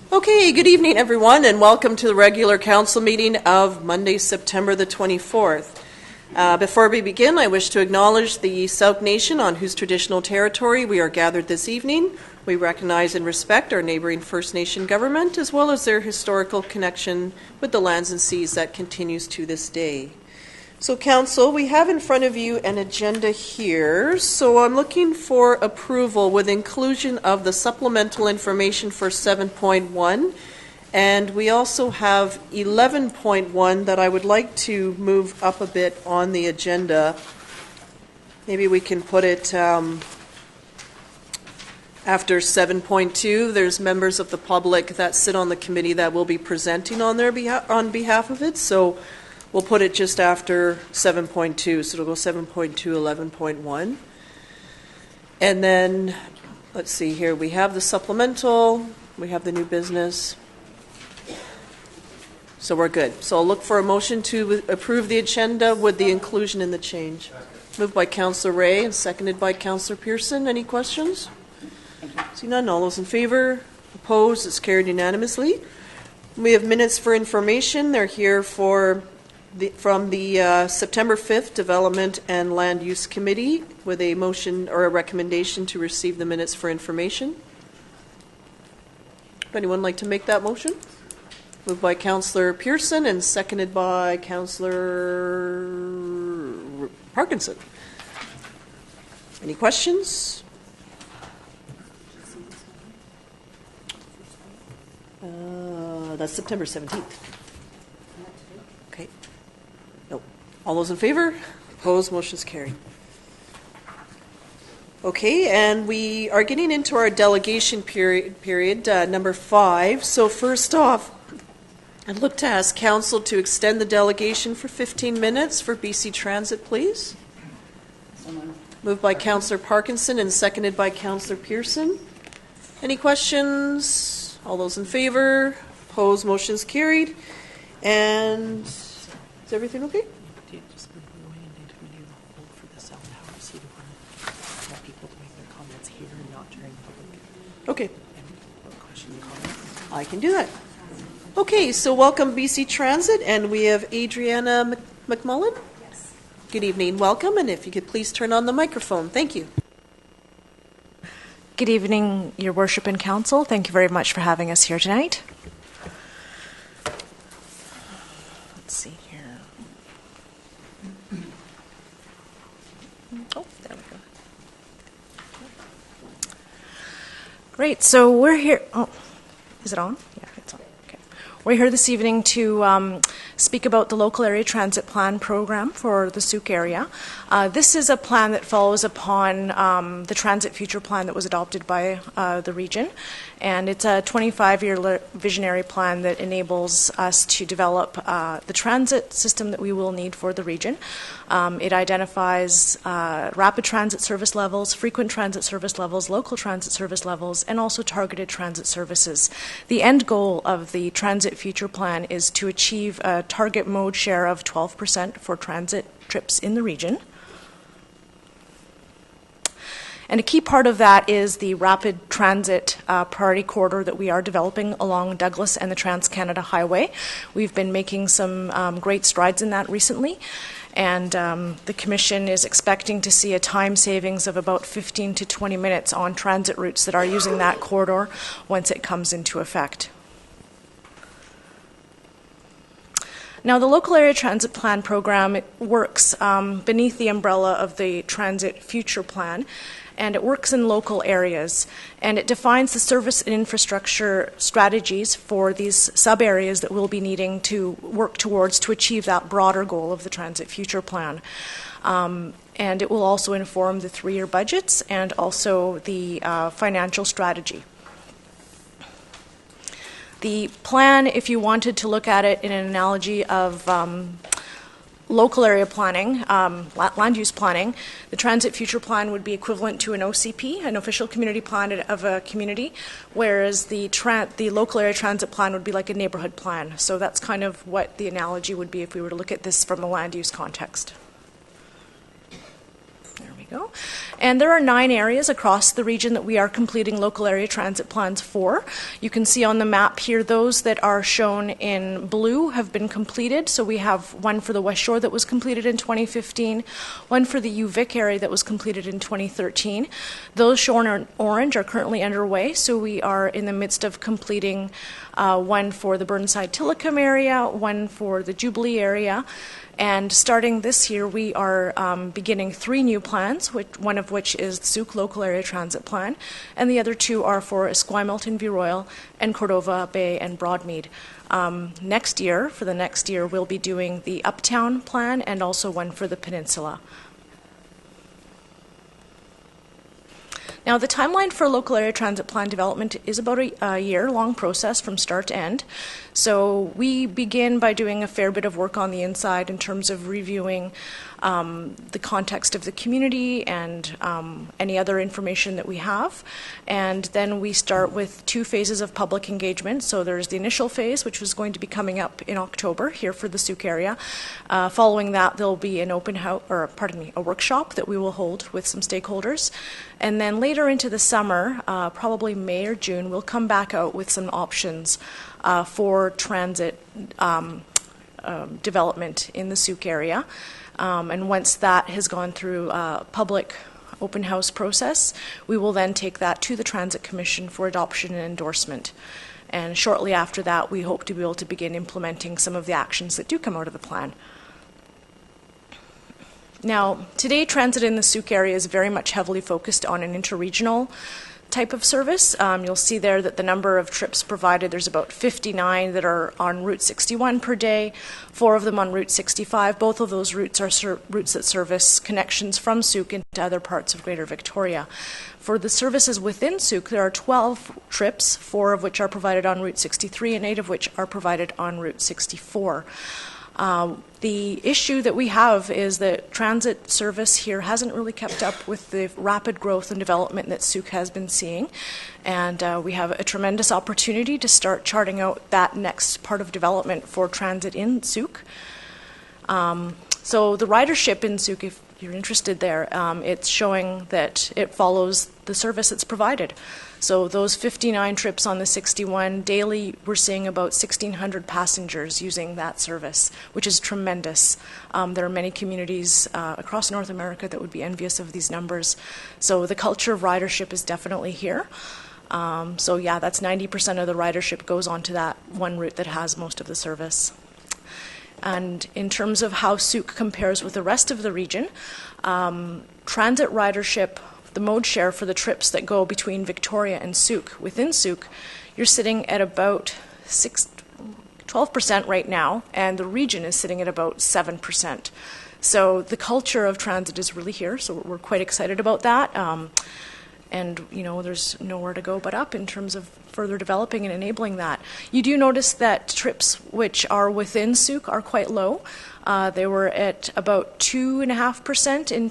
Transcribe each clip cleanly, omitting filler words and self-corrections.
Okay, good evening, everyone, and welcome to the regular council meeting of Monday, September the 24th. Before we begin, I wish to acknowledge the Sooke Nation on whose traditional territory we are gathered this evening. We recognize and respect our neighboring First Nation government, as well as their historical connection with the lands and seas that continues to this day. So, Council, we have in front of you an agenda here. So I'm looking for approval with inclusion of the supplemental information for 7.1. And we also have 11.1 that I would like to move up a bit on the agenda. Maybe we can put it after 7.2. There's members of the public that sit on the committee that will be presenting on their on behalf of it. So we'll put it just after 7.2, so it'll go 7.2, 11.1. And then, let's see here, we have the supplemental, we have the new business. So we're good. So I'll look for a motion to approve the agenda with the inclusion in the change. Moved by Councillor Ray and seconded by Councillor Pearson. Any questions? See none. All those in favor? Opposed? It's carried unanimously. We have minutes for information. They're here from the September 5th Development and Land Use Committee with a motion or a recommendation to receive the minutes for information. Would anyone like to make that motion? Moved by Councillor Pearson and seconded by Councillor Parkinson. Any questions? That's September 17th. Okay. No. All those in favor? Opposed? Motion's carried. Okay, and we are getting into our delegation period number 5. So first off, I'd look to ask Council to extend the delegation for 15 minutes for BC Transit, please. Moved by Councillor Parkinson and seconded by Councillor Pearson. Any questions? All those in favor? Opposed? Motion's carried. And is everything okay? Okay. I can do that. Okay, so welcome BC Transit, and we have Adriana McMullen. Yes. Good evening, welcome, and if you could please turn on the microphone. Thank you. Good evening, Your Worship and Council. Thank you very much for having us here tonight. Let's see here. Oh, there we go. Great, so we're here. Oh, is it on? Yeah, it's on. Okay. We're here this evening to speak about the local area transit plan program for the Sooke area. This is a plan that follows upon the transit future plan that was adopted by the region, and it's a 25-year visionary plan that enables us to develop the transit system that we will need for the region. It identifies rapid transit service levels, frequent transit service levels, local transit service levels, and also targeted transit services. The end goal of the transit future plan is to achieve a target mode share of 12% for transit trips in the region. And a key part of that is the rapid transit priority corridor that we are developing along Douglas and the Trans-Canada Highway. We've been making some great strides in that recently, and the Commission is expecting to see a time savings of about 15 to 20 minutes on transit routes that are using that corridor once it comes into effect. Now, the Local Area Transit Plan program works beneath the umbrella of the Transit Future Plan, and it works in local areas, and it defines the service and infrastructure strategies for these sub-areas that we'll be needing to work towards to achieve that broader goal of the Transit Future Plan. And it will also inform the 3-year budgets and also the financial strategy. The plan, if you wanted to look at it in an analogy of local area planning, land use planning, the Transit Future Plan would be equivalent to an OCP, an official community plan of a community, whereas the local area transit plan would be like a neighborhood plan. So that's kind of what the analogy would be if we were to look at this from a land use context. There we we go. And there are 9 areas across the region that we are completing local area transit plans for. You can see on the map here, those that are shown in blue have been completed. So we have one for the West Shore that was completed in 2015, one for the UVic area that was completed in 2013. Those shown in orange are currently underway, so we are in the midst of completing one for the Burnside-Tillicum area, one for the Jubilee area, and starting this year, we are beginning 3 new plans, one of which is the Sooke Local Area Transit Plan, and the other 2 are for Esquimalt and View Royal and Cordova Bay and Broadmead. Next year, we'll be doing the Uptown Plan and also one for the Peninsula. Now, the timeline for local area transit plan development is about a year-long process from start to end. So we begin by doing a fair bit of work on the inside in terms of reviewing the context of the community and any other information that we have. And then we start with 2 phases of public engagement. So there's the initial phase, which was going to be coming up in October here for the Sooke area. Following that, there'll be an a workshop that we will hold with some stakeholders. And then later into the summer, probably May or June, we'll come back out with some options for transit development in the Sooke area. And once that has gone through a public open house process, we will then take that to the Transit Commission for adoption and endorsement. And shortly after that, we hope to be able to begin implementing some of the actions that do come out of the plan. Now, today, transit in the Sooke area is very much heavily focused on an interregional type of service. You'll see there that the number of trips provided, there's about 59 that are on Route 61 per day, 4 of them on Route 65. Both of those routes are routes that service connections from Sooke into other parts of Greater Victoria. For the services within Sooke, there are 12 trips, 4 of which are provided on Route 63 and 8 of which are provided on Route 64. The issue that we have is that transit service here hasn't really kept up with the rapid growth and development that Sooke has been seeing. And we have a tremendous opportunity to start charting out that next part of development for transit in Sooke. So the ridership in Sooke, if you're interested there, it's showing that it follows the service that's provided. So those 59 trips on the 61 daily, we're seeing about 1,600 passengers using that service, which is tremendous. There are many communities across North America that would be envious of these numbers. So the culture of ridership is definitely here. So yeah, that's 90% of the ridership goes onto that one route that has most of the service. And in terms of how Sooke compares with the rest of the region, transit ridership, the mode share for the trips that go between Victoria and Sooke, within Sooke, you're sitting at about 12% right now, and the region is sitting at about 7%. So the culture of transit is really here, so we're quite excited about that. And, you know, there's nowhere to go but up in terms of further developing and enabling that. You do notice that trips which are within Sooke are quite low. They were at about 2.5% in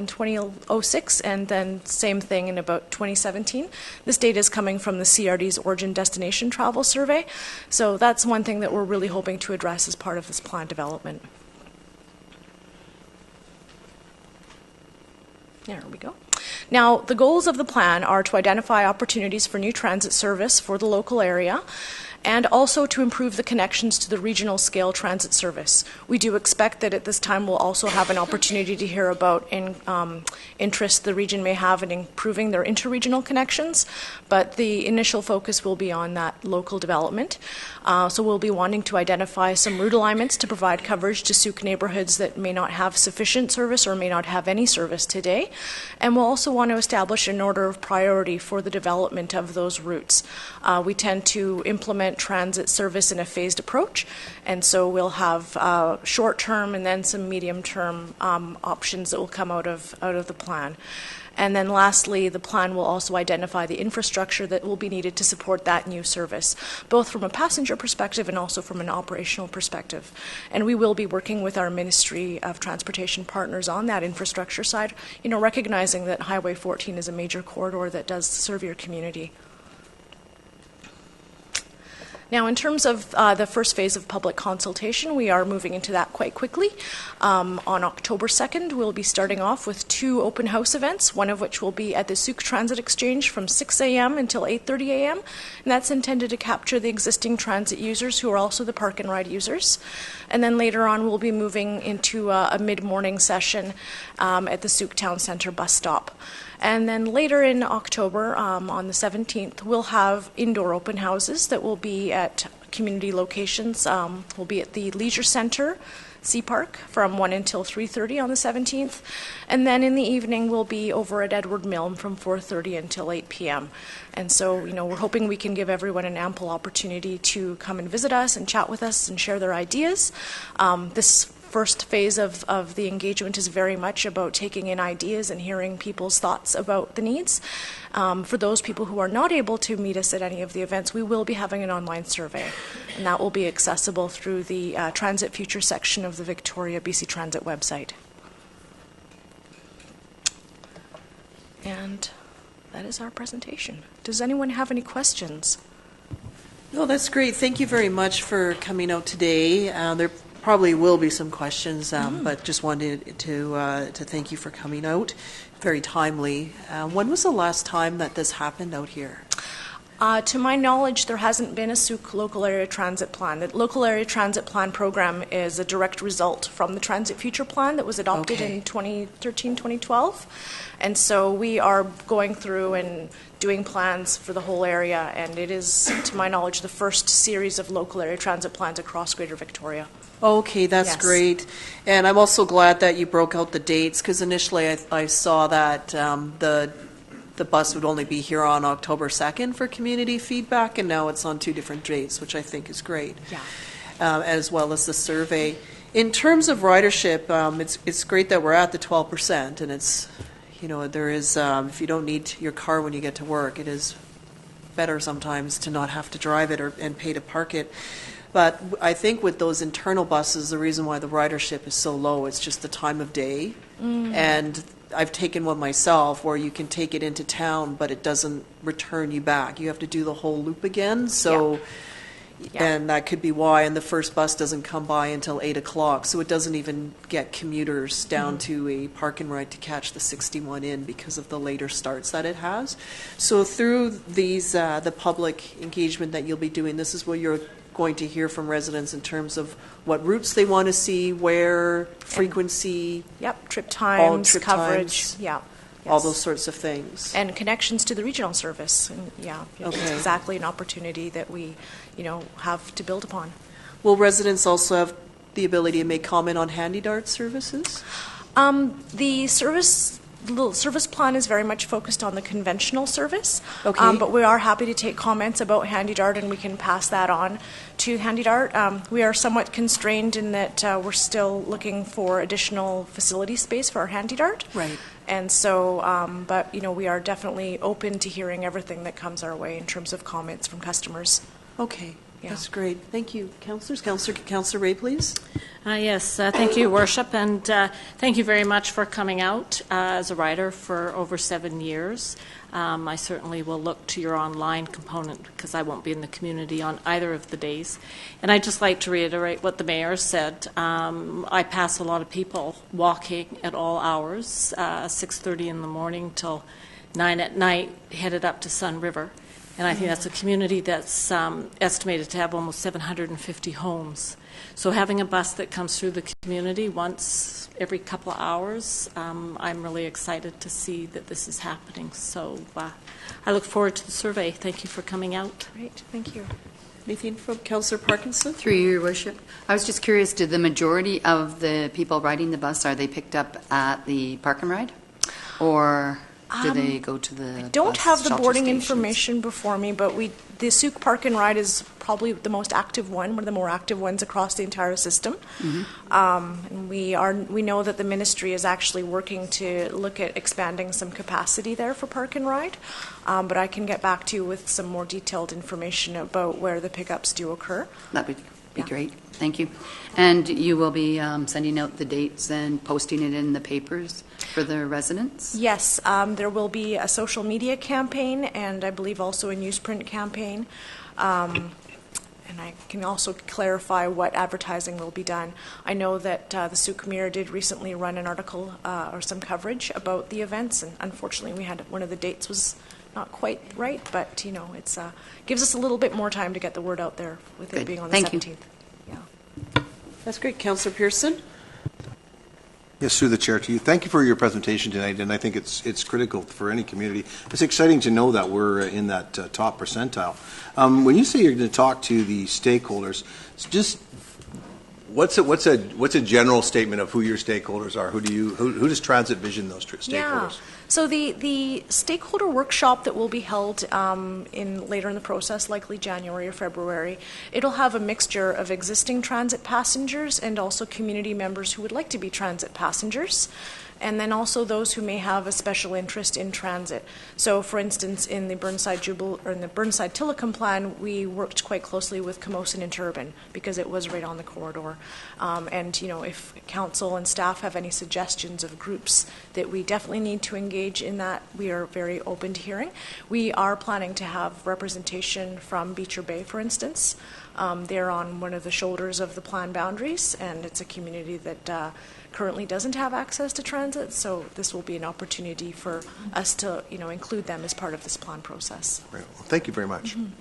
2006, and then same thing in about 2017. This data is coming from the CRD's Origin Destination Travel Survey. So that's one thing that we're really hoping to address as part of this plan development. There we go. Now, the goals of the plan are to identify opportunities for new transit service for the local area and also to improve the connections to the regional scale transit service. We do expect that at this time we'll also have an opportunity to hear about interest the region may have in improving their interregional connections, but the initial focus will be on that local development. So we'll be wanting to identify some route alignments to provide coverage to Sooke neighbourhoods that may not have sufficient service or may not have any service today. And we'll also want to establish an order of priority for the development of those routes. We tend to implement transit service in a phased approach, and so we'll have short-term and then some medium-term options that will come out of the plan. And then lastly, the plan will also identify the infrastructure that will be needed to support that new service, both from a passenger perspective and also from an operational perspective. And we will be working with our Ministry of Transportation partners on that infrastructure side, you know, recognizing that Highway 14 is a major corridor that does serve your community. Now, in terms of the first phase of public consultation, we are moving into that quite quickly. On October 2nd, we'll be starting off with 2 open house events, one of which will be at the Sooke Transit Exchange from 6 a.m. until 8:30 a.m., and that's intended to capture the existing transit users who are also the park and ride users. And then later on, we'll be moving into a mid-morning session at the Sooke Town Centre bus stop. And then later in October, on the 17th, we'll have indoor open houses that will be at community locations. We'll be at the Leisure Centre, Sea Park, from 1 until 3:30 on the 17th. And then in the evening, we'll be over at Edward Milne from 4:30 until 8 p.m. And so, we're hoping we can give everyone an ample opportunity to come and visit us and chat with us and share their ideas. This first phase of the engagement is very much about taking in ideas and hearing people's thoughts about the needs. For those people who are not able to meet us at any of the events, we will be having an online survey, and that will be accessible through the Transit Future section of the Victoria BC Transit website. And that is our presentation. Does anyone have any questions? No, that's great. Thank you very much for coming out today. There probably will be some questions, but just wanted to thank you for coming out. Very timely. When was the last time that this happened out here? To my knowledge, there hasn't been a Sooke Local Area Transit Plan. The Local Area Transit Plan program is a direct result from the Transit Future Plan that was adopted in 2013-2012. And so we are going through and doing plans for the whole area, and it is, to my knowledge, the first series of local area transit plans across Greater Victoria. Okay, that's great. And I'm also glad that you broke out the dates, because initially I saw that the bus would only be here on October 2nd for community feedback, and now it's on 2 different dates, which I think is great, as well as the survey. In terms of ridership, it's great that we're at the 12%, and it's, there is, if you don't need your car when you get to work, it is better sometimes to not have to drive it and pay to park it. But I think with those internal buses, the reason why the ridership is so low, it's just the time of day. And I've taken one myself where you can take it into town, but it doesn't return you back. You have to do the whole loop again. So, and that could be why. And the first bus doesn't come by until 8 o'clock. So it doesn't even get commuters down to a park and ride to catch the 61 in because of the later starts that it has. So through these, the public engagement that you'll be doing, this is where you're going to hear from residents in terms of what routes they want to see, where, frequency. Trip times, coverage. All those sorts of things. And connections to the regional service. And it's exactly an opportunity that we, have to build upon. Will residents also have the ability to make comment on Handy Dart services? The service plan is very much focused on the conventional service, but we are happy to take comments about Handy Dart, and we can pass that on to Handy Dart. We are somewhat constrained in that we're still looking for additional facility space for our Handy Dart. Right. And so, but we are definitely open to hearing everything that comes our way in terms of comments from customers. Okay. That's great. Thank you. Councillors. Councillor Ray, please. Yes, thank you, Worship, and thank you very much for coming out as a rider for over 7 years. I certainly will look to your online component because I won't be in the community on either of the days. And I'd just like to reiterate what the Mayor said. I pass a lot of people walking at all hours, 6:30 in the morning till 9 at night, headed up to Sun River. And I think that's a community that's estimated to have almost 750 homes. So having a bus that comes through the community once every couple of hours, I'm really excited to see that this is happening. So I look forward to the survey. Thank you for coming out. Great, thank you. Anything from Councillor Parkinson? Through your worship. I was just curious, did the majority of the people riding the bus, are they picked up at the park and ride? Or do they go to the I don't have the boarding stations? information before me, but the Sooke Park and Ride is probably the most active one of the more active ones across the entire system. And we know that the ministry is actually working to look at expanding some capacity there for Park and Ride, but I can get back to you with some more detailed information about where the pickups do occur. That would be great. Thank you. And you will be sending out the dates and posting it in the papers for the residents? Yes, there will be a social media campaign and I believe also a newsprint campaign. and I can also clarify what advertising will be done. I know that the Sooke Mirror did recently run an article or some coverage about the events, and unfortunately we had one of the dates was not quite right, but it's gives us a little bit more time to get the word out there with Good. it being on the Thank 17th. you. Yeah. That's great. Councillor Pearson? Yes, through the chair to you. Thank you for your presentation tonight, and I think it's critical for any community. It's exciting to know that we're in that top percentile. When you say you're going to talk to the stakeholders, just what's a general statement of who your stakeholders are? Who does Transit vision those stakeholders? Yeah. So the stakeholder workshop that will be held later in the process, likely January or February, it'll have a mixture of existing transit passengers and also community members who would like to be transit passengers, and then also those who may have a special interest in transit. So, for instance, in the Burnside-Tillicum plan, we worked quite closely with Camosun Interurban because it was right on the corridor. And if council and staff have any suggestions of groups that we definitely need to engage in that, we are very open to hearing. We are planning to have representation from Boucher Bay, for instance. They're on one of the shoulders of the plan boundaries, and it's a community that currently doesn't have access to transit, so this will be an opportunity for us to include them as part of this plan process. Right. Well, thank you very much. Mm-hmm.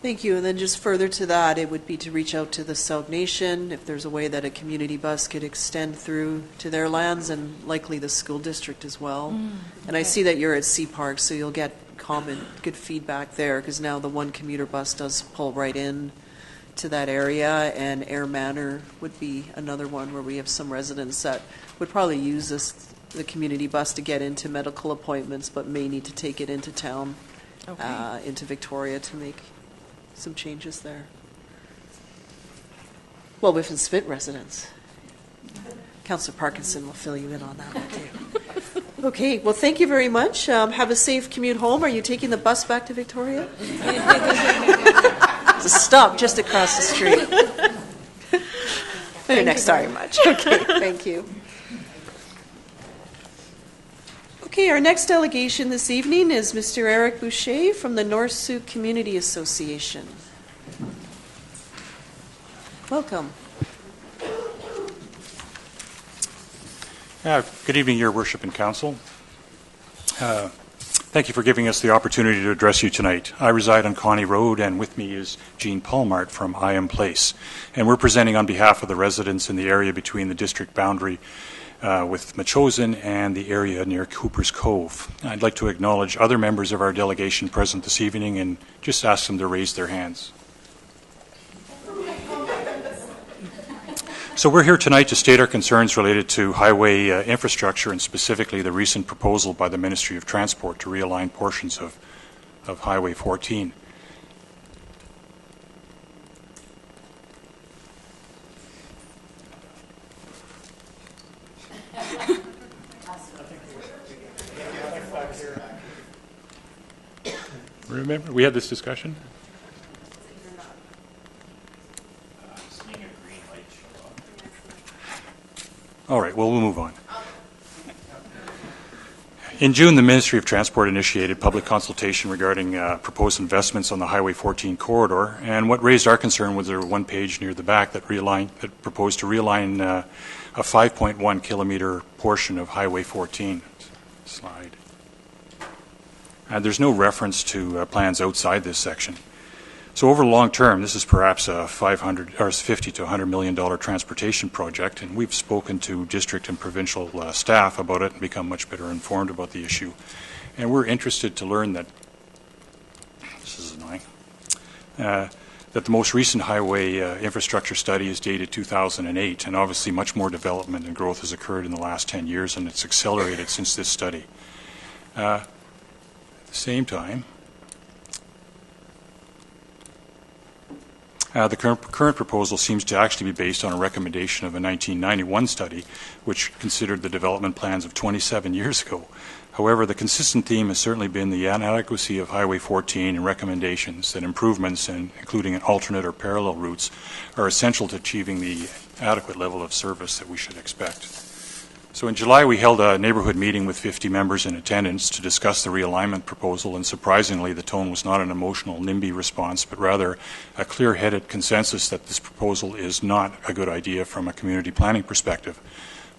Thank you. And then just further to that, it would be to reach out to the Sooke Nation if there's a way that a community bus could extend through to their lands, and likely the school district as well. And I see that you're at Sea Park, so you'll get good feedback there, because now the one commuter bus does pull right in to that area, and Air Manor would be another one where we have some residents that would probably use the community bus to get into medical appointments, but may need to take it into town, into Victoria, to make some changes there. Well, with Spit residents. Councillor Parkinson will fill you in on that one too. Okay, well, thank you very much. Have a safe commute home. Are you taking the bus back to Victoria? It's a stop just across the street. Maybe next time. Much. Okay, thank you. Okay, our next delegation this evening is Mr. Eric Boucher from the North Sooke Community Association. Welcome. Good evening, Your Worship and Council. Thank you for giving us the opportunity to address you tonight. I reside on Connie Road, and with me is Jean Palmart from I Am Place. And we're presenting on behalf of the residents in the area between the district boundary with Metchosin and the area near Cooper's Cove. I'd like to acknowledge other members of our delegation present this evening and just ask them to raise their hands. So we're here tonight to state our concerns related to highway infrastructure, and specifically the recent proposal by the Ministry of Transport to realign portions of Highway 14. Remember, we had this discussion? All right, well, we'll move on. In June, the Ministry of Transport initiated public consultation regarding proposed investments on the Highway 14 corridor, and what raised our concern was there one page near the back that proposed to realign a 5.1 kilometer portion of Highway 14. Slide. There's no reference to plans outside this section. So over the long term, this is perhaps a $50 to $100 million transportation project, and we've spoken to district and provincial staff about it and become much better informed about the issue. And we're interested to learn that, this is annoying, that the most recent highway infrastructure study is dated 2008, and obviously much more development and growth has occurred in the last 10 years, and it's accelerated since this study. At the same time, the current proposal seems to actually be based on a recommendation of a 1991 study, which considered the development plans of 27 years ago. However, the consistent theme has certainly been the inadequacy of Highway 14 and recommendations that improvements, including an alternate or parallel routes, are essential to achieving the adequate level of service that we should expect. So in July, we held a neighborhood meeting with 50 members in attendance to discuss the realignment proposal, and surprisingly, the tone was not an emotional NIMBY response, but rather a clear-headed consensus that this proposal is not a good idea from a community planning perspective.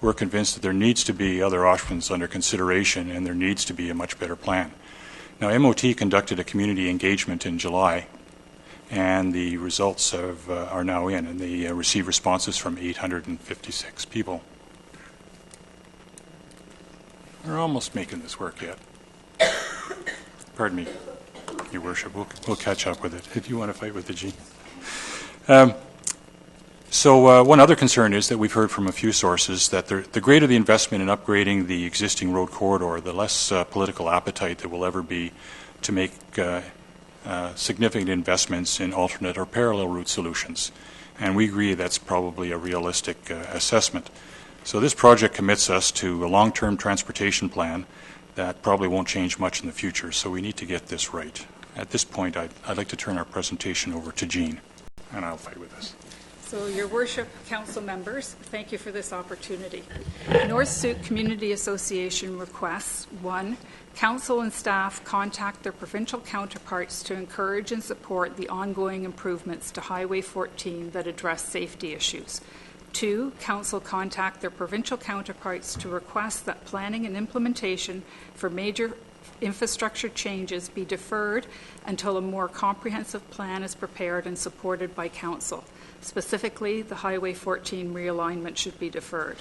We're convinced that there needs to be other options under consideration, and there needs to be a much better plan. Now, MOT conducted a community engagement in July, and the results are now in, and they received responses from 856 people. We're almost making this work yet. Pardon me, Your Worship. We'll catch up with it if you want to fight with the G. So one other concern is that we've heard from a few sources that the greater the investment in upgrading the existing road corridor, the less political appetite there will ever be to make significant investments in alternate or parallel route solutions. And we agree that's probably a realistic assessment. So this project commits us to a long-term transportation plan that probably won't change much in the future, so we need to get this right. At this point, I'd like to turn our presentation over to Jean, and I'll fight with this. So, Your Worship, Council members, thank you for this opportunity. North Sooke Community Association requests, 1, Council and staff contact their provincial counterparts to encourage and support the ongoing improvements to Highway 14 that address safety issues. 2, Council contact their provincial counterparts to request that planning and implementation for major infrastructure changes be deferred until a more comprehensive plan is prepared and supported by Council. Specifically, the Highway 14 realignment should be deferred.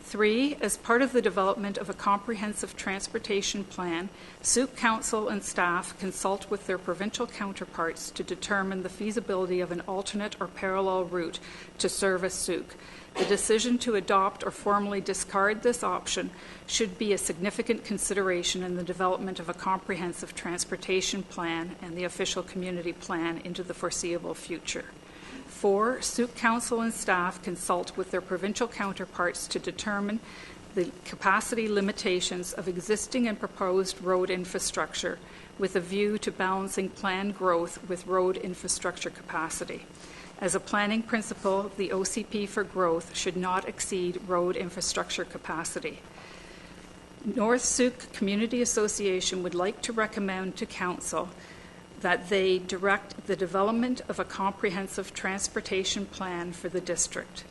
3, as part of the development of a comprehensive transportation plan, Sooke Council and staff consult with their provincial counterparts to determine the feasibility of an alternate or parallel route to service Sooke. The decision to adopt or formally discard this option should be a significant consideration in the development of a comprehensive transportation plan and the official community plan into the foreseeable future. 4, Sooke Council and staff consult with their provincial counterparts to determine the capacity limitations of existing and proposed road infrastructure with a view to balancing planned growth with road infrastructure capacity. As a planning principle, the OCP for growth should not exceed road infrastructure capacity. North Sooke Community Association would like to recommend to Council that they direct the development of a comprehensive transportation plan for the district.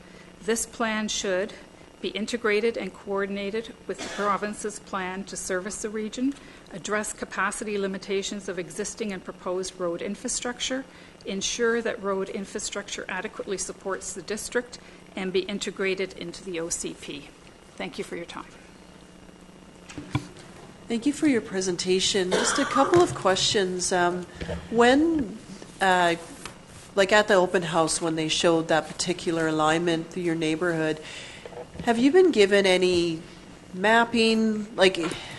This plan should be integrated and coordinated with the province's plan to service the region, address capacity limitations of existing and proposed road infrastructure, ensure that road infrastructure adequately supports the district, and be integrated into the OCP. Thank you for your time. Thank you for your presentation. Just a couple of questions. When, like at the open house, when they showed that particular alignment through your neighborhood, have you been given any mapping? Like,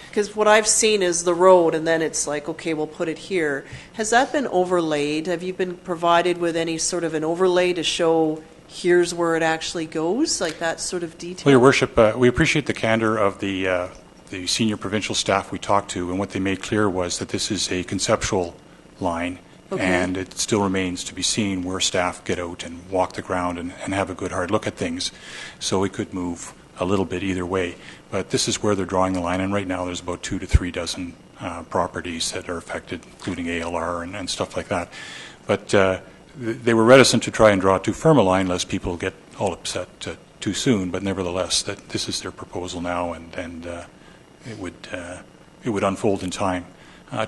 because what I've seen is the road, and then it's like, okay, we'll put it here. Has that been overlaid? Have you been provided with any sort of an overlay to show here's where it actually goes, like that sort of detail? Well, Your Worship, we appreciate the candor of the senior provincial staff we talked to, and what they made clear was that this is a conceptual line, okay, and it still remains to be seen where staff get out and walk the ground and have a good hard look at things. So it could move a little bit either way. But this is where they're drawing the line, and right now there's about 2 to 3 dozen properties that are affected, including ALR and stuff like that. But they were reticent to try and draw too firm a line lest people get all upset too soon, but nevertheless, that this is their proposal now, and it would unfold in time.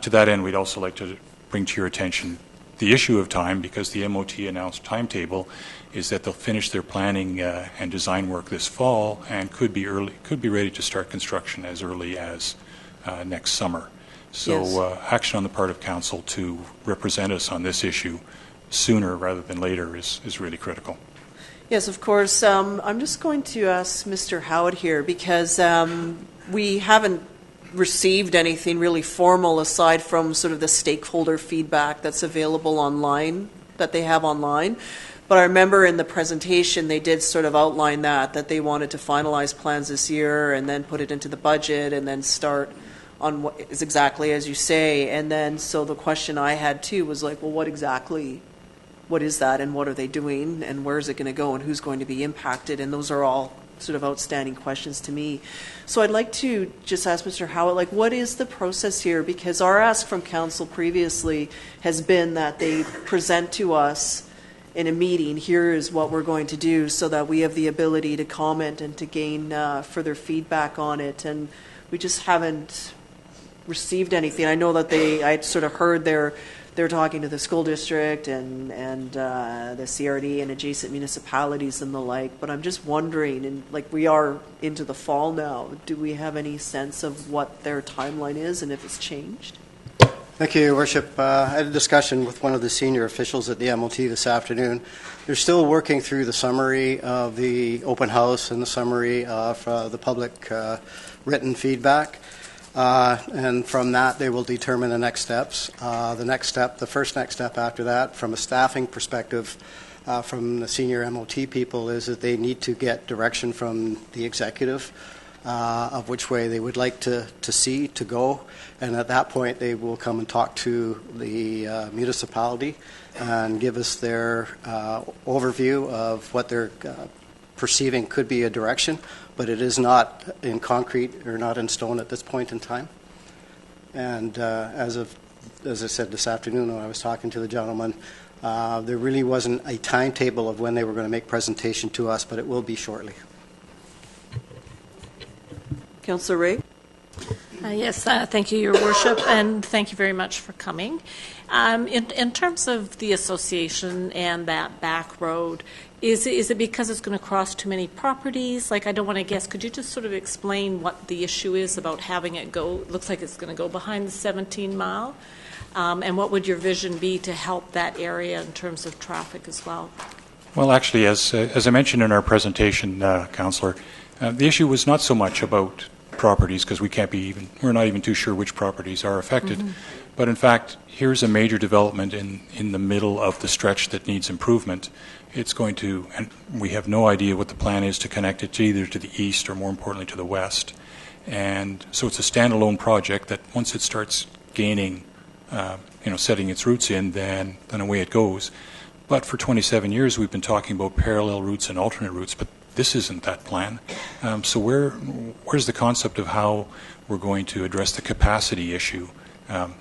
To that end, we'd also like to bring to your attention the issue of time, because the MOT announced timetable is that they'll finish their planning and design work this fall, and could be ready to start construction as early as next summer. So yes, action on the part of Council to represent us on this issue sooner rather than later is really critical. Yes, of course. I'm just going to ask Mr. Howard here, because we haven't received anything really formal aside from sort of the stakeholder feedback that's available online, that they have online. But I remember in the presentation they did sort of outline that they wanted to finalize plans this year and then put it into the budget and then start on what is exactly as you say. And then so the question I had too was like, well, what is that, and what are they doing, and where is it going to go, and who's going to be impacted? And those are all sort of outstanding questions to me. So I'd like to just ask Mr. Howitt, like, what is the process here? Because our ask from council previously has been that they present to us in a meeting, here is what we're going to do, so that we have the ability to comment and to gain further feedback on it. And we just haven't received anything. I know that I sort of heard they're talking to the school district and the CRD and adjacent municipalities and the like, but I'm just wondering, and like we are into the fall now, do we have any sense of what their timeline is and if it's changed? Thank you, Your Worship. I had a discussion with one of the senior officials at the MLT this afternoon. They're still working through the summary of the open house and the summary of the public written feedback. And from that, they will determine the next steps. The first next step after that, from a staffing perspective, from the senior MOT people, is that they need to get direction from the executive of which way they would like to go. And at that point, they will come and talk to the municipality and give us their overview of what they're perceiving could be a direction, but it is not in concrete or not in stone at this point in time. And as I said this afternoon when I was talking to the gentleman, there really wasn't a timetable of when they were going to make presentation to us, but it will be shortly. Councillor Ray? Yes, thank you, Your Worship, and thank you very much for coming. In terms of the association and that back road, is it because it's going to cross too many properties? Like, I don't want to guess. Could you just sort of explain what the issue is about having it go? It looks like it's going to go behind the 17 mile. And what would your vision be to help that area in terms of traffic as well? Well, actually, as I mentioned in our presentation, Councillor, the issue was not so much about properties, because we're not even too sure which properties are affected. Mm-hmm. But in fact, here's a major development in the middle of the stretch that needs improvement. It's going to, and we have no idea what the plan is to connect it to either to the east or, more importantly, to the west. And so it's a standalone project that once it starts gaining, setting its roots in, then away it goes. But for 27 years, we've been talking about parallel routes and alternate routes, but this isn't that plan. So where's the concept of how we're going to address the capacity issue?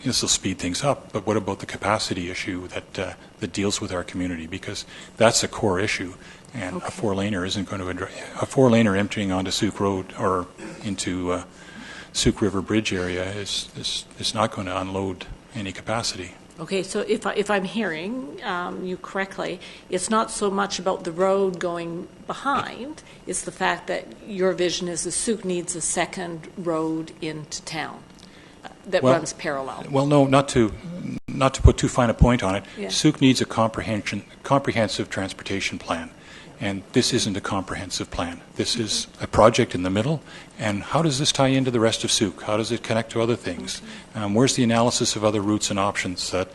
This will speed things up, but what about the capacity issue that deals with our community? Because that's a core issue, and okay. A four-laner isn't going to address a four-laner emptying onto Sooke Road or into Sooke River Bridge area is not going to unload any capacity. Okay, so if I'm hearing you correctly, it's not so much about the road going behind, it's the fact that your vision is that Sooke needs a second road into town that runs parallel. Well, no, not to put too fine a point on it. Yeah. Sooke needs a comprehensive transportation plan, and this isn't a comprehensive plan. This is a project in the middle, and how does this tie into the rest of Sooke? How does it connect to other things? Where's the analysis of other routes and options that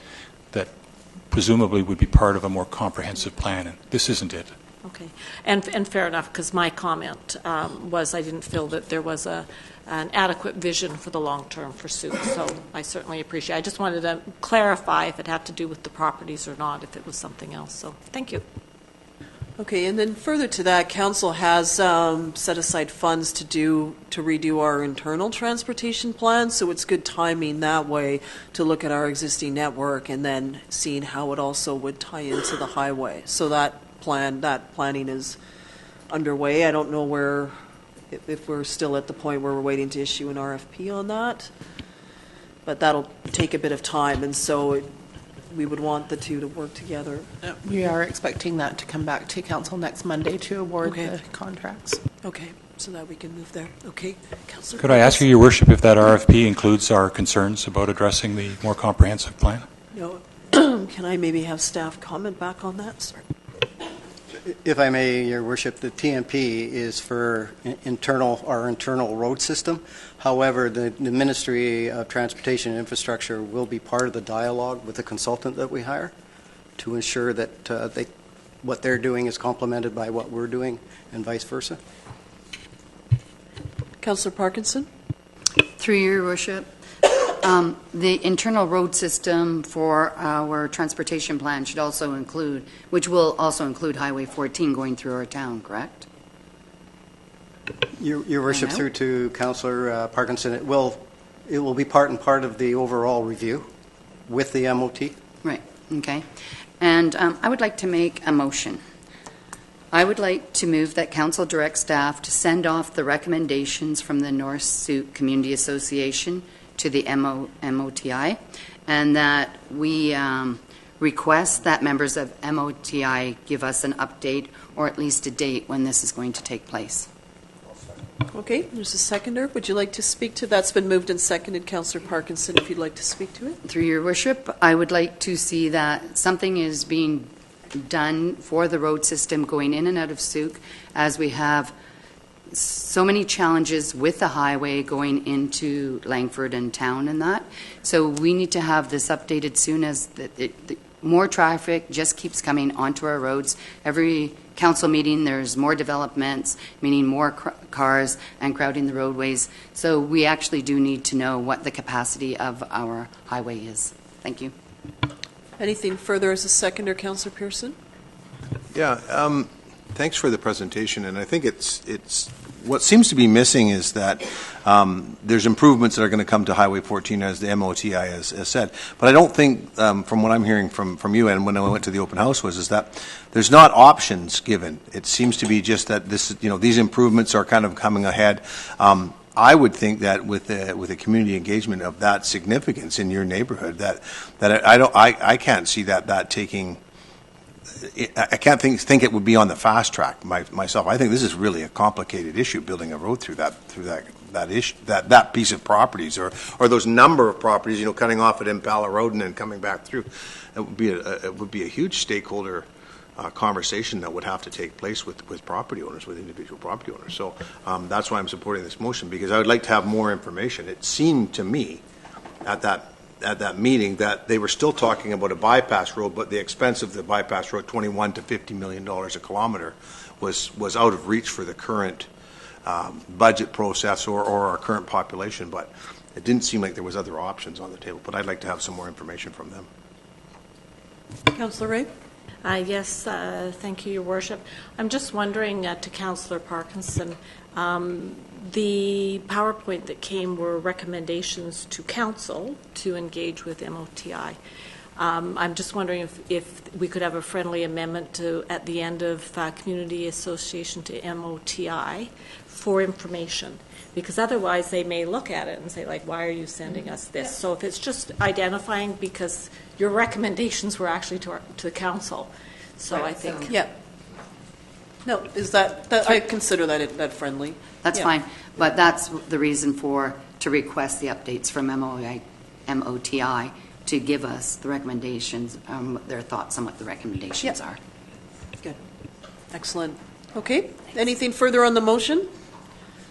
presumably would be part of a more comprehensive plan? And this isn't it. Okay, and fair enough, because my comment was I didn't feel that there was an adequate vision for the long term for Sooke, so I certainly appreciate it. I just wanted to clarify if it had to do with the properties or not, if it was something else, so thank you. Okay, and then further to that, Council has set aside funds to redo our internal transportation plan, so it's good timing that way to look at our existing network and then seeing how it also would tie into the highway. So that planning is underway. I don't know if we're still at the point where we're waiting to issue an RFP on that, but that'll take a bit of time, and so we would want the two to work together. We are expecting that to come back to Council next Monday to award the contracts. Okay, so that we can move there. Okay, Councillor. Could I ask you, Your Worship, if that RFP includes our concerns about addressing the more comprehensive plan? No. Can I maybe have staff comment back on that? Sorry. If I may, Your Worship, the TMP is for our internal road system. However, the Ministry of Transportation and Infrastructure will be part of the dialogue with the consultant that we hire to ensure that what they're doing is complemented by what we're doing and vice versa. Councillor Parkinson? Through Your Worship, the internal road system for our transportation plan should also include, which will also include Highway 14 going through our town, correct? Your Worship, know. through to Councillor Parkinson, it will be part and part of the overall review with the MOT. Right, okay. And I would like to make a motion. I would like to move that council direct staff to send off the recommendations from the North Sooke Community Association to the MOTI, and that we request that members of MOTI give us an update or at least a date when this is going to take place. Okay, there's a seconder. Would you like to speak to that's been moved and seconded, Councillor Parkinson, if you'd like to speak to it? Through your worship, I would like to see that something is being done for the road system going in and out of Sooke, as we have so many challenges with the highway going into Langford and town and that. So we need to have this updated soon, as more traffic just keeps coming onto our roads. Every council meeting, there's more developments, meaning more cars and crowding the roadways. So we actually do need to know what the capacity of our highway is. Thank you. Anything further as a seconder, Councillor Pearson? Yeah, thanks for the presentation, and I think it's what seems to be missing is that there's improvements that are going to come to Highway 14, as the MOTI has said. But I don't think, from what I'm hearing from you, and when I went to the open house, is that there's not options given. It seems to be just that these improvements are kind of coming ahead. I would think that with a community engagement of that significance in your neighborhood, that I can't see that taking. I can't think it would be on the fast track myself. I think this is really a complicated issue, building a road through that issue, that piece of properties, or those number of properties, cutting off at Impala Road and then coming back through. It would be a huge stakeholder conversation that would have to take place with property owners, with individual property owners. So that's why I'm supporting this motion, because I would like to have more information. It seemed to me at that meeting that they were still talking about a bypass road, but the expense of the bypass road, $21 to $50 million a kilometer, was out of reach for the current budget process or our current population. But it didn't seem like there was other options on the table. But I'd like to have some more information from them. Councillor Ray? Yes, thank you, Your Worship. I'm just wondering, to Councillor Parkinson, the PowerPoint that came were recommendations to Council to engage with MOTI. I'm just wondering if we could have a friendly amendment at the end of Community Association to MOTI for information, because otherwise they may look at it and say, why are you sending us this? Yeah. So if it's just identifying, because your recommendations were actually to the Council. So right. I think... Yeah. No, is that I consider that friendly. That's fine, but that's the reason to request the updates from MOTI to give us the recommendations, their thoughts on what the recommendations are. Good. Excellent. Okay. Anything further on the motion?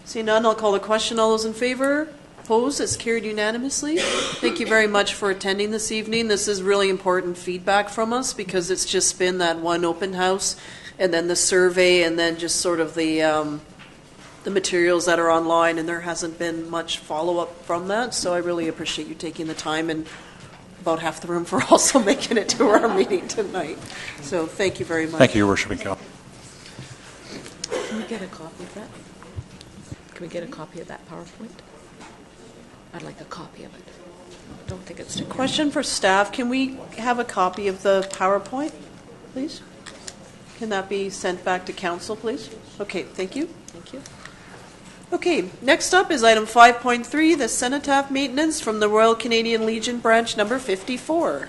See none, I'll call the question. All those in favor? Opposed? It's carried unanimously. Thank you very much for attending this evening. This is really important feedback from us, because it's just been that one open house, and then the survey, and then just sort of the materials that are online, and there hasn't been much follow-up from that. So I really appreciate you taking the time, and about half the room for also making it to our meeting tonight. So thank you very much. Thank you, Your Worship and Cal. Can we get a copy of that? Can we get a copy of that PowerPoint? I'd like a copy of it. I don't think it's... Question for staff. Can we have a copy of the PowerPoint, please? Can that be sent back to Council, please? Okay, thank you. Thank you. Okay, next up is item 5.3, the Cenotaph maintenance from the Royal Canadian Legion branch number 54.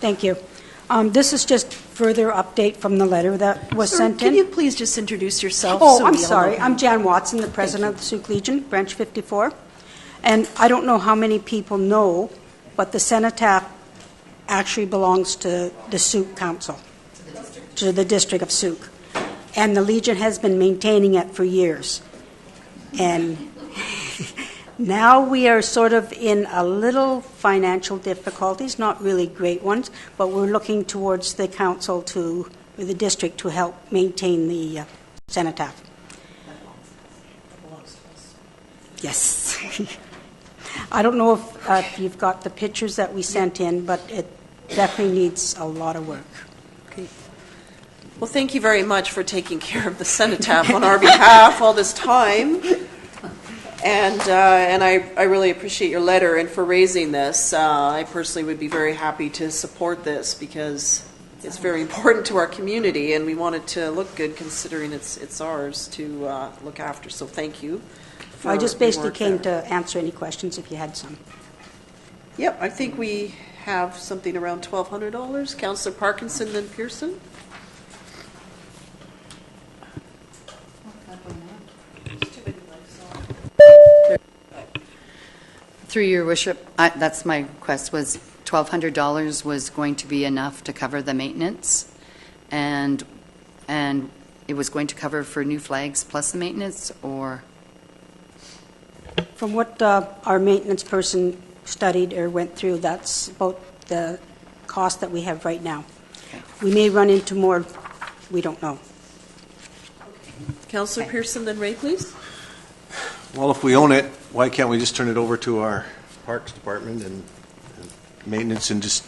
Thank you. This is just further update from the letter that was sent in. Can you please just introduce yourself? I'm sorry. I'm Jan Watson, the president of the Sooke Legion, Branch 54. And I don't know how many people know, but the Cenotaph actually belongs to the Sooke Council, to the district of Sooke. And the Legion has been maintaining it for years. And Now we are sort of in a little financial difficulties, not really great ones, but we're looking towards the council or the district to help maintain the Cenotaph. Yes. I don't know if you've got the pictures that we sent in, but it definitely needs a lot of work. Okay. Well, thank you very much for taking care of the Cenotaph on our behalf all this time. And I really appreciate your letter and for raising this. I personally would be very happy to support this because it's very important to our community, and we want it to look good considering it's ours to look after. So thank you. I just basically came to answer any questions if you had some. Yep, I think we have something around $1,200. Councillor Parkinson, then Pearson. Through your worship, that's my request, was $1,200 was going to be enough to cover the maintenance, and it was going to cover for new flags plus the maintenance, or? From what our maintenance person studied or went through, that's about the cost that we have right now. Okay. We may run into more, we don't know. Councillor Pearson, then Ray, please. Well, if we own it, why can't we just turn it over to our Parks Department and maintenance and just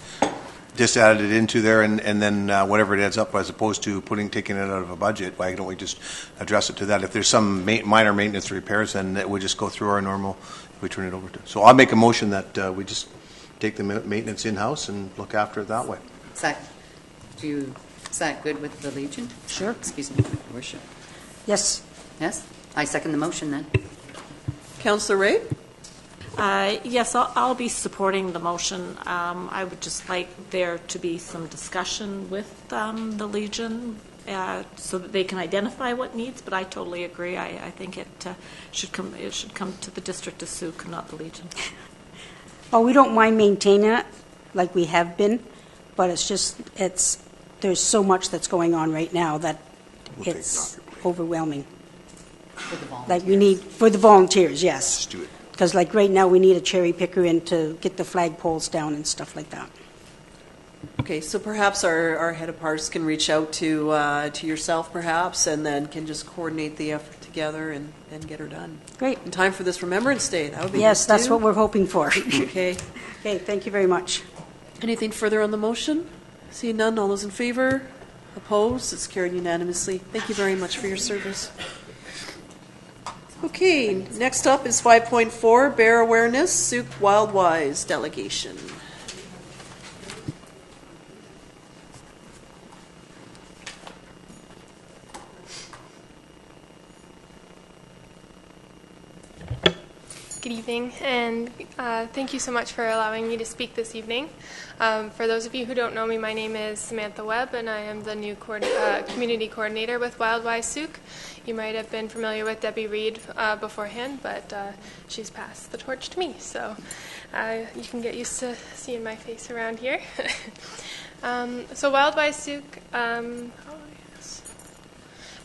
add it into there and then whatever it adds up, as opposed to taking it out of a budget? Why don't we just address it to that? If there's some minor maintenance repairs, then it would just go through our normal, we turn it over to. So I'll make a motion that we just take the maintenance in-house and look after it that way. Is that good with the Legion? Sure. Excuse me, worship. Yes. Yes? I second the motion then. Councillor Ray? Yes, I'll be supporting the motion. I would just like there to be some discussion with the Legion so that they can identify what needs, but I totally agree. I think it should come to the District of Sooke, not the Legion. Well, we don't mind maintaining it like we have been, but there's so much that's going on right now that it's overwhelming. For the volunteers. Like we need, for the volunteers, yes. Let's do it. Because like right now we need a cherry picker in to get the flag poles down and stuff like that. Okay, so perhaps our head of parks can reach out to yourself perhaps, and then can just coordinate the effort together and get her done. Great. In time for this Remembrance Day. That would be Yes, nice that's too. what we're hoping for. Okay. Okay, thank you very much. Anything further on the motion? Seeing none, all those in favor? Opposed? It's carried unanimously. Thank you very much for your service. Okay, next up is 5.4, Bear Awareness, Sooke Wildwise Delegation. Good evening, and thank you so much for allowing me to speak this evening. For those of you who don't know me, my name is Samantha Webb, and I am the new community coordinator with Wildwise Sooke. You might have been familiar with Debbie Reed beforehand, but she's passed the torch to me, so you can get used to seeing my face around here. So Wildwise Sooke,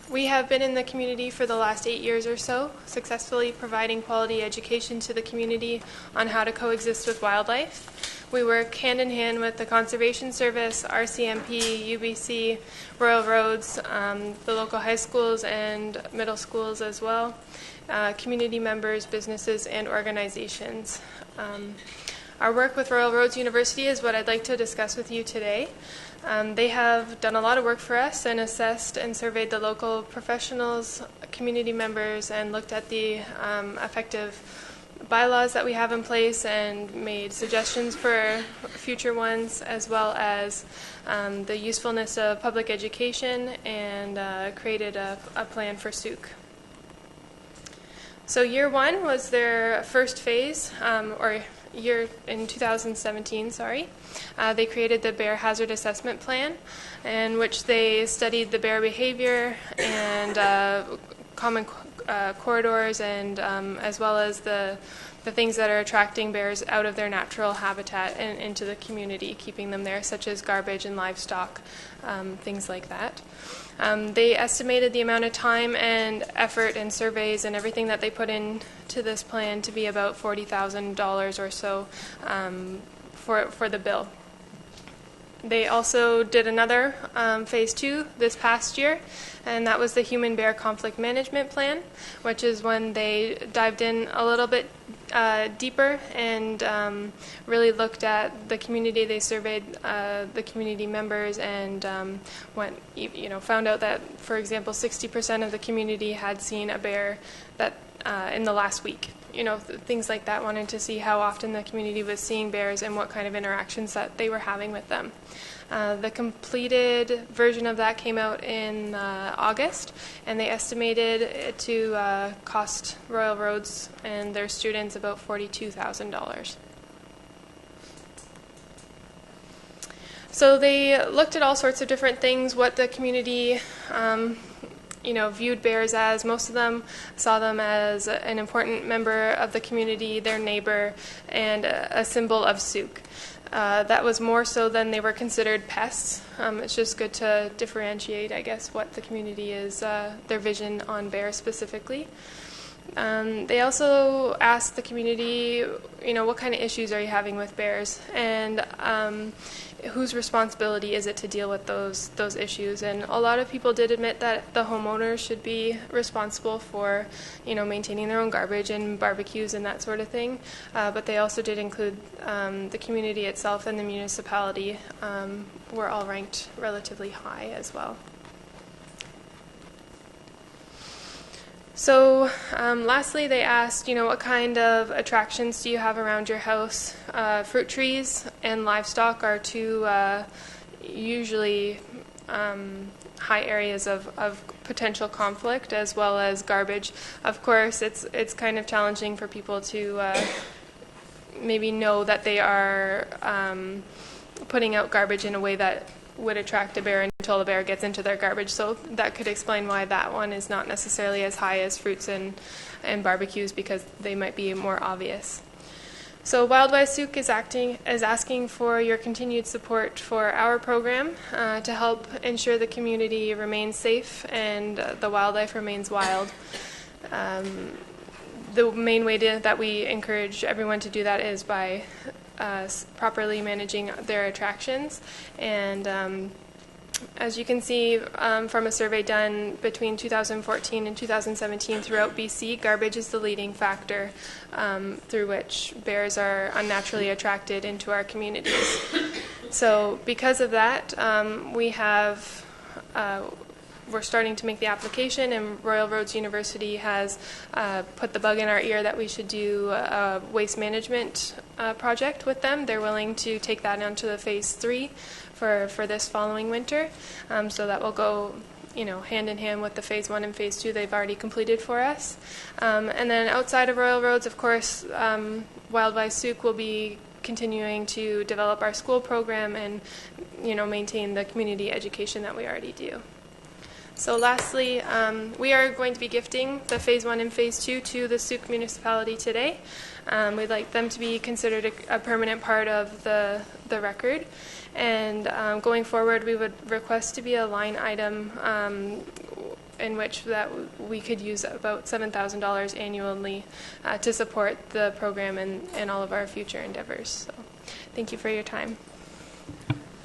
we have been in the community for the last 8 years or so, successfully providing quality education to the community on how to coexist with wildlife. We work hand in hand with the Conservation Service, RCMP, UBC, Royal Roads, the local high schools and middle schools as well, community members, businesses, and organizations. Our work with Royal Roads University is what I'd like to discuss with you today. They have done a lot of work for us and assessed and surveyed the local professionals, community members, and looked at the effective bylaws that we have in place and made suggestions for future ones, as well as the usefulness of public education, and created a plan for Sooke. So year one was their first phase, year in 2017, they created the Bear Hazard Assessment Plan, in which they studied the bear behavior and common corridors, and as well as the the things that are attracting bears out of their natural habitat and into the community, keeping them there, such as garbage and livestock, things like that. They estimated the amount of time and effort and surveys and everything that they put into this plan to be about $40,000 or so for the bill. They also did another phase 2 this past year, and that was the Human Bear Conflict Management Plan, which is when they dived in a little bit deeper and really looked at the community. They surveyed the community members and found out that, for example, 60% of the community had seen a bear that in the last week. Things like that, wanted to see how often the community was seeing bears and what kind of interactions that they were having with them. The completed version of that came out in August, and they estimated it to cost Royal Roads and their students about $42,000. So they looked at all sorts of different things, what the community viewed bears as. Most of them saw them as an important member of the community, their neighbor, and a symbol of Sooke. That was more so than they were considered pests. It's just good to differentiate, I guess, what the community is, their vision on bears specifically. They also asked the community, what kind of issues are you having with bears, and whose responsibility is it to deal with those issues? And a lot of people did admit that the homeowners should be responsible for, maintaining their own garbage and barbecues and that sort of thing. But they also did include the community itself and the municipality were all ranked relatively high as well. So lastly, they asked, what kind of attractions do you have around your house? Fruit trees and livestock are two usually high areas of potential conflict, as well as garbage. Of course, it's kind of challenging for people to maybe know that they are putting out garbage in a way that would attract a bear until the bear gets into their garbage. So that could explain why that one is not necessarily as high as fruits and barbecues, because they might be more obvious. So Wildlife Sooke is asking for your continued support for our program to help ensure the community remains safe and the wildlife remains wild. The main way that we encourage everyone to do that is by properly managing their attractions. And as you can see from a survey done between 2014 and 2017 throughout BC, garbage is the leading factor through which bears are unnaturally attracted into our communities. So because of that, we're starting to make the application, and Royal Roads University has put the bug in our ear that we should do a waste management project with them. They're willing to take that onto the phase 3 for this following winter. So that will go hand in hand with the phase 1 and phase 2 they've already completed for us. And then outside of Royal Roads, of course, Wildlife Sooke will be continuing to develop our school program and maintain the community education that we already do. So lastly, we are going to be gifting the Phase 1 and Phase 2 to the Sooke municipality today. We'd like them to be considered a permanent part of the record. And going forward, we would request to be a line item in which that we could use about $7,000 annually to support the program and all of our future endeavors. So thank you for your time.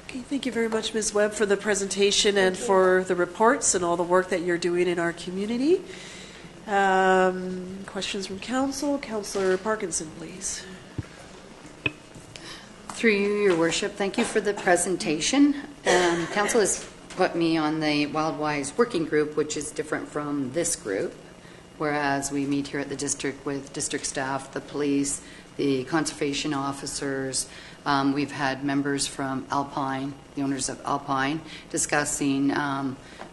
Okay, thank you very much, Ms. Webb, for the presentation and for the reports and all the work that you're doing in our community. Questions from Council? Councillor Parkinson, please. Through you, Your Worship, thank you for the presentation. Council has put me on the Wildwise Working Group, which is different from this group, whereas we meet here at the district with district staff, the police, the conservation officers. We've had members from Alpine, the owners of Alpine, discussing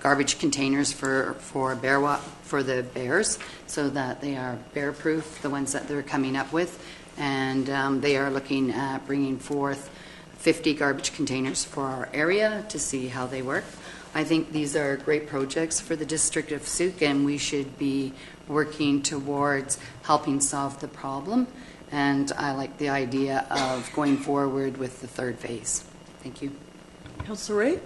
garbage containers for the bears, so that they are bear-proof, the ones that they're coming up with. And they are looking at bringing forth 50 garbage containers for our area to see how they work. I think these are great projects for the district of Sooke, and we should be working towards helping solve the problem and I like the idea of going forward with the third phase. Thank you. Councillor Ray?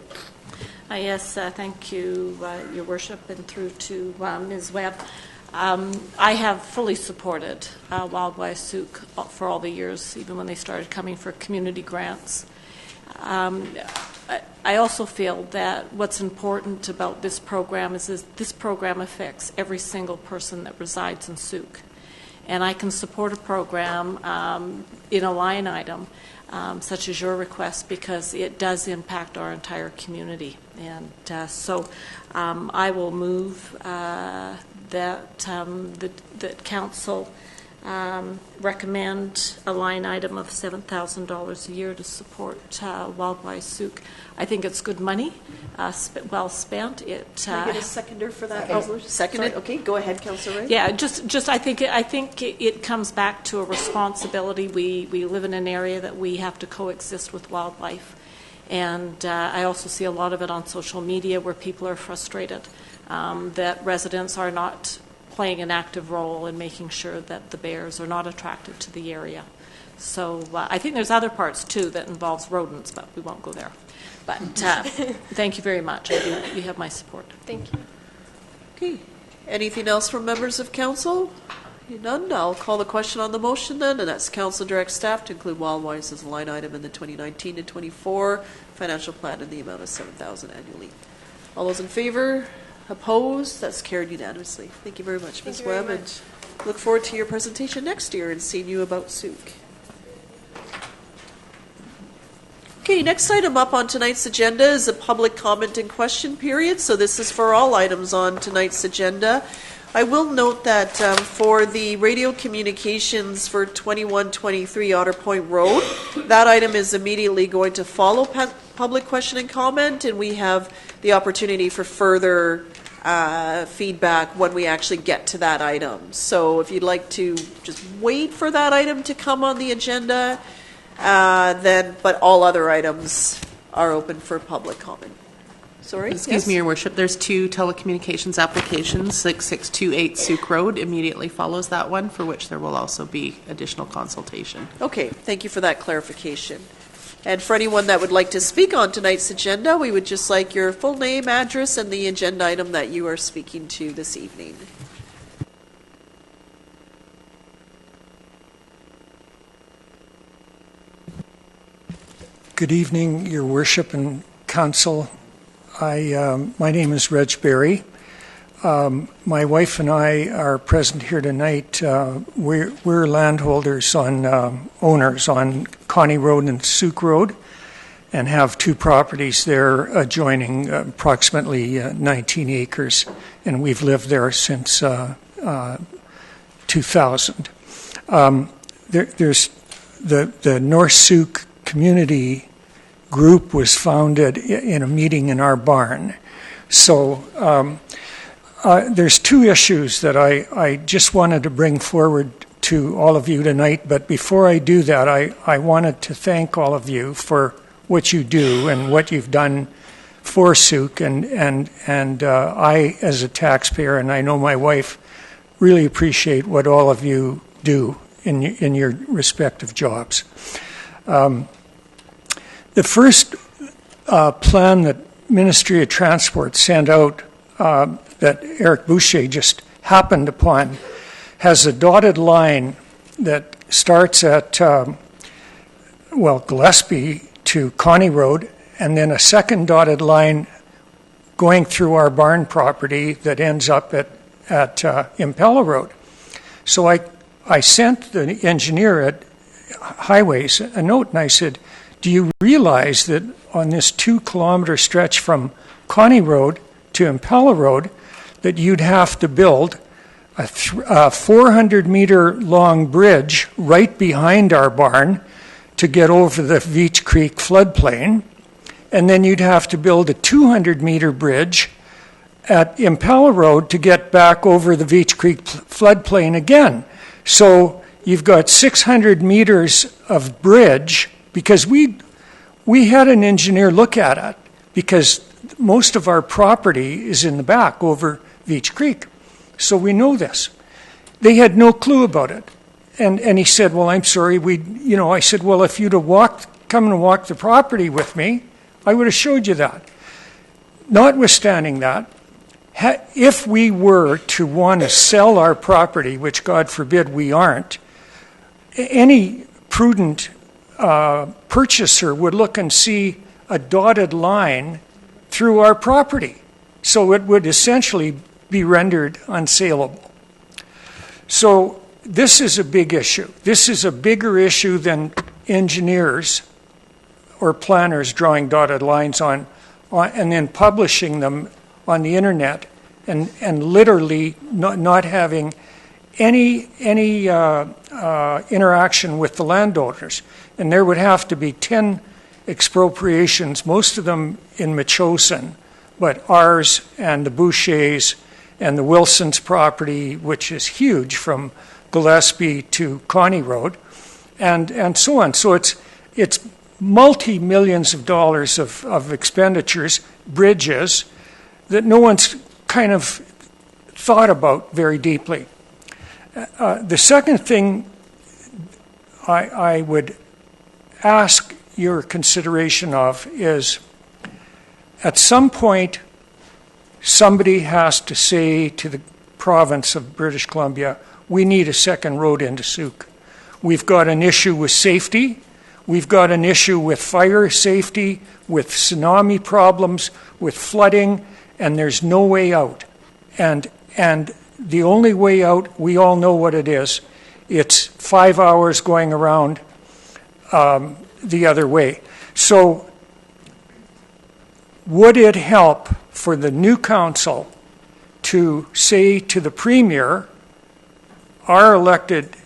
Yes, thank you, Your Worship, and through to Ms. Webb. I have fully supported Wildlife Sooke for all the years, even when they started coming for community grants. I also feel that what's important about this program is this program affects every single person that resides in Sooke. And I can support a program in a line item such as your request because it does impact our entire community. And so I will move that Council recommend a line item of $7,000 a year to support Wildlife Sooke. I think it's good money, well spent. Can I get a seconder for that? Seconded? Okay, go ahead, Councillor Ray. Yeah, just I think it comes back to a responsibility. We live in an area that we have to coexist with wildlife, and I also see a lot of it on social media where people are frustrated that residents are not playing an active role in making sure that the bears are not attracted to the area. So I think there's other parts too that involves rodents, but we won't go there. But thank you very much. You have my support. Thank you. Okay. Anything else from members of council? None. I'll call the question on the motion then, and that's council direct staff to include Wildlife as a line item in the 2019 to 24 financial plan in the amount of $7,000 annually. All those in favor? Opposed? That's carried unanimously. Thank you very much, Ms. Webb, and look forward to your presentation next year and seeing you about Sooke. Okay, next item up on tonight's agenda is a public comment and question period. So this is for all items on tonight's agenda. I will note that for the Radiocommunications for 2123 Otter Point Road, that item is immediately going to follow public question and comment, and we have the opportunity for further feedback when we actually get to that item. So if you'd like to just wait for that item to come on the agenda, but all other items are open for public comment. Sorry? Excuse me, Your Worship. There's two telecommunications applications. 6628 Sooke Road immediately follows that one, for which there will also be additional consultation. Okay, thank you for that clarification. And for anyone that would like to speak on tonight's agenda, we would just like your full name, address, and the agenda item that you are speaking to this evening. Good evening, Your Worship and Council. My name is Reg Berry. My wife and I are present here tonight. We're landholders owners on Connie Road and Sooke Road, and have two properties there adjoining approximately 19 acres, and we've lived there since 2000. There's the North Sooke Community Group was founded in a meeting in our barn. So there's two issues that I just wanted to bring forward to all of you tonight, but before I do that, I wanted to thank all of you for what you do and what you've done for Sooke, and I, as a taxpayer, and I know my wife, really appreciate what all of you do in your respective jobs. The first plan that Ministry of Transport sent out that Eric Boucher just happened upon has a dotted line that starts at, Gillespie to Connie Road, and then a second dotted line going through our barn property that ends up at Impella Road. So I sent the engineer at Highways a note, and I said, do you realize that on this 2-kilometer stretch from Connie Road to Impella Road that you'd have to build a 400-meter long bridge right behind our barn to get over the Veach Creek floodplain, and then you'd have to build a 200-meter bridge at Impella Road to get back over the Veach Creek floodplain again. So you've got 600 meters of bridge, because we had an engineer look at it, because most of our property is in the back over Veach Creek. So we know this. They had no clue about it. And he said, well, I'm sorry, I said, well, if you'd have come and walked the property with me, I would have showed you that. Notwithstanding that, if we were to want to sell our property, which God forbid we aren't, any prudent purchaser would look and see a dotted line through our property. So it would essentially be rendered unsaleable. So this is a big issue. This is a bigger issue than engineers or planners drawing dotted lines on and then publishing them on the internet and literally not having any interaction with the landowners. And there would have to be 10 expropriations, most of them in Metchosin, but ours and the Bouchers and the Wilson's property, which is huge from Gillespie to Connie Road, and so on. So it's multi-millions of dollars of expenditures, bridges, that no one's kind of thought about very deeply. The second thing I would ask your consideration of is, at some point, somebody has to say to the province of British Columbia, we need a second road into Sooke. We've got an issue with safety. We've got an issue with fire safety, with tsunami problems, with flooding, and there's no way out. And the only way out, we all know what it is. It's 5 hours going around the other way. So would it help for the new council to say to the Premier, our elected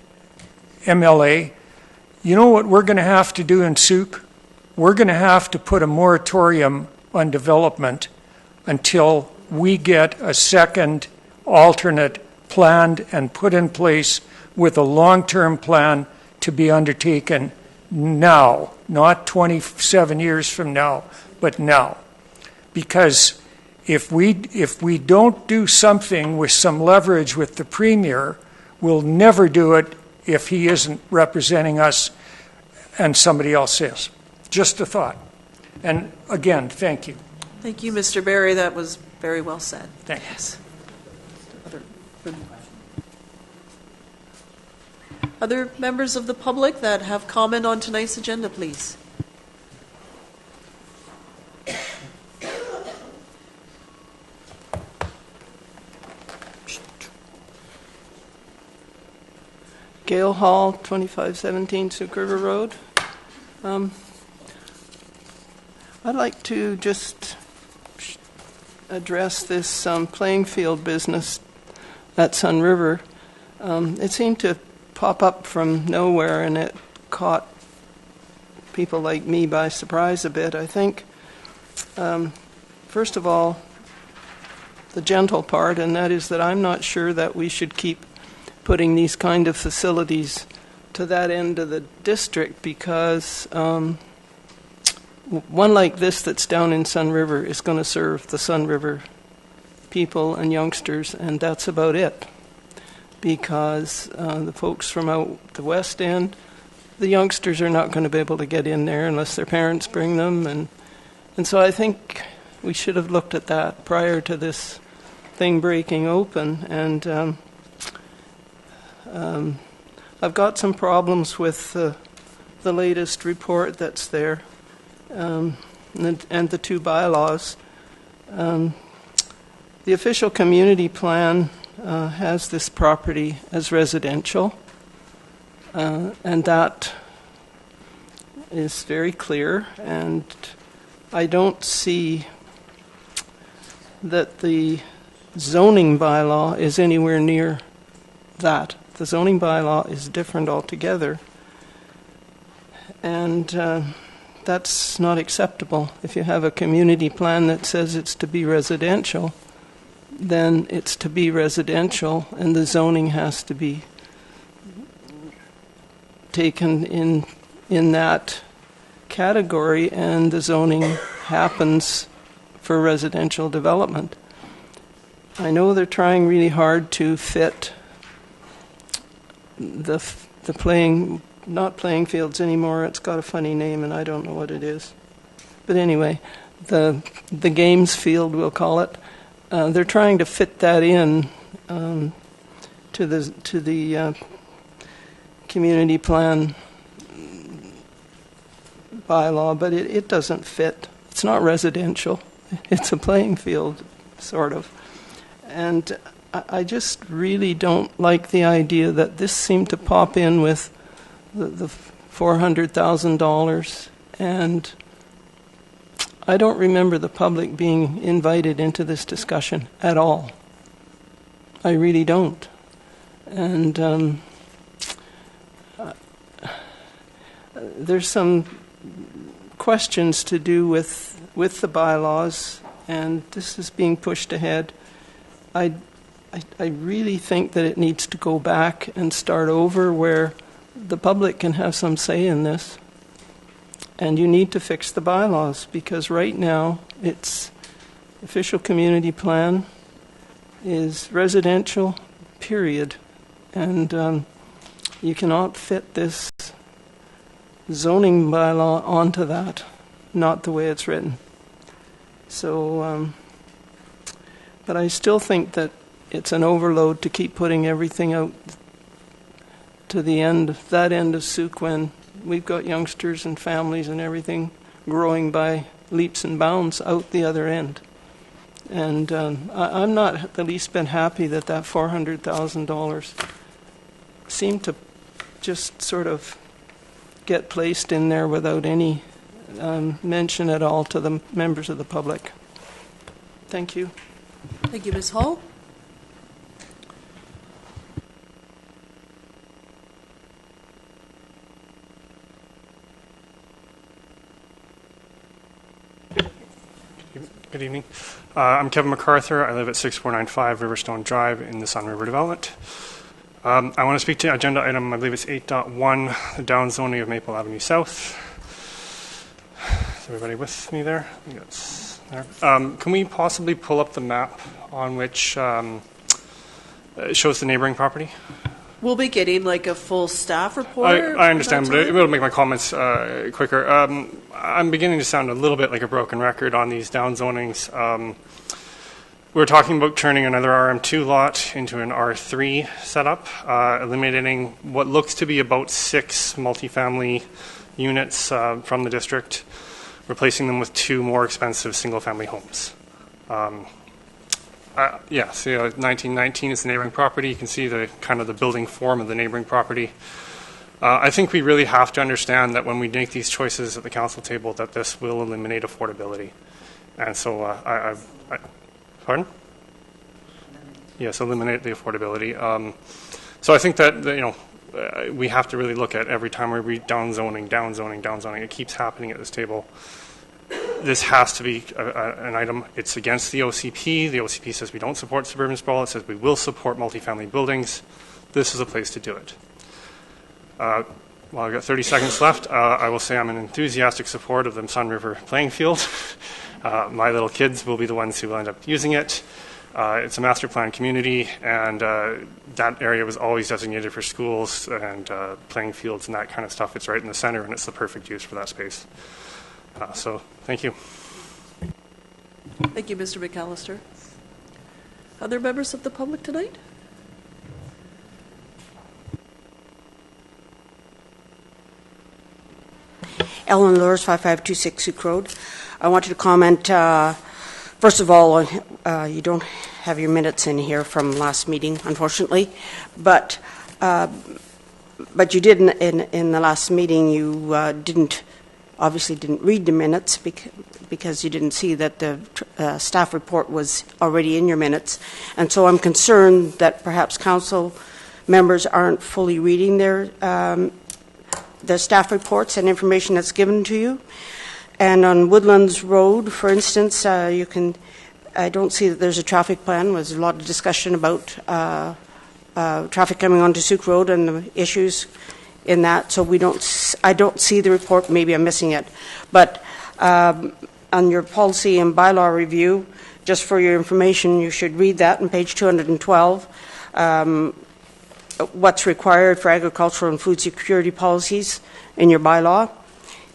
MLA, you know what we're going to have to do in Sooke? We're going to have to put a moratorium on development until we get a second alternate planned and put in place with a long-term plan to be undertaken now, not 27 years from now, but now. Because if we don't do something with some leverage with the Premier, we'll never do it if he isn't representing us and somebody else is. Just a thought. And again, thank you. Thank you, Mr. Barry. That was very well said. Thanks. Other members of the public that have comment on tonight's agenda, please. Gail Hall, 2517 Sooke River Road. I'd like to just address this playing field business at Sun River. It seemed to pop up from nowhere, and it caught people like me by surprise a bit. I think, first of all, the gentle part, and that is that I'm not sure that we should keep putting these kind of facilities to that end of the district, because one like this that's down in Sun River is going to serve the Sun River people and youngsters, and that's about it. Because the folks from out the west end, the youngsters are not going to be able to get in there unless their parents bring them, and so I think we should have looked at that prior to this thing breaking open. And I've got some problems with the latest report that's there, and the two bylaws. The official community plan has this property as residential, and that is very clear, and I don't see that the zoning bylaw is anywhere near that. The zoning bylaw is different altogether, and that's not acceptable. If you have a community plan that says it's to be residential, then it's to be residential, and the zoning has to be taken in that category, and the zoning happens for residential development. I know they're trying really hard to fit the not playing fields anymore. It's got a funny name, and I don't know what it is. But anyway, the games field, we'll call it. They're trying to fit that in to the community plan bylaw, but it doesn't fit. It's not residential. It's a playing field, sort of. And I just really don't like the idea that this seemed to pop in with the $400,000, and I don't remember the public being invited into this discussion at all. I really don't. And there's some questions to do with the bylaws, and this is being pushed ahead. I really think that it needs to go back and start over where the public can have some say in this. And you need to fix the bylaws, because right now it's official community plan is residential, period. And you cannot fit this zoning bylaw onto that, not the way it's written. So, but I still think that it's an overload to keep putting everything out to the end, that end of Sooke, when we've got youngsters and families and everything growing by leaps and bounds out the other end. And I'm not the least bit happy that $400,000 seemed to just sort of get placed in there without any mention at all to the members of the public. Thank you. Thank you, Ms. Hall. Good evening. I'm Kevin MacArthur. I live at 6495 Riverstone Drive in the Sun River development. I want to speak to agenda item, I believe it's 8.1, the downzoning of Maple Avenue South. Is everybody with me there? I think that's there. Can we possibly pull up the map on which it shows the neighboring property? We'll be getting like a full staff report. I understand, but it will make my comments quicker. I'm beginning to sound a little bit like a broken record on these downzonings. We're talking about turning another RM2 lot into an R3 setup, eliminating what looks to be about 6 multifamily units from the district, replacing them with 2 more expensive single-family homes. Yeah, so 1919 is the neighboring property. You can see the kind of the building form of the neighboring property. I think we really have to understand that when we make these choices at the council table, that this will eliminate affordability. And so, pardon? Yes, eliminate the affordability. So I think that we have to really look at every time we read downzoning. It keeps happening at this table. This has to be an item. It's against the OCP. The OCP says we don't support suburban sprawl. It says we will support multifamily buildings. This is a place to do it. While I've got 30 seconds left, I will say I'm an enthusiastic support of the Sun River playing field. My little kids will be the ones who will end up using it. It's a master plan community, and that area was always designated for schools and playing fields and that kind of stuff. It's right in the center, and it's the perfect use for that space. So, thank you. Thank you, Mr. McAllister. Other members of the public tonight? Ellen Lures, 5526 Sooke Road. I wanted to comment, first of all, you don't have your minutes in here from last meeting, unfortunately, but you did in the last meeting, you obviously didn't read the minutes because you didn't see that the staff report was already in your minutes. And so I'm concerned that perhaps council members aren't fully reading their staff reports and information that's given to you. And on Woodlands Road, for instance, I don't see that there's a traffic plan. There's a lot of discussion about traffic coming onto Sooke Road and the issues in that, so I don't see the report. Maybe I'm missing it. But on your policy and bylaw review, just for your information, you should read that on page 212. what's required for agricultural and food security policies in your bylaw.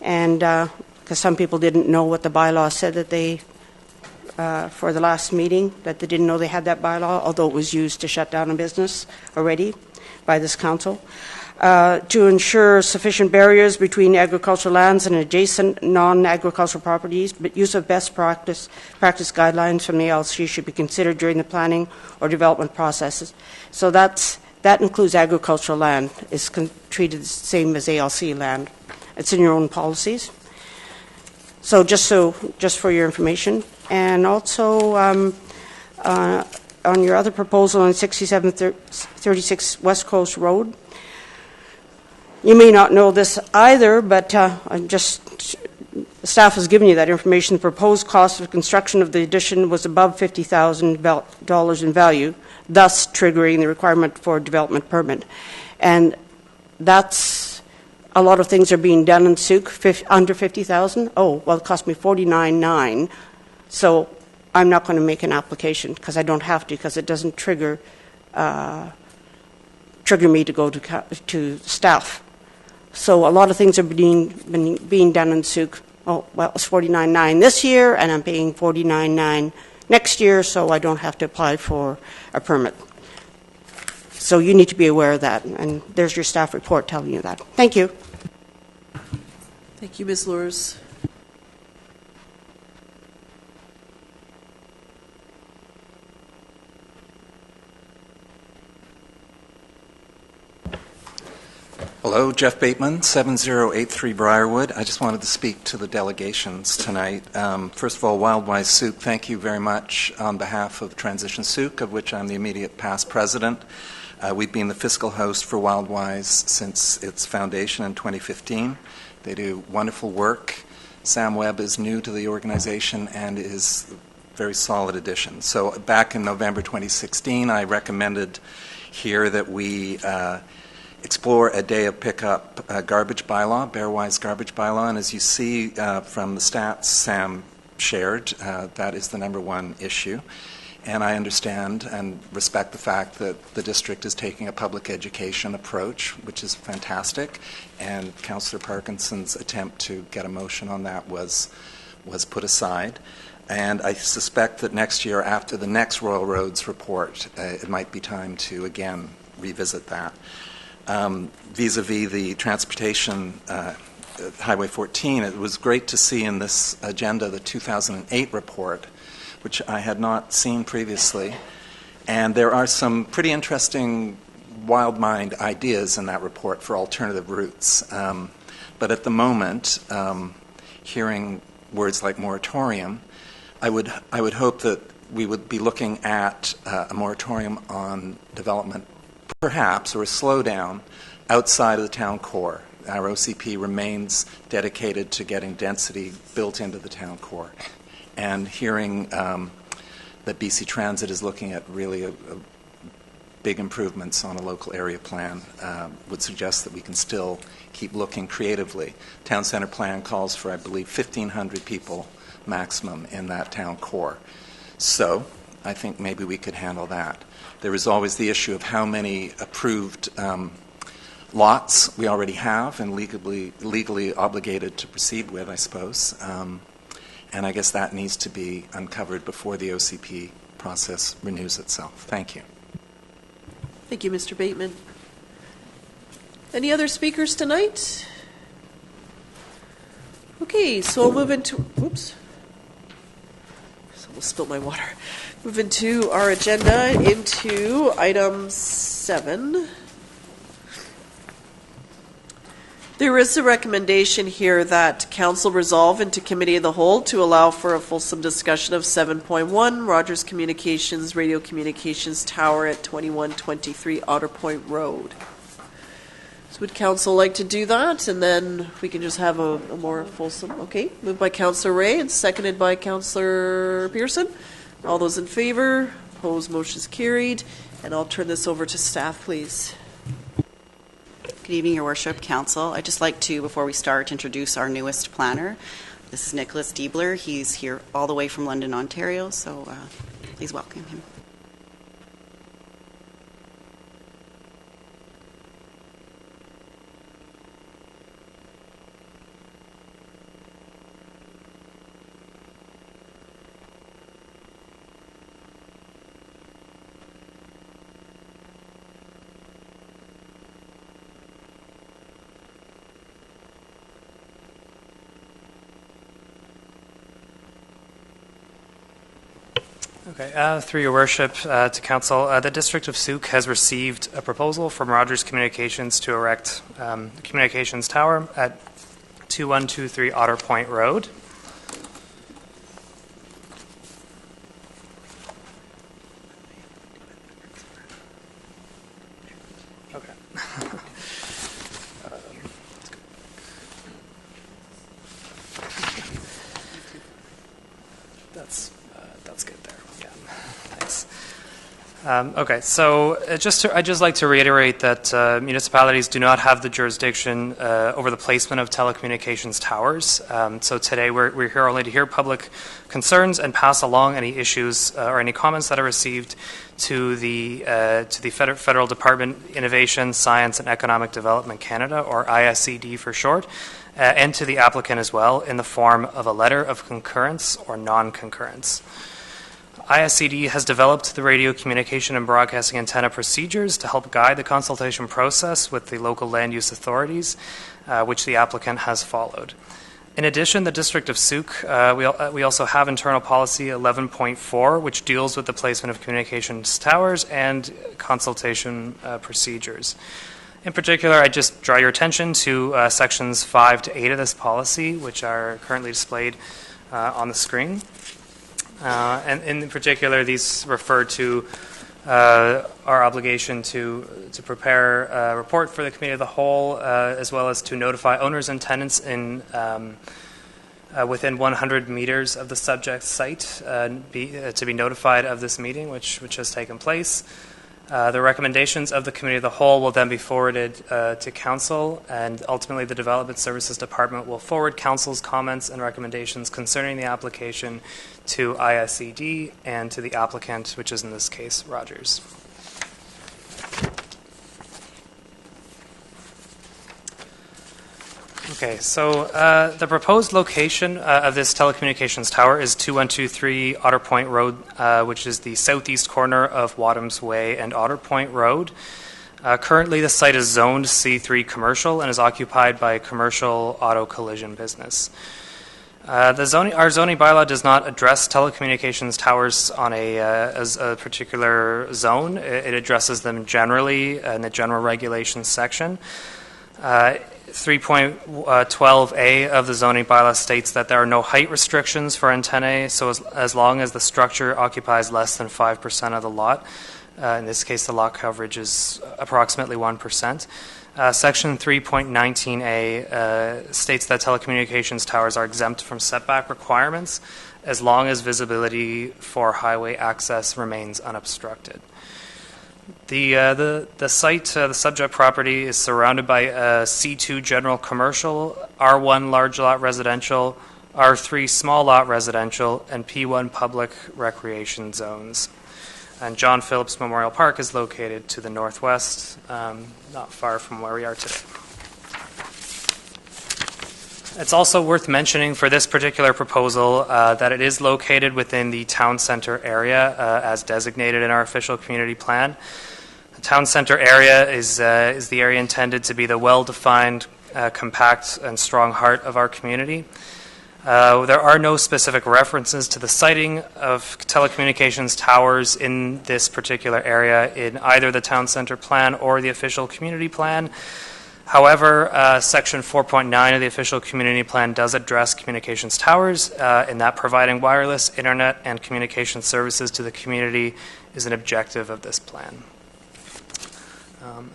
And because some people didn't know what the bylaw said that they, for the last meeting, that they didn't know they had that bylaw, although it was used to shut down a business already by this council. To ensure sufficient barriers between agricultural lands and adjacent non-agricultural properties, but use of best practice guidelines from the ALC should be considered during the planning or development processes. So that includes agricultural land. It's treated the same as ALC land. It's in your own policies. So just for your information. And also on your other proposal on 6736 West Coast Road, you may not know this either, but staff has given you that information. The proposed cost of construction of the addition was above $50,000 in value, thus triggering the requirement for a development permit. And that's, a lot of things are being done in Sooke under $50,000. Oh, well, it cost me $49,900. So I'm not going to make an application because I don't have to, because it doesn't trigger me to go to staff. So a lot of things are being done in Sooke. Oh, well, it's $49,900 this year, and I'm paying $49,900 next year, so I don't have to apply for a permit. So you need to be aware of that, and there's your staff report telling you that. Thank you. Thank you, Ms. Lures. Hello, Jeff Bateman, 7083 Briarwood. I just wanted to speak to the delegations tonight. First of all, Wildwise Sooke, thank you very much on behalf of Transition Sooke, of which I'm the immediate past president. We've been the fiscal host for Wildwise since its foundation in 2015. They do wonderful work. Sam Webb is new to the organization and is a very solid addition. So back in November 2016, I recommended here that we explore a day of pickup garbage bylaw, Bearwise garbage bylaw, and as you see from the stats Sam shared, that is the number one issue. And I understand and respect the fact that the district is taking a public education approach, which is fantastic, and Councillor Parkinson's attempt to get a motion on that was put aside. And I suspect that next year, after the next Royal Roads report, it might be time to again revisit that. Vis-a-vis the transportation, Highway 14, it was great to see in this agenda the 2008 report, which I had not seen previously. And there are some pretty interesting wild mind ideas in that report for alternative routes. But at the moment, hearing words like moratorium, I would hope that we would be looking at a moratorium on development, perhaps, or a slowdown outside of the town core. Our OCP remains dedicated to getting density built into the town core. And hearing that BC Transit is looking at really a big improvements on a local area plan would suggest that we can still keep looking creatively. Town center plan calls for, I believe, 1,500 people maximum in that town core. So I think maybe we could handle that. There is always the issue of how many approved lots we already have and legally obligated to proceed with, I suppose. And I guess that needs to be uncovered before the OCP process renews itself. Thank you. Thank you, Mr. Bateman. Any other speakers tonight? Okay, so we'll move into, oops. We'll spill my water. Move into our agenda into item 7. There is a recommendation here that Council resolve into Committee of the Whole to allow for a fulsome discussion of 7.1 Rogers Communications Radiocommunications Tower at 2123 Otter Point Road. So would Council like to do that, and then we can just have a more fulsome? Okay, moved by Councillor Ray and seconded by Councillor Pearson. All those in favor? Opposed? Motion's carried. And I'll turn this over to staff, please. Good evening, Your Worship, Council. I'd just like to, before we start, introduce our newest planner. This is Nicholas Diebler. He's here all the way from London, Ontario, so please welcome him. Okay, through your worship to council, the District of Sooke has received a proposal from Rogers Communications to erect a communications tower at 2123 Otter Point Road. Okay. That's good there. Yeah, thanks. Okay, so I'd just like to reiterate that municipalities do not have the jurisdiction over the placement of telecommunications towers. So today we're here only to hear public concerns and pass along any issues or any comments that are received to the Federal Department Innovation, Science and Economic Development Canada, or ISED for short, and to the applicant as well in the form of a letter of concurrence or non-concurrence. ISED has developed the radio communication and broadcasting antenna procedures to help guide the consultation process with the local land use authorities, which the applicant has followed. In addition, the District of Sooke, we also have internal policy 11.4, which deals with the placement of communications towers and consultation procedures. In particular, I just draw your attention to sections 5 to 8 of this policy, which are currently displayed on the screen. And in particular, these refer to our obligation to prepare a report for the Committee of the Whole, as well as to notify owners and tenants in within 100 meters of the subject site to be notified of this meeting, which has taken place. The recommendations of the Committee of the Whole will then be forwarded to Council, and ultimately the Development Services Department will forward Council's comments and recommendations concerning the application to ISED and to the applicant, which is in this case Rogers. Okay, so the proposed location of this telecommunications tower is 2123 Otter Point Road, which is the southeast corner of Wadham's Way and Otter Point Road. Currently, the site is zoned C3 commercial and is occupied by a commercial auto collision business. Our zoning bylaw does not address telecommunications towers on as a particular zone. It addresses them generally in the general regulations section. 3.12a of the zoning bylaw states that there are no height restrictions for antennae, so as long as the structure occupies less than 5% of the lot. In this case, the lot coverage is approximately 1%. Section 3.19a states that telecommunications towers are exempt from setback requirements as long as visibility for highway access remains unobstructed. The site, the subject property, is surrounded by C2 general commercial, R1 large lot residential, R3 small lot residential, and P1 public recreation zones. And John Phillips Memorial Park is located to the northwest, not far from where we are today. It's also worth mentioning for this particular proposal that it is located within the town center area as designated in our official community plan. The town center area is the area intended to be the well-defined, compact, and strong heart of our community. There are no specific references to the siting of telecommunications towers in this particular area in either the town center plan or the official community plan. However, Section 4.9 of the official community plan does address communications towers, in that providing wireless, internet, and communication services to the community is an objective of this plan.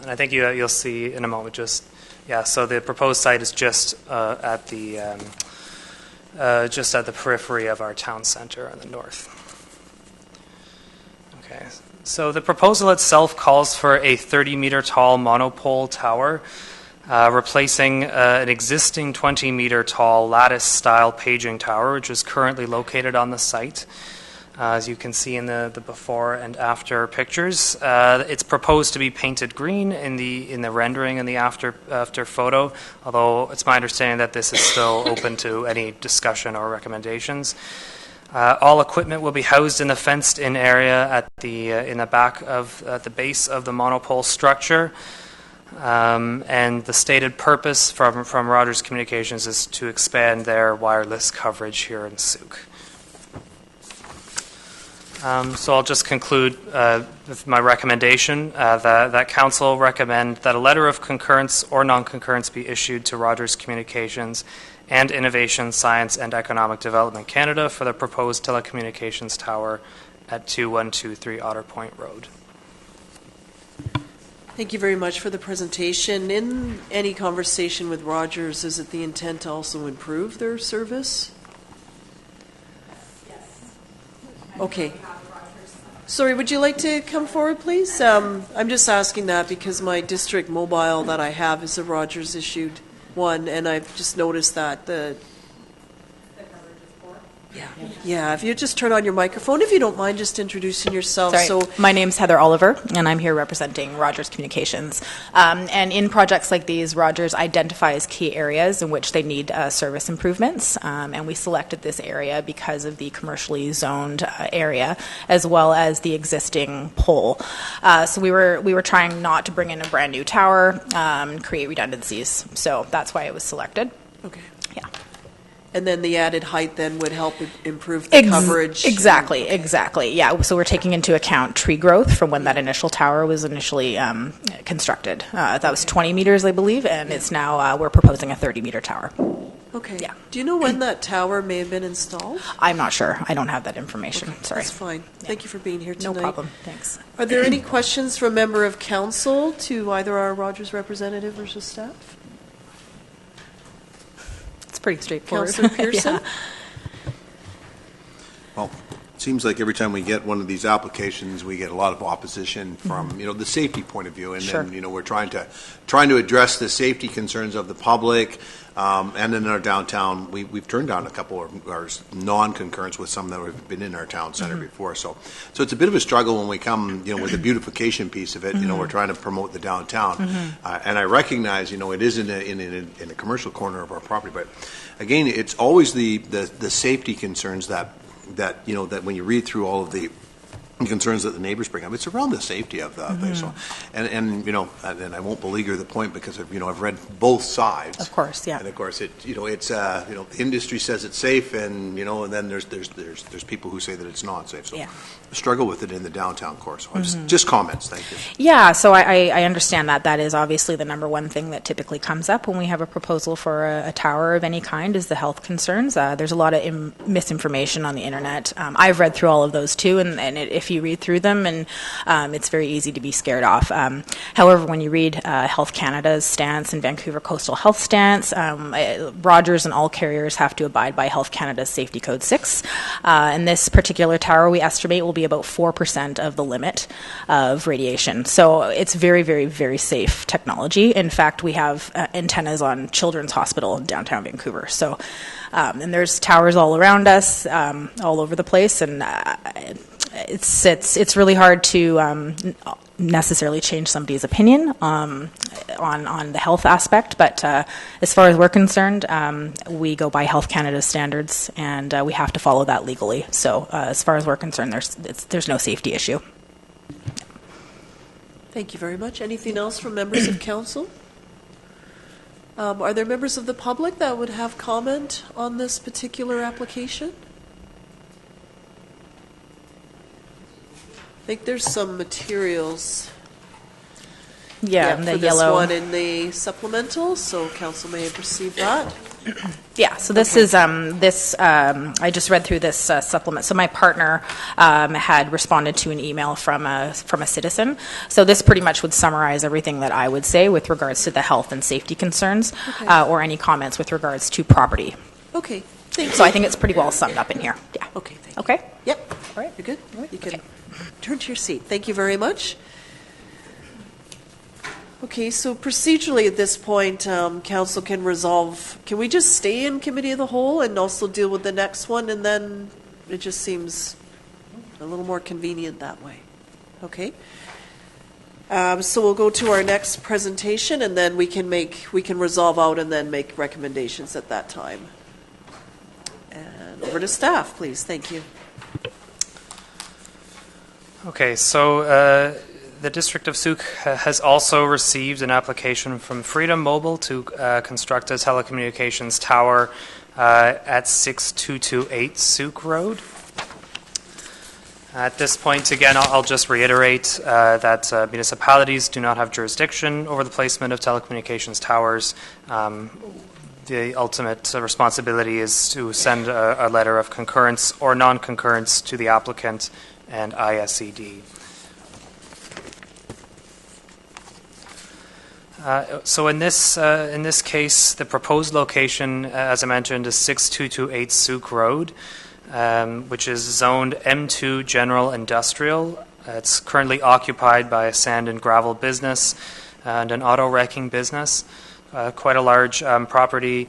And I think you'll see in a moment so the proposed site is just at the periphery of our town center in the north. Okay, so the proposal itself calls for a 30-meter tall monopole tower, replacing an existing 20-meter tall lattice-style paging tower, which is currently located on the site. As you can see in the before and after pictures, it's proposed to be painted green in the rendering and the after photo, although it's my understanding that this is still open to any discussion or recommendations. All equipment will be housed in the fenced-in area in the back of the base of the monopole structure. And the stated purpose from Rogers Communications is to expand their wireless coverage here in Sooke. So I'll just conclude with my recommendation that Council recommend that a letter of concurrence or non-concurrence be issued to Rogers Communications and Innovation, Science and Economic Development Canada for the proposed telecommunications tower at 2123 Otter Point Road. Thank you very much for the presentation. In any conversation with Rogers, is it the intent to also improve their service? Yes. Okay. Sorry, would you like to come forward, please? I'm just asking that because my district mobile that I have is a Rogers issued one, and I've just noticed that the Yeah, if you just turn on your microphone, if you don't mind just introducing yourself. Sorry. So, my name's Heather Oliver, and I'm here representing Rogers Communications. And in projects like these, Rogers identifies key areas in which they need service improvements, and we selected this area because of the commercially zoned area, as well as the existing pole. So we were trying not to bring in a brand new tower and create redundancies. So that's why it was selected. Okay. Yeah. And then the added height then would help improve the coverage. Exactly. Yeah, so we're taking into account tree growth from when that initial tower was initially constructed. That was 20 meters, I believe, and it's now we're proposing a 30-meter tower. Okay. Yeah. Do you know when that tower may have been installed? I'm not sure. I don't have that information. Okay, Sorry. That's fine. Yeah. Thank you for being here tonight. No problem. Thanks. Are there any questions from a member of council to either our Rogers representative or to staff? Pretty straightforward. Councillor Pearson? Yeah. Well, it seems like every time we get one of these applications, we get a lot of opposition from, the safety point of view. And Sure. then, we're trying to address the safety concerns of the public. And in our downtown, we've turned down a couple of our non-concurrence with some that have been in our town center before. So it's a bit of a struggle when we come, with the beautification piece of it. We're trying to promote the downtown, and I recognize, it is in a commercial corner of our property. But again, it's always the safety concerns that when you read through all of the concerns that the neighbors bring up, it's around the safety of the thing. So, and I won't beleaguer the point because I've read both sides. Of course, yeah. And of course, the industry says it's safe, and and then there's people who say that it's not safe. So, yeah. I struggle with it in the downtown core. So, just comments. Thank you. Yeah, so I understand that. That is obviously the number one thing that typically comes up when we have a proposal for a tower of any kind is the health concerns. There's a lot of misinformation on the internet. I've read through all of those too, and if you read through them, and it's very easy to be scared off. However, when you read Health Canada's stance and Vancouver Coastal Health stance, Rogers and all carriers have to abide by Health Canada's Safety Code 6. And this particular tower, we estimate, will be about 4% of the limit of radiation. So it's very, very, very safe technology. In fact, we have antennas on Children's Hospital in downtown Vancouver. So, and there's towers all around us, all over the place, and it's really hard to necessarily change somebody's opinion on the health aspect, but as far as we're concerned, we go by Health Canada's standards, and we have to follow that legally. So as far as we're concerned, there's no safety issue. Thank you very much. Anything else from members of council? Are there members of the public that would have comment on this particular application? I think there's some materials. Yeah, for the this yellow one in the supplemental, so council may have received that. Yeah, so this is I just read through this supplement. So my partner had responded to an email from a citizen. So this pretty much would summarize everything that I would say with regards to the health and safety concerns, or any comments with regards to property. Okay, thank you. So I think it's pretty well summed up in here. Yeah. Okay, thank you. Okay. Yep. All right. You're good? You can turn to your seat. Thank you very much. Okay, so procedurally at this point, council can resolve, can we just stay in committee of the whole and also deal with the next one, and then it just seems a little more convenient that way? Okay. So we'll go to our next presentation, and then we can resolve out and then make recommendations at that time. And over to staff, please. Thank you. Okay, so the District of Sooke has also received an application from Freedom Mobile to construct a telecommunications tower at 6228 Sooke Road. At this point, again, I'll just reiterate that municipalities do not have jurisdiction over the placement of telecommunications towers. The ultimate responsibility is to send a letter of concurrence or non-concurrence to the applicant and ISED. So in this case, the proposed location, as I mentioned, is 6228 Sooke Road, which is zoned M2 General Industrial. It's currently occupied by a sand and gravel business and an auto wrecking business. Quite a large property.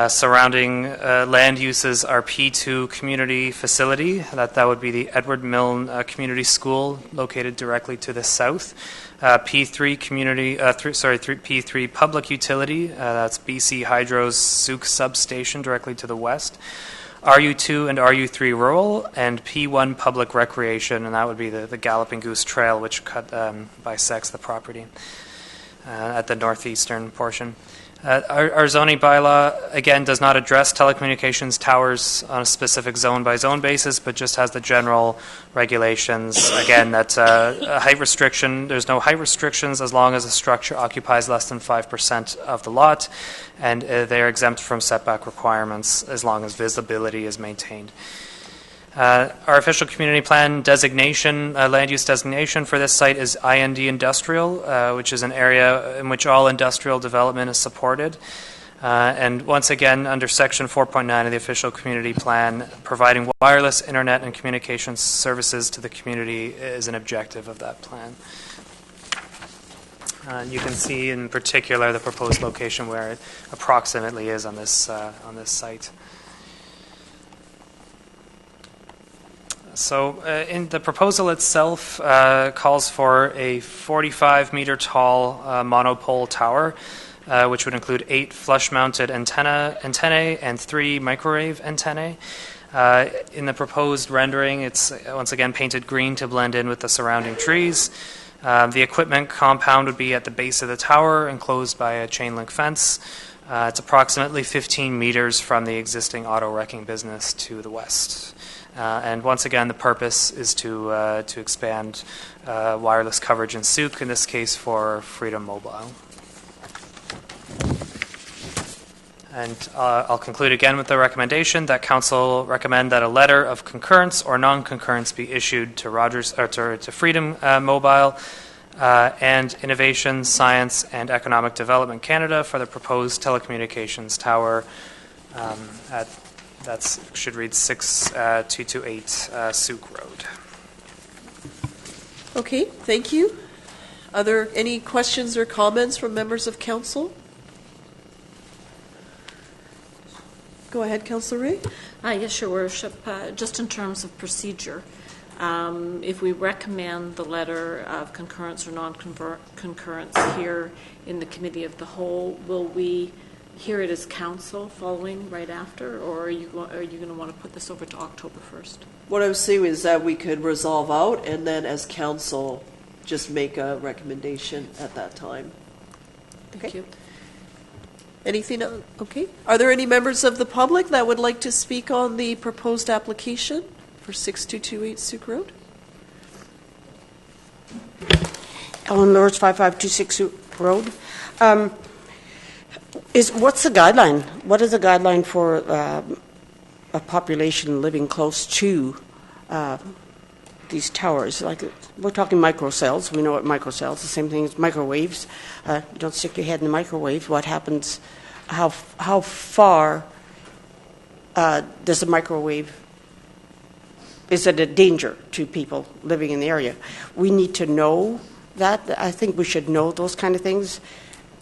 Surrounding land uses are P2 Community Facility. That would be the Edward Milne Community School, located directly to the south. P3 Community, P3 Public Utility. That's BC Hydro's Sooke substation, directly to the west. RU2 and RU3 Rural, and P1 Public Recreation, and that would be the Galloping Goose Trail, which bisects the property at the northeastern portion. Our zoning bylaw, again, does not address telecommunications towers on a specific zone-by-zone basis, but just has the general regulations. Again, that height restriction, there's no height restrictions as long as a structure occupies less than 5% of the lot, and they are exempt from setback requirements as long as visibility is maintained. Our official community plan designation, land use designation for this site is IND Industrial, which is an area in which all industrial development is supported. And once again, under Section 4.9 of the official community plan, providing wireless internet and communications services to the community is an objective of that plan. You can see in particular the proposed location where it approximately is on this site. So in the proposal itself calls for a 45-meter tall monopole tower, which would include 8 flush-mounted antennae and 3 microwave antennae. In the proposed rendering, it's once again painted green to blend in with the surrounding trees. The equipment compound would be at the base of the tower, enclosed by a chain-link fence. It's approximately 15 meters from the existing auto wrecking business to the west. And once again, the purpose is to expand wireless coverage in Sooke, in this case for Freedom Mobile. And I'll conclude again with the recommendation that Council recommend that a letter of concurrence or non-concurrence be issued to to Freedom Mobile and Innovation, Science and Economic Development Canada for the proposed telecommunications tower that should read 6228 Sooke Road. Okay, thank you. Are there any questions or comments from members of council? Go ahead, Councillor Ray. Yes, Your Worship. Just in terms of procedure, if we recommend the letter of concurrence or non-concurrence here in the Committee of the Whole, will we hear it as council following right after, or are you going to want to put this over to October 1st? What I was saying is that we could resolve out and then as council just make a recommendation at that time. Thank you. Anything else? Okay. Are there any members of the public that would like to speak on the proposed application for 6228 Sooke Road? Ellen Lewis, 5526 Sooke Road. What's the guideline? What is the guideline for a population living close to these towers? Like, we're talking microcells. We know what microcells, the same thing as microwaves. You don't stick your head in the microwave. What happens? How far does a microwave? Is it a danger to people living in the area? We need to know that. I think we should know those kind of things.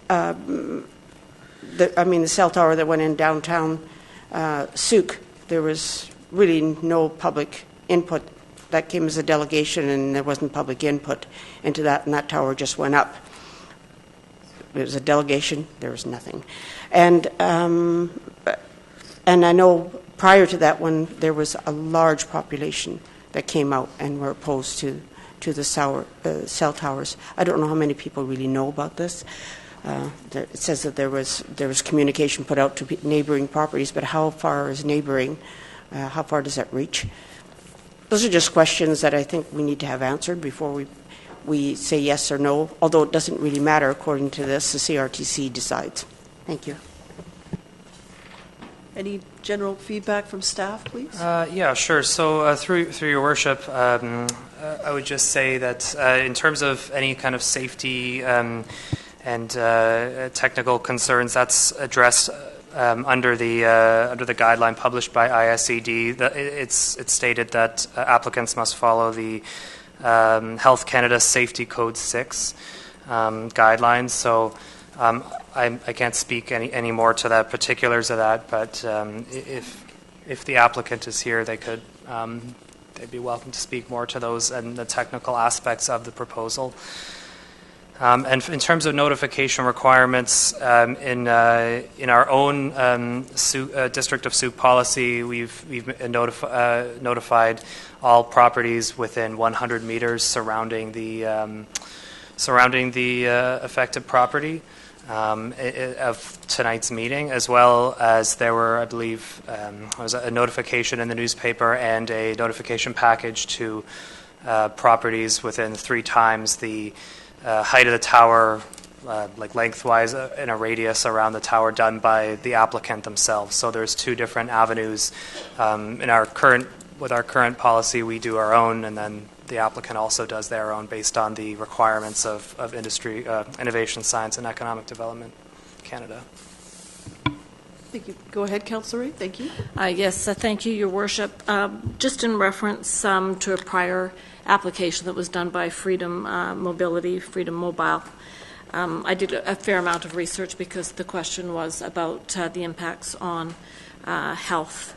The cell tower that went in downtown Sooke, there was really no public input. That came as a delegation, and there wasn't public input into that, and that tower just went up. It was a delegation. There was nothing. And I know prior to that one, there was a large population that came out and were opposed to the cell towers. I don't know how many people really know about this. It says that there was communication put out to neighboring properties, but how far is neighboring? How far does that reach? those are just questions that I think we need to have answered before we say yes or no, although it doesn't really matter according to this. The CRTC decides. Thank you. Any general feedback from staff, please? Yeah, sure. So through your worship, I would just say that in terms of any kind of safety and technical concerns, that's addressed under the guideline published by ISED. It's stated that applicants must follow the Health Canada Safety Code 6 guidelines. So I can't speak any more to the particulars of that, but if the applicant is here, they'd be welcome to speak more to those and the technical aspects of the proposal. And in terms of notification requirements, in our own District of Sooke policy, we've notified all properties within 100 meters surrounding the affected property of tonight's meeting, as well as there were, I believe, was a notification in the newspaper and a notification package to properties within 3 times the height of the tower, like lengthwise in a radius around the tower, done by the applicant themselves. So there's 2 different avenues. With our current policy, we do our own, and then the applicant also does their own based on the requirements of industry, innovation, science, and economic development, Canada. Thank you. Go ahead, Councillor Ray. Thank you. Yes, thank you, Your Worship. Just in reference to a prior application that was done by Freedom Mobile, I did a fair amount of research because the question was about the impacts on health.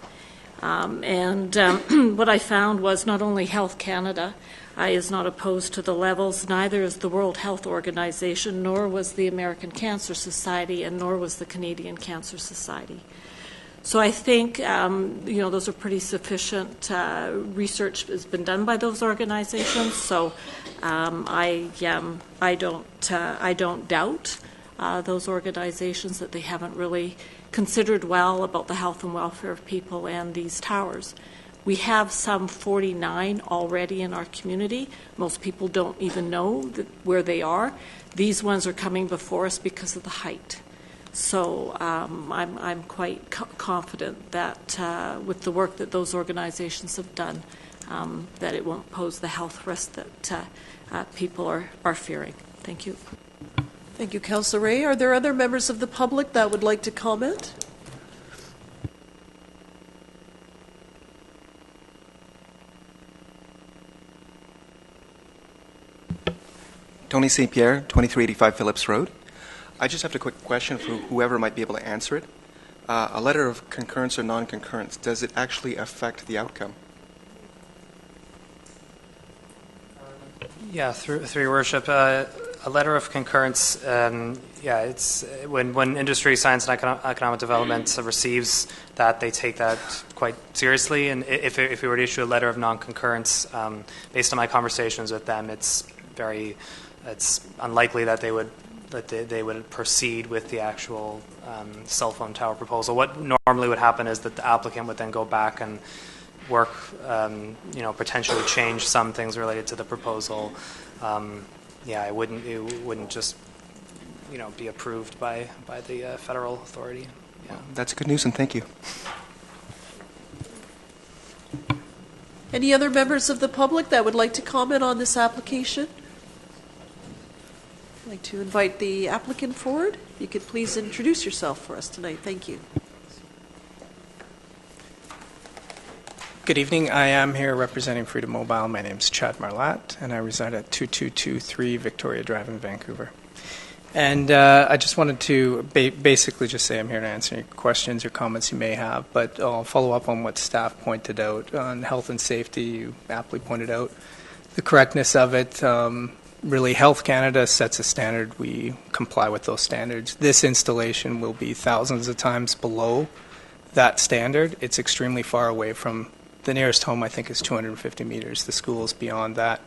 What I found was not only Health Canada is not opposed to the levels, neither is the World Health Organization, nor was the American Cancer Society, and nor was the Canadian Cancer Society. So I think those are pretty sufficient. Research has been done by those organizations. So I don't doubt those organizations that they haven't really considered well about the health and welfare of people and these towers. We have some 49 already in our community. Most people don't even know where they are. These ones are coming before us because of the height. So I'm quite confident that with the work that those organizations have done, that it won't pose the health risk that people are fearing. Thank you. Thank you, Councillor Ray. Are there other members of the public that would like to comment? Tony St. Pierre, 2385 Phillips Road. I just have a quick question for whoever might be able to answer it. A letter of concurrence or non-concurrence, does it actually affect the outcome? Yeah, through your worship, a letter of concurrence. It's when industry, science, and economic development receives that, they take that quite seriously. And if we were to issue a letter of non-concurrence, based on my conversations with them, it's unlikely that they would proceed with the actual cell phone tower proposal. What normally would happen is that the applicant would then go back and work, potentially change some things related to the proposal. It wouldn't just, be approved by the federal authority. Yeah. That's good news, and thank you. Any other members of the public that would like to comment on this application? I'd like to invite the applicant forward. You could please introduce yourself for us tonight. Thank you. Good evening. I am here representing Freedom Mobile. My name is Chad Marlatt, and I reside at 2223 Victoria Drive in Vancouver. And I just wanted to basically just say I'm here to answer any questions or comments you may have, but I'll follow up on what staff pointed out on health and safety. You aptly pointed out the correctness of it. Really, Health Canada sets a standard. We comply with those standards. This installation will be thousands of times below that standard. It's extremely far away from the nearest home, I think, is 250 meters. The school is beyond that.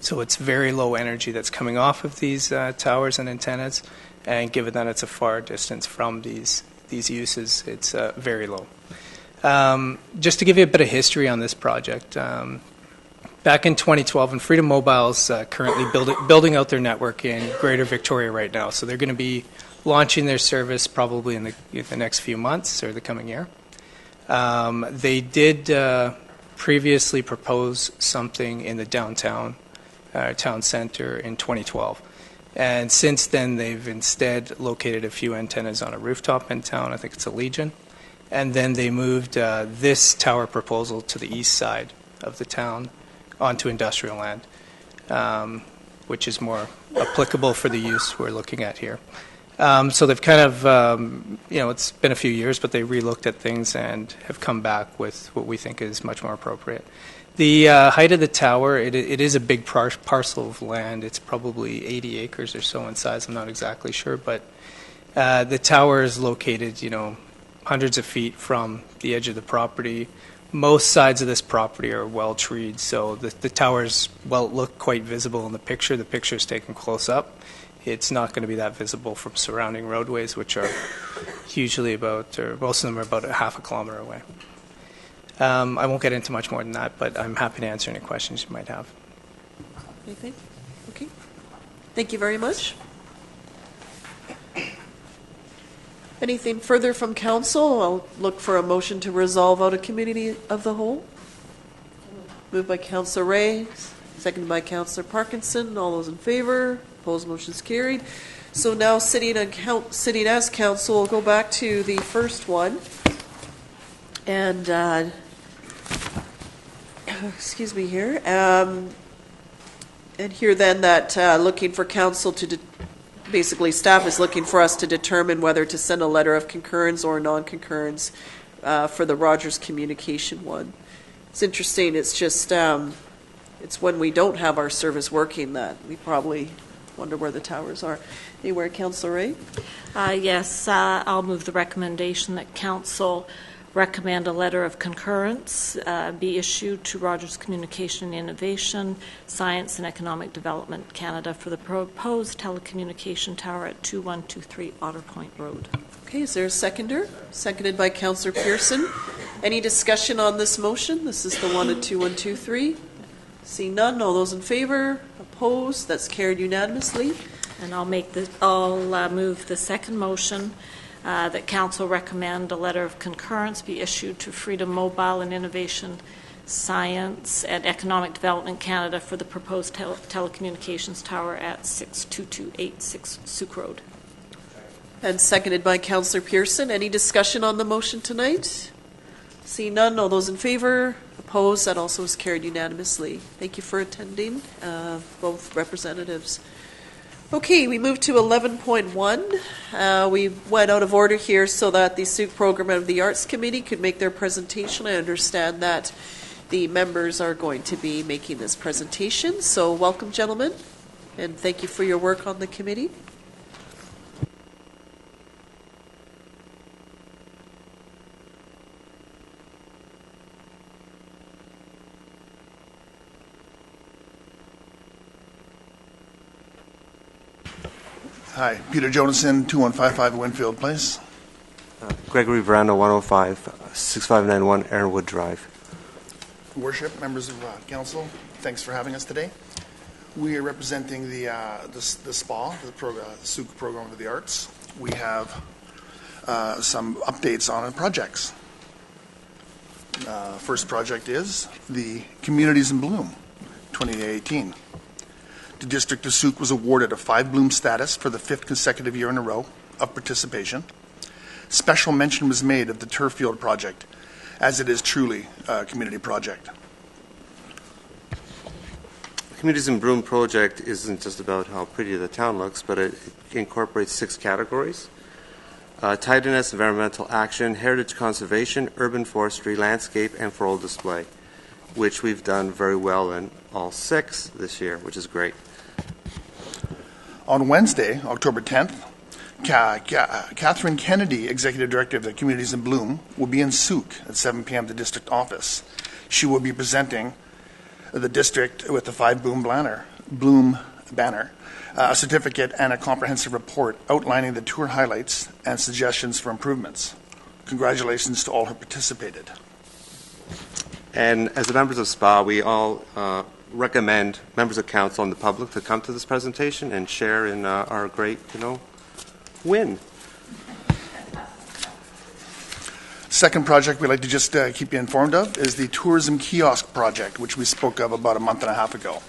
So it's very low energy that's coming off of these towers and antennas, and given that it's a far distance from these uses, it's very low. Just to give you a bit of history on this project, back in 2012, and Freedom Mobile's currently building out their network in Greater Victoria right now. So they're going to be launching their service probably in the next few months or the coming year. They did previously propose something in the downtown town center in 2012. And since then, they've instead located a few antennas on a rooftop in town. I think it's a Legion. And then they moved this tower proposal to the east side of the town onto industrial land, which is more applicable for the use we're looking at here. So they've kind of, it's been a few years, but they re-looked at things and have come back with what we think is much more appropriate. The height of the tower, it is a big parcel of land. It's probably 80 acres or so in size. I'm not exactly sure, but the tower is located, hundreds of feet from the edge of the property. Most sides of this property are well treed, so the towers look quite visible in the picture. The picture is taken close up. It's not going to be that visible from surrounding roadways, which are usually most of them are about a half a kilometer away. I won't get into much more than that, but I'm happy to answer any questions you might have. Anything? Okay. Thank you very much. Anything further from council? I'll look for a motion to resolve out of committee of the whole. Moved by Councillor Ray, seconded by Councillor Parkinson. All those in favor? Opposed? Motion's carried. So now sitting as council, we'll go back to the first one. And excuse me here. And here then that looking for council to basically staff is looking for us to determine whether to send a letter of concurrence or non-concurrence for the Rogers communication one. It's interesting. It's just it's when we don't have our service working that we probably wonder where the towers are. Anywhere, Councillor Ray? Yes, I'll move the recommendation that council recommend a letter of concurrence be issued to Rogers Communication and Innovation, Science and Economic Development Canada for the proposed telecommunication tower at 2123 Otter Point Road. Okay, is there a seconder? Seconded by Councillor Pearson. Any discussion on this motion? This is the one at 2123. See none. All those in favor? Opposed? That's carried unanimously. And I'll move the second motion that council recommend a letter of concurrence be issued to Freedom Mobile and Innovation, Science and Economic Development Canada for the proposed telecommunications tower at 62286 Sooke Road. And seconded by Councillor Pearson. Any discussion on the motion tonight? See none. All those in favor? Opposed? That also is carried unanimously. Thank you for attending, both representatives. Okay, we move to 11.1. We went out of order here so that the Sooke Program of the Arts Committee could make their presentation. I understand that the members are going to be making this presentation. So welcome, gentlemen, and thank you for your work on the committee. Hi, Peter Jonasson, 2155 Winfield Place. Gregory Veranda, 105, 6591 Aaronwood Drive. Worship, members of council, thanks for having us today. We are representing the SPA, the Sooke Program of the Arts. We have some updates on projects. First project is the Communities in Bloom, 2018. The District of Sooke was awarded a 5 Bloom status for the 5th consecutive year in a row of participation. Special mention was made of the turf field project, as it is truly a community project. The Communities in Bloom project isn't just about how pretty the town looks, but it incorporates 6 categories. Tidiness, environmental action, heritage conservation, urban forestry, landscape, and floral display, which we've done very well in all 6 this year, which is great. On Wednesday, October 10th, Catherine Kennedy, Executive Director of the Communities in Bloom, will be in Sooke at 7 p.m. at the district office. She will be presenting the district with the 5 Bloom banner, a certificate, and a comprehensive report outlining the tour highlights and suggestions for improvements. Congratulations to all who participated. And as the members of SPA, we all recommend members of council and the public to come to this presentation and share in our great, win. Second project we'd like to just keep you informed of is the tourism kiosk project, which we spoke of about a month and a half ago.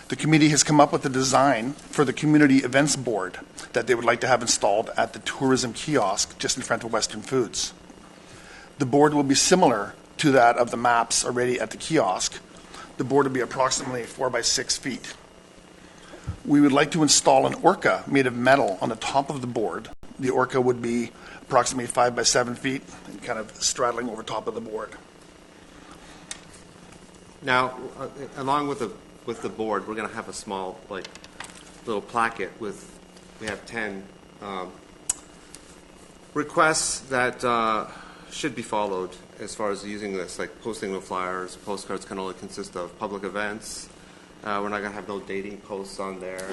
The committee has come up with a design for the community events board that they would like to have installed at the tourism kiosk just in front of Western Foods. The board will be similar to that of the maps already at the kiosk. The board will be approximately 4 by 6 feet. We would like to install an orca made of metal on the top of the board. The orca would be approximately 5 by 7 feet and kind of straddling over top of the board. Now, along with the board, we're going to have a small, little placket with, we have 10 requests that should be followed as far as using this, like posting no flyers. Postcards can only consist of public events. We're not going to have no dating posts on there,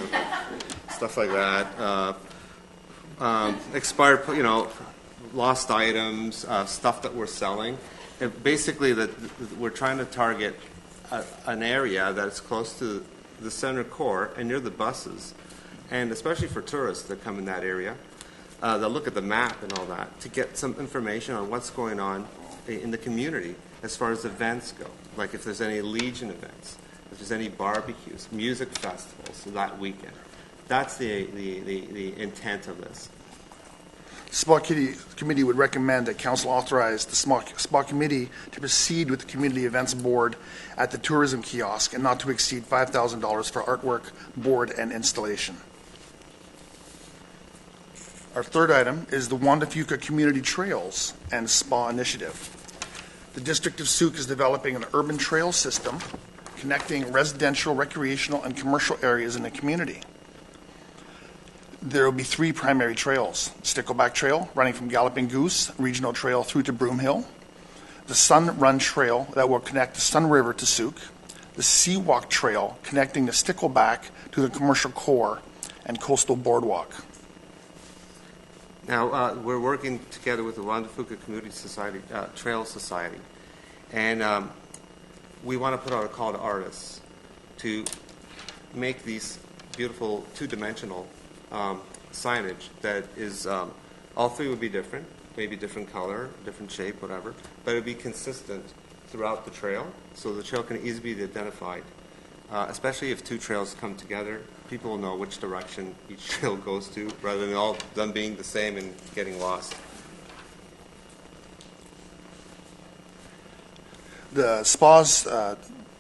stuff like that. Expired, lost items, stuff that we're selling. Basically, we're trying to target an area that's close to the center core and near the buses, and especially for tourists that come in that area. They'll look at the map and all that to get some information on what's going on in the community as far as events go, like if there's any Legion events, if there's any barbecues, music festivals that weekend. That's the intent of this. SPA committee would recommend that council authorize the SPA committee to proceed with the community events board at the tourism kiosk and not to exceed $5,000 for artwork, board, and installation. Our third item is the Wanda Fuca Community Trails and SPA initiative. The District of Sooke is developing an urban trail system connecting residential, recreational, and commercial areas in the community. There will be 3 primary trails: Stickleback Trail, running from Galloping Goose Regional Trail through to Broom Hill; the Sun Run Trail that will connect the Sun River to Sooke; the Sea Walk Trail connecting the Stickleback to the commercial core and coastal boardwalk. Now, we're working together with the Wanda Fuca Community Society, Trail Society, and we want to put out a call to artists to make these beautiful two-dimensional signage that is, all 3 would be different, maybe different color, different shape, whatever, but it would be consistent throughout the trail, so the trail can easily be identified. Especially if 2 trails come together, people will know which direction each trail goes to, rather than all them being the same and getting lost. The SPA's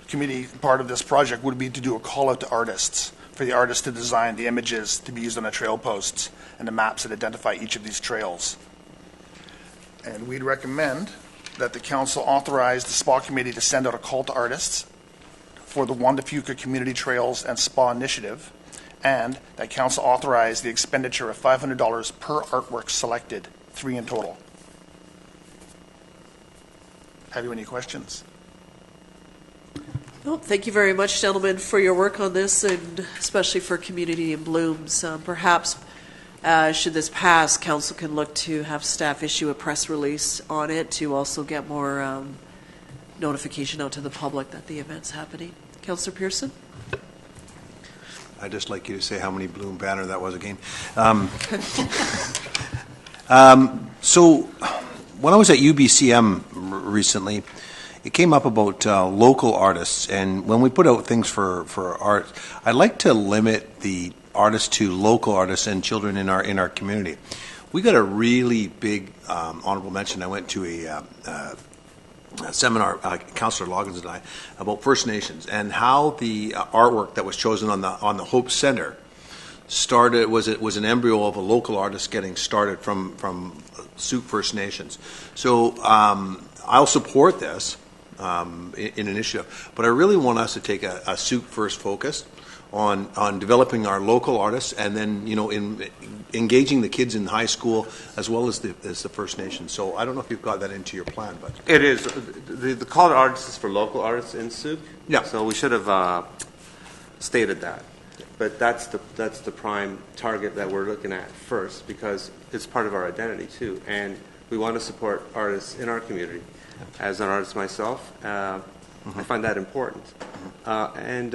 committee part of this project would be to do a call out to artists, for the artists to design the images to be used on the trail posts and the maps that identify each of these trails. And we'd recommend that the council authorize the SPA committee to send out a call to artists for the Wanda Fuca Community Trails and SPA initiative, and that council authorize the expenditure of $500 per artwork selected, 3 in total. Have you any questions? Well, thank you very much, gentlemen, for your work on this, and especially for Community in Blooms. Perhaps, should this pass, council can look to have staff issue a press release on it to also get more notification out to the public that the event's happening. Councillor Pearson? I'd just like you to say how many Bloom banner that was again. So when I was at UBCM recently, it came up about local artists, and when we put out things for art, I'd like to limit the artists to local artists and children in our community. We got a really big honorable mention. I went to a seminar, Councillor Loggins and I, about First Nations and how the artwork that was chosen on the Hope Center started was an embryo of a local artist getting started from Sooke First Nations. So I'll support this in initiative, but I really want us to take a Sooke first focus on developing our local artists, and then in engaging the kids in high school as well as the First Nations. So I don't know if you've got that into your plan, but it is the call to artists is for local artists in Sooke. Yeah. So we should have stated that, but that's the prime target that we're looking at first, because it's part of our identity too, and we want to support artists in our community. As an artist myself, I find that important. And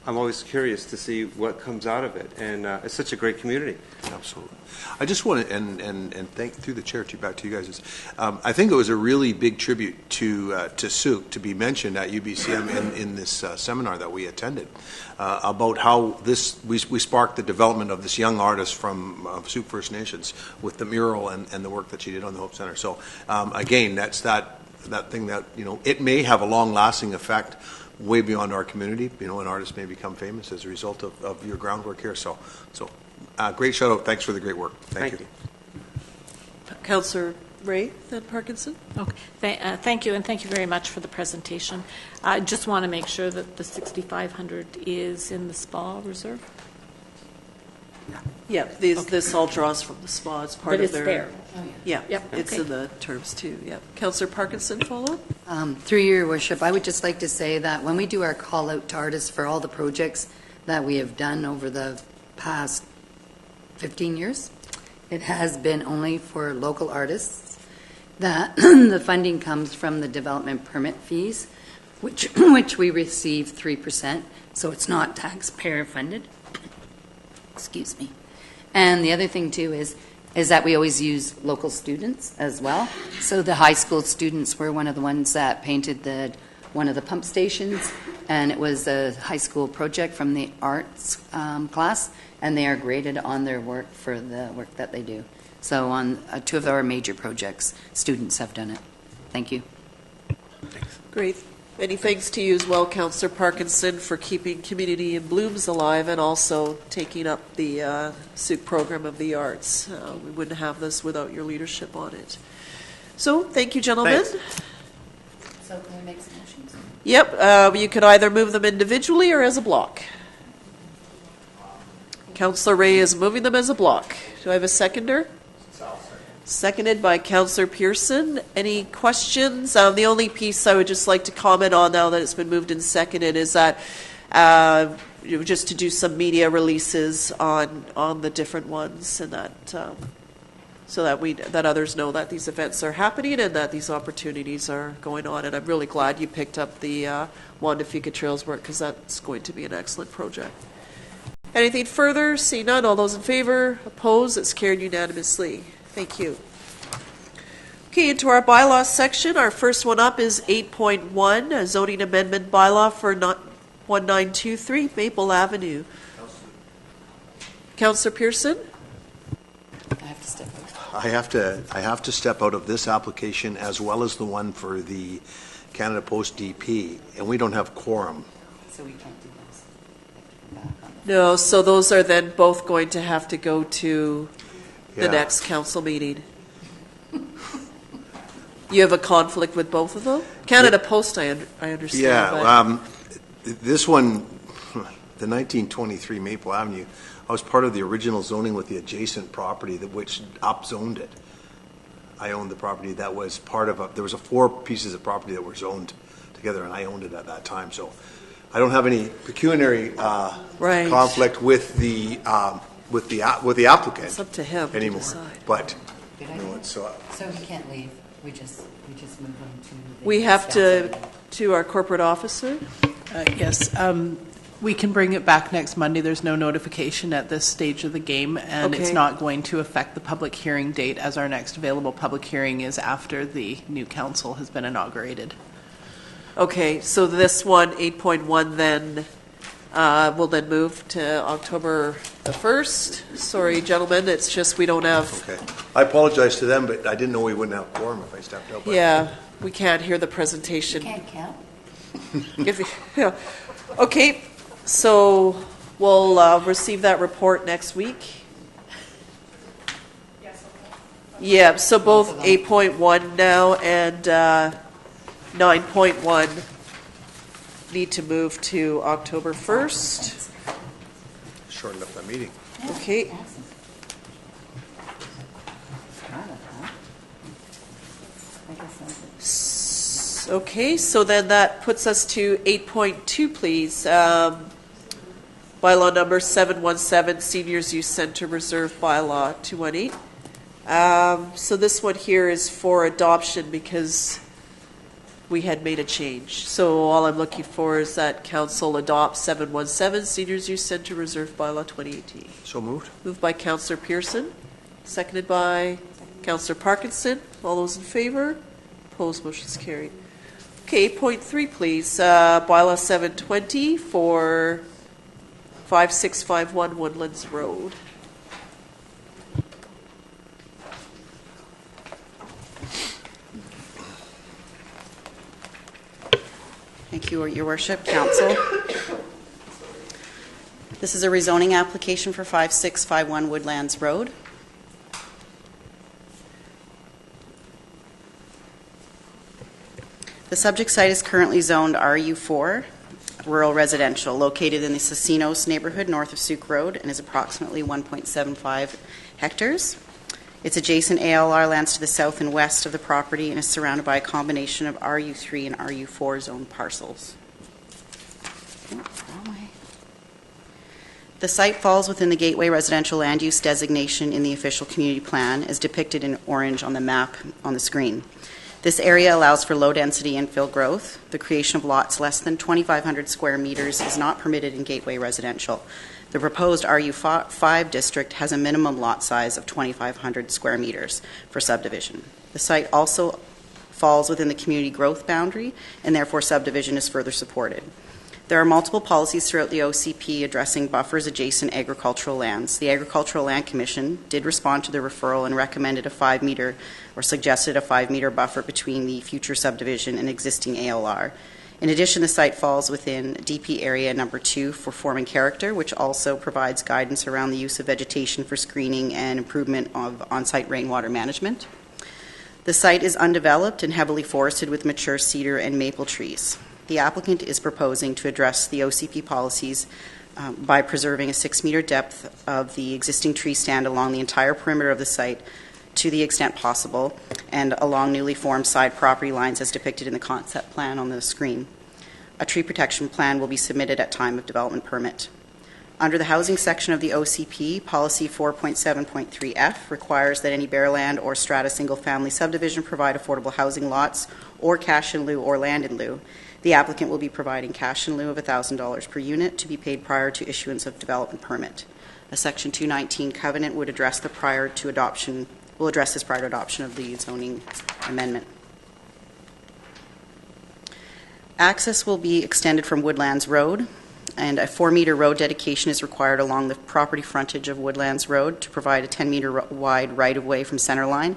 I'm always curious to see what comes out of it. And it's such a great community. Absolutely. I just want to, and thank, through the chair, back to you guys. I think it was a really big tribute to Sooke to be mentioned at UBCM in this seminar that we attended about how we sparked the development of this young artist from Sooke First Nations with the mural and the work that she did on the Hope Center. So again, that's that thing that, it may have a long-lasting effect way beyond our community. An artist may become famous as a result of your groundwork here. So great shout out. Thanks for the great work. Thank you. Councillor Ray, then Parkinson. Okay. Thank you, and thank you very much for the presentation. I just want to make sure that the 6,500 is in the SPA reserve. Yeah, this all draws from the SPA. It's part But of it's their. there. Yeah, Yep, it's okay. in the terms too. Yeah, Councillor Parkinson, follow. Through your worship, I would just like to say that when we do our call out to artists for all the projects that we have done over the past 15 years, it has been only for local artists. That the funding comes from the development permit fees, which we receive 3%, so it's not taxpayer funded. Excuse me. And the other thing too is that we always use local students as well. So the high school students were one of the ones that painted one of the pump stations, and it was a high school project from the arts class, and they are graded on their work for the work that they do. So on 2 of our major projects, students have done it. Thank you. Great. Many thanks to you as well, Councillor Parkinson, for keeping Community in Blooms alive and also taking up the Sooke program of the arts. We wouldn't have this without your leadership on it. So, thank you, gentlemen. Thanks. So can we make some motions? Yep, you could either move them individually or as a block. Councillor Ray is moving them as a block. Do I have a seconder? Seconded by Councillor Pearson. Any questions? The only piece I would just like to comment on now that it's been moved and seconded is that just to do some media releases on the different ones, and that so that others know that these events are happening and that these opportunities are going on. And I'm really glad you picked up the Wanda Fika Trails work, because that's going to be an excellent project. Anything further? See none. All those in favor? Opposed? It's carried unanimously. Thank you. Okay, into our bylaws section. Our first one up is 8.1, a zoning amendment bylaw for 1923 Maple Avenue. Councillor Pearson? I have to step out. I have to step out of this application as well as the one for the Canada Post DP, and we don't have quorum. So we can't do this. No, so those are then both going to have to go to the Yeah. next council meeting. You have a conflict with both of them? Canada Post, I understand. Yeah, this one, the 1923 Maple Avenue, I was part of the original zoning with the adjacent property which upzoned it. I owned the property that was part of there was 4 pieces of property that were zoned together, and I owned it at that time. So I don't have any pecuniary conflict with the applicant. It's up to him anymore. to decide. But Good you idea. know, it's, So we can't leave. We just move on to the We have next to council. our corporate officer. Yes. We can bring it back next Monday. There's no notification at this stage of the game, and it's Okay. not going to affect the public hearing date, as our next available public hearing is after the new council has been inaugurated. Okay, so this one, 8.1, then will then move to October the 1st. Sorry, gentlemen, it's just we don't have. okay. I apologize to them, but I didn't know we wouldn't have quorum if I stepped out. Yeah, we can't hear the presentation. Can't count. Yeah. Okay, so we'll receive that report next week. Yeah, so both 8.1 now and 9.1 need to move to October 1st. Shortened up that meeting. Okay. Okay, so then that puts us to 8.2, please. Bylaw number 717, Seniors Youth Center Reserve Bylaw 218. So this one here is for adoption because we had made a change. So all I'm looking for is that council adopt 717, Seniors Youth Centre Reserve Bylaw 2018. So moved. Moved by Councillor Pearson, seconded by Councillor Parkinson. All those in favor? Opposed, motion's carried. Okay, point 3, please. Bylaw 720 for 5651 Woodlands Road. Thank you, Your Worship, Council. This is a rezoning application for 5651 Woodlands Road. The subject site is currently zoned RU4, rural residential, located in the Casinos neighborhood north of Sooke Road, and is approximately 1.75 hectares. Its adjacent ALR lands to the south and west of the property and is surrounded by a combination of RU3 and RU4 zone parcels. The site falls within the Gateway Residential Land Use designation in the official community plan, as depicted in orange on the map on the screen. This area allows for low-density infill growth. The creation of lots less than 2,500 square meters is not permitted in Gateway Residential. The proposed RU5 district has a minimum lot size of 2,500 square meters for subdivision. The site also falls within the community growth boundary, and therefore subdivision is further supported. There are multiple policies throughout the OCP addressing buffers adjacent agricultural lands. The Agricultural Land Commission did respond to the referral and recommended a 5-meter or suggested a 5-meter buffer between the future subdivision and existing ALR. In addition, the site falls within DP area number 2 for form and character, which also provides guidance around the use of vegetation for screening and improvement of on-site rainwater management. The site is undeveloped and heavily forested with mature cedar and maple trees. The applicant is proposing to address the OCP policies by preserving a 6-meter depth of the existing tree stand along the entire perimeter of the site to the extent possible, and along newly formed side property lines as depicted in the concept plan on the screen. A tree protection plan will be submitted at time of development permit. Under the housing section of the OCP, policy 4.7.3F requires that any bare land or strata single-family subdivision provide affordable housing lots or cash in lieu or land in lieu. The applicant will be providing cash in lieu of $1,000 per unit to be paid prior to issuance of development permit. A Section 219 covenant would address this prior to adoption of the zoning amendment. Access will be extended from Woodlands Road, and a 4-meter road dedication is required along the property frontage of Woodlands Road to provide a 10-meter wide right-of-way from centerline,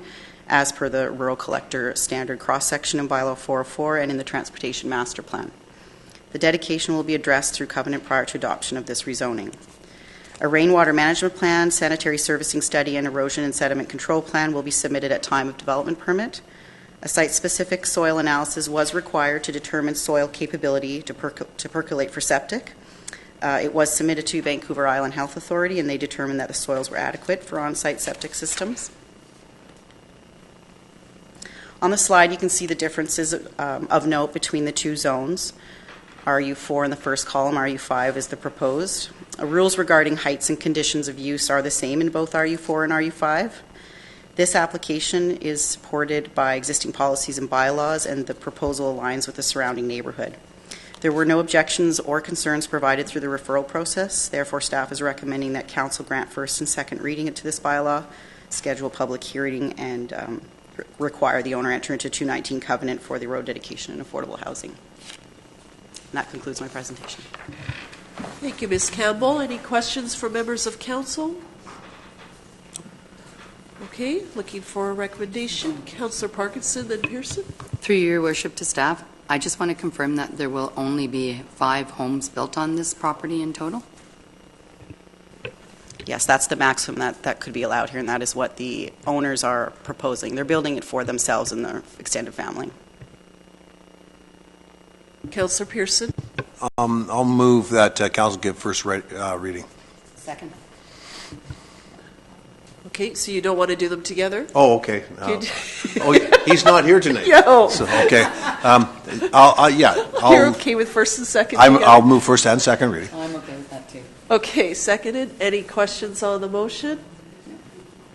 as per the Rural Collector Standard cross-section in Bylaw 404 and in the Transportation Master Plan. The dedication will be addressed through covenant prior to adoption of this rezoning. A rainwater management plan, sanitary servicing study, and erosion and sediment control plan will be submitted at time of development permit. A site-specific soil analysis was required to determine soil capability to percolate for septic. It was submitted to Vancouver Island Health Authority, and they determined that the soils were adequate for on-site septic systems. On the slide, you can see the differences of note between the two zones. RU4 in the first column, RU5 is the proposed. Rules regarding heights and conditions of use are the same in both RU4 and RU5. This application is supported by existing policies and bylaws, and the proposal aligns with the surrounding neighborhood. There were no objections or concerns provided through the referral process. Therefore, staff is recommending that Council grant first and second reading to this bylaw, schedule public hearing, and require the owner enter into 219 covenant for the road dedication and affordable housing. And that concludes my presentation. Thank you, Ms. Campbell. Any questions for members of council? Okay, looking for a recommendation. Councillor Parkinson, then Pearson. Through your worship to staff, I just want to confirm that there will only be 5 homes built on this property in total? Yes, that's the maximum that could be allowed here, and that is what the owners are proposing. They're building it for themselves and their extended family. Councillor Pearson. I'll move that council give first reading. Second. Okay, so you don't want to do them together? Oh, okay. He's not here tonight. No. So, okay. You're okay with first and second? I'll move first and second reading. I'm okay with that too. Okay, seconded. Any questions on the motion?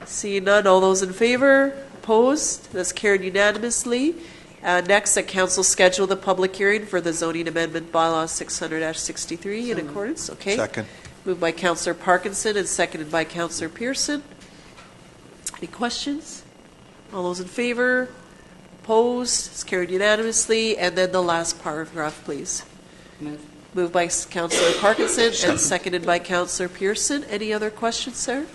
Seeing none, all those in favor? Opposed? That's carried unanimously. Next, that council schedule the public hearing for the zoning amendment bylaw 600-63 in accordance. Okay. Second. Moved by Councillor Parkinson and seconded by Councillor Pearson. Any questions? All those in favor? Opposed? It's carried unanimously. And then the last paragraph, please. Moved by Councillor Parkinson and seconded by Councillor Pearson. Any other questions, sir?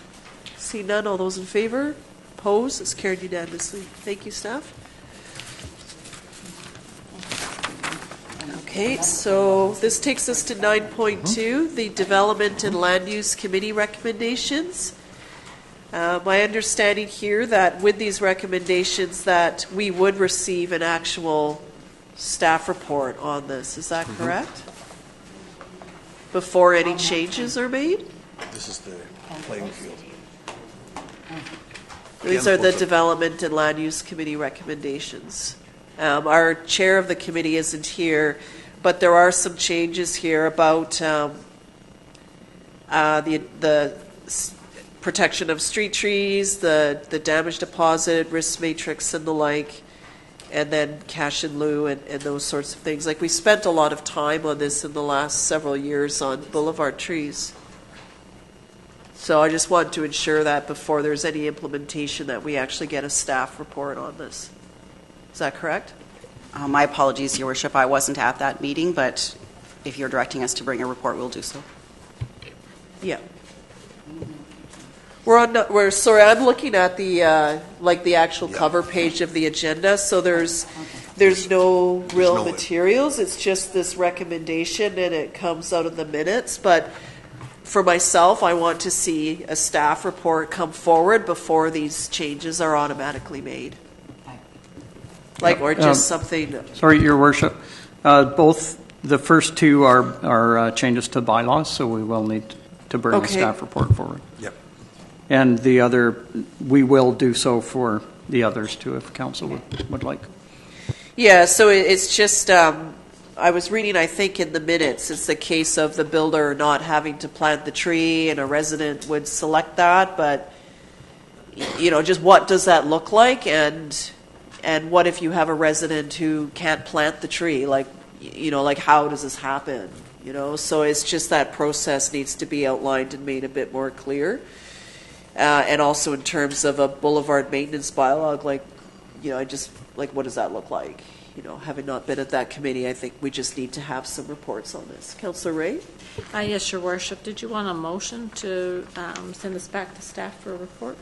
See none. All those in favor? Opposed? It's carried unanimously. Thank you, staff. Okay, so this takes us to 9.2, the Development and Land Use Committee recommendations. My understanding here that with these recommendations that we would receive an actual staff report on this. Is that correct? Before any changes are made? This is the playing field. These are the Development and Land Use Committee recommendations. Our chair of the committee isn't here, but there are some changes here about the protection of street trees, the damage deposit, risk matrix and the like, and then cash in lieu and those sorts of things. Like, we spent a lot of time on this in the last several years on boulevard trees. So I just want to ensure that before there's any implementation that we actually get a staff report on this. Is that correct? My apologies, Your Worship. I wasn't at that meeting, but if you're directing us to bring a report, we'll do so. Yeah. Sorry, I'm looking at the the actual cover page of the agenda. So there's no real materials. It's just this recommendation, and it comes out of the minutes. But for myself, I want to see a staff report come forward before these changes are automatically made. Or just something. Sorry, Your Worship. Both the first two are changes to bylaws, so we will need to bring a staff report forward. Yep. And the other, we will do so for the others too, if council would like. Yeah, so it's just, I was reading, I think in the minutes, it's the case of the builder not having to plant the tree and a resident would select that, but, just what does that look like? And what if you have a resident who can't plant the tree? How does this happen? So it's just that process needs to be outlined and made a bit more clear. And also in terms of a boulevard maintenance bylaw, what does that look like? Having not been at that committee, I think we just need to have some reports on this. Councillor Ray? Yes, Your Worship. Did you want a motion to send this back to staff for a report?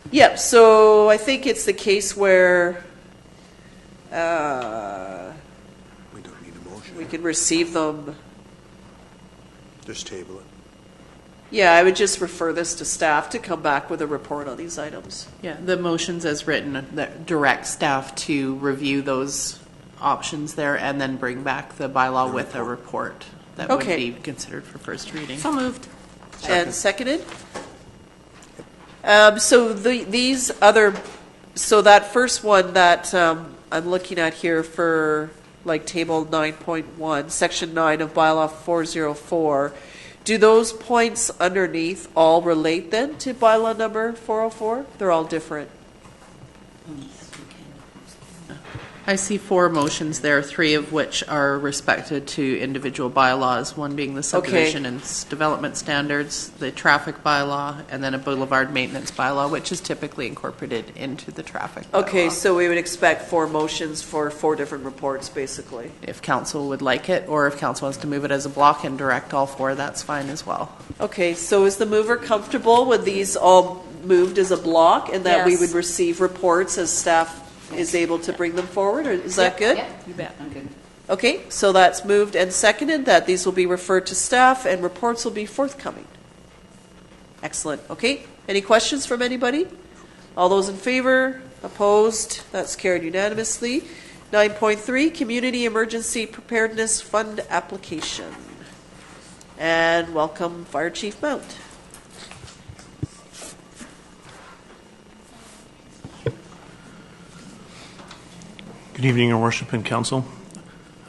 Yep, so I think it's the case where we don't need a motion. We can receive them. Just table it. Yeah, I would just refer this to staff to come back with a report on these items. Yeah, the motions as written that direct staff to review those options there and then bring back the bylaw with a report that would be considered for first reading. So moved. And seconded? So that first one that I'm looking at here for table 9.1, section 9 of bylaw 404, do those points underneath all relate then to bylaw number 404? They're all different. I see 4 motions there, 3 of which are respected to individual bylaws, one being the subdivision and development standards, the traffic bylaw, and then a boulevard maintenance bylaw, which is typically incorporated into the traffic bylaw. Okay, so we would expect 4 motions for 4 different reports, basically. If council would like it, or if council wants to move it as a block and direct all 4, that's fine as well. Okay, so is the mover comfortable with these all moved as a block and that we would receive reports as staff is able to bring them forward? Or is that good? Yeah, you bet. I'm good. Okay, so that's moved and seconded that these will be referred to staff and reports will be forthcoming. Excellent. Okay, any questions from anybody? All those in favor? Opposed? That's carried unanimously. 9.3, Community Emergency Preparedness Fund application. And welcome Fire Chief Mount. Good evening, Your Worship and Council.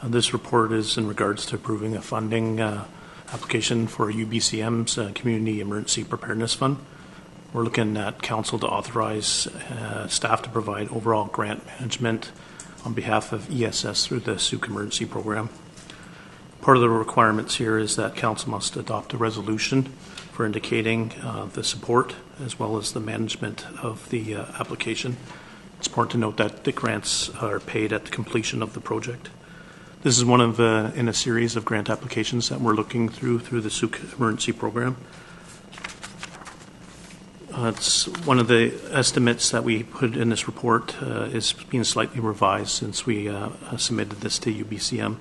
This report is in regards to approving a funding application for UBCM's Community Emergency Preparedness Fund. We're looking at Council to authorize staff to provide overall grant management on behalf of ESS through the Sooke Emergency Program. Part of the requirements here is that Council must adopt a resolution for indicating the support as well as the management of the application. It's important to note that the grants are paid at the completion of the project. This is one of in a series of grant applications that we're looking through the Sooke Emergency Program. It's one of the estimates that we put in this report is being slightly revised since we submitted this to UBCM.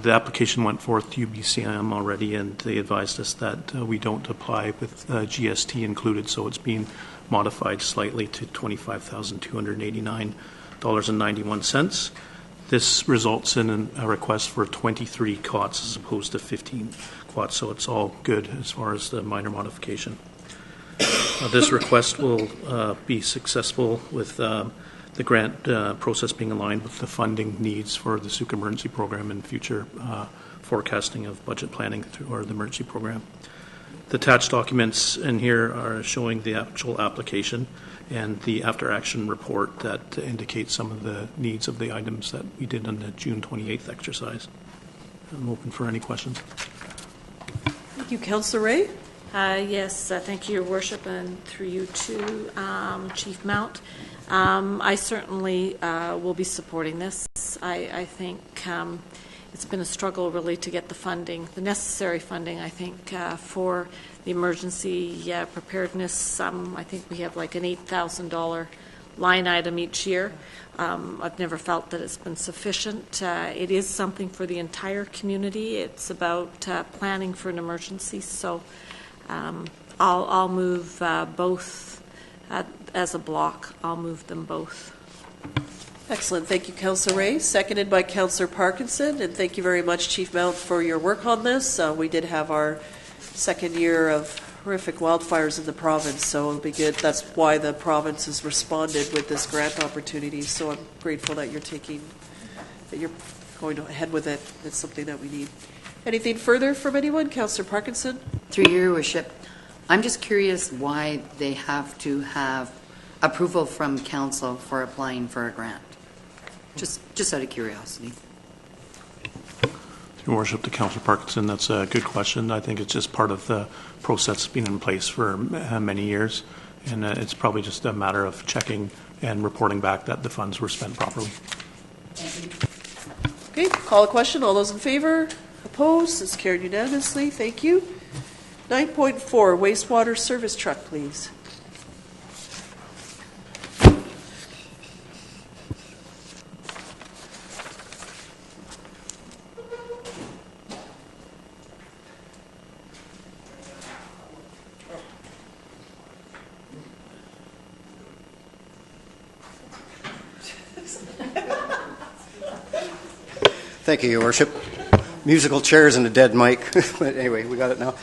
The application went forth to UBCM already, and they advised us that we don't apply with GST included, so it's being modified slightly to $25,289.91. This results in a request for 23 cots as opposed to 15 cots, so it's all good as far as the minor modification. This request will be successful with the grant process being aligned with the funding needs for the Sooke Emergency Program and future forecasting of budget planning through the emergency program. The attached documents in here are showing the actual application and the after-action report that indicates some of the needs of the items that we did on the June 28th exercise. I'm open for any questions. Thank you. Councillor Ray? Yes, thank you, Your Worship, and through you too, Chief Mount. I certainly will be supporting this. I think it's been a struggle really to get the funding, the necessary funding, I think, for the emergency preparedness. I think we have like an $8,000 line item each year. I've never felt that it's been sufficient. It is something for the entire community. It's about planning for an emergency. So I'll move both as a block. I'll move them both. Excellent. Thank you, Councillor Ray. Seconded by Councillor Parkinson. And thank you very much, Chief Mount, for your work on this. We did have our second year of horrific wildfires in the province, so it'll be good. That's why the province has responded with this grant opportunity. So I'm grateful that you're going ahead with it. It's something that we need. Anything further from anyone? Councillor Parkinson? Through your worship, I'm just curious why they have to have approval from council for applying for a grant. Just out of curiosity. Your Worship, to Councillor Parkinson, that's a good question. I think it's just part of the process that's been in place for many years, and it's probably just a matter of checking and reporting back that the funds were spent properly. Okay, call a question. All those in favor? Opposed? It's carried unanimously. Thank you. 9.4, wastewater service truck, please. Thank you, Your Worship. Musical chairs and a dead mic. But anyway, we got it now.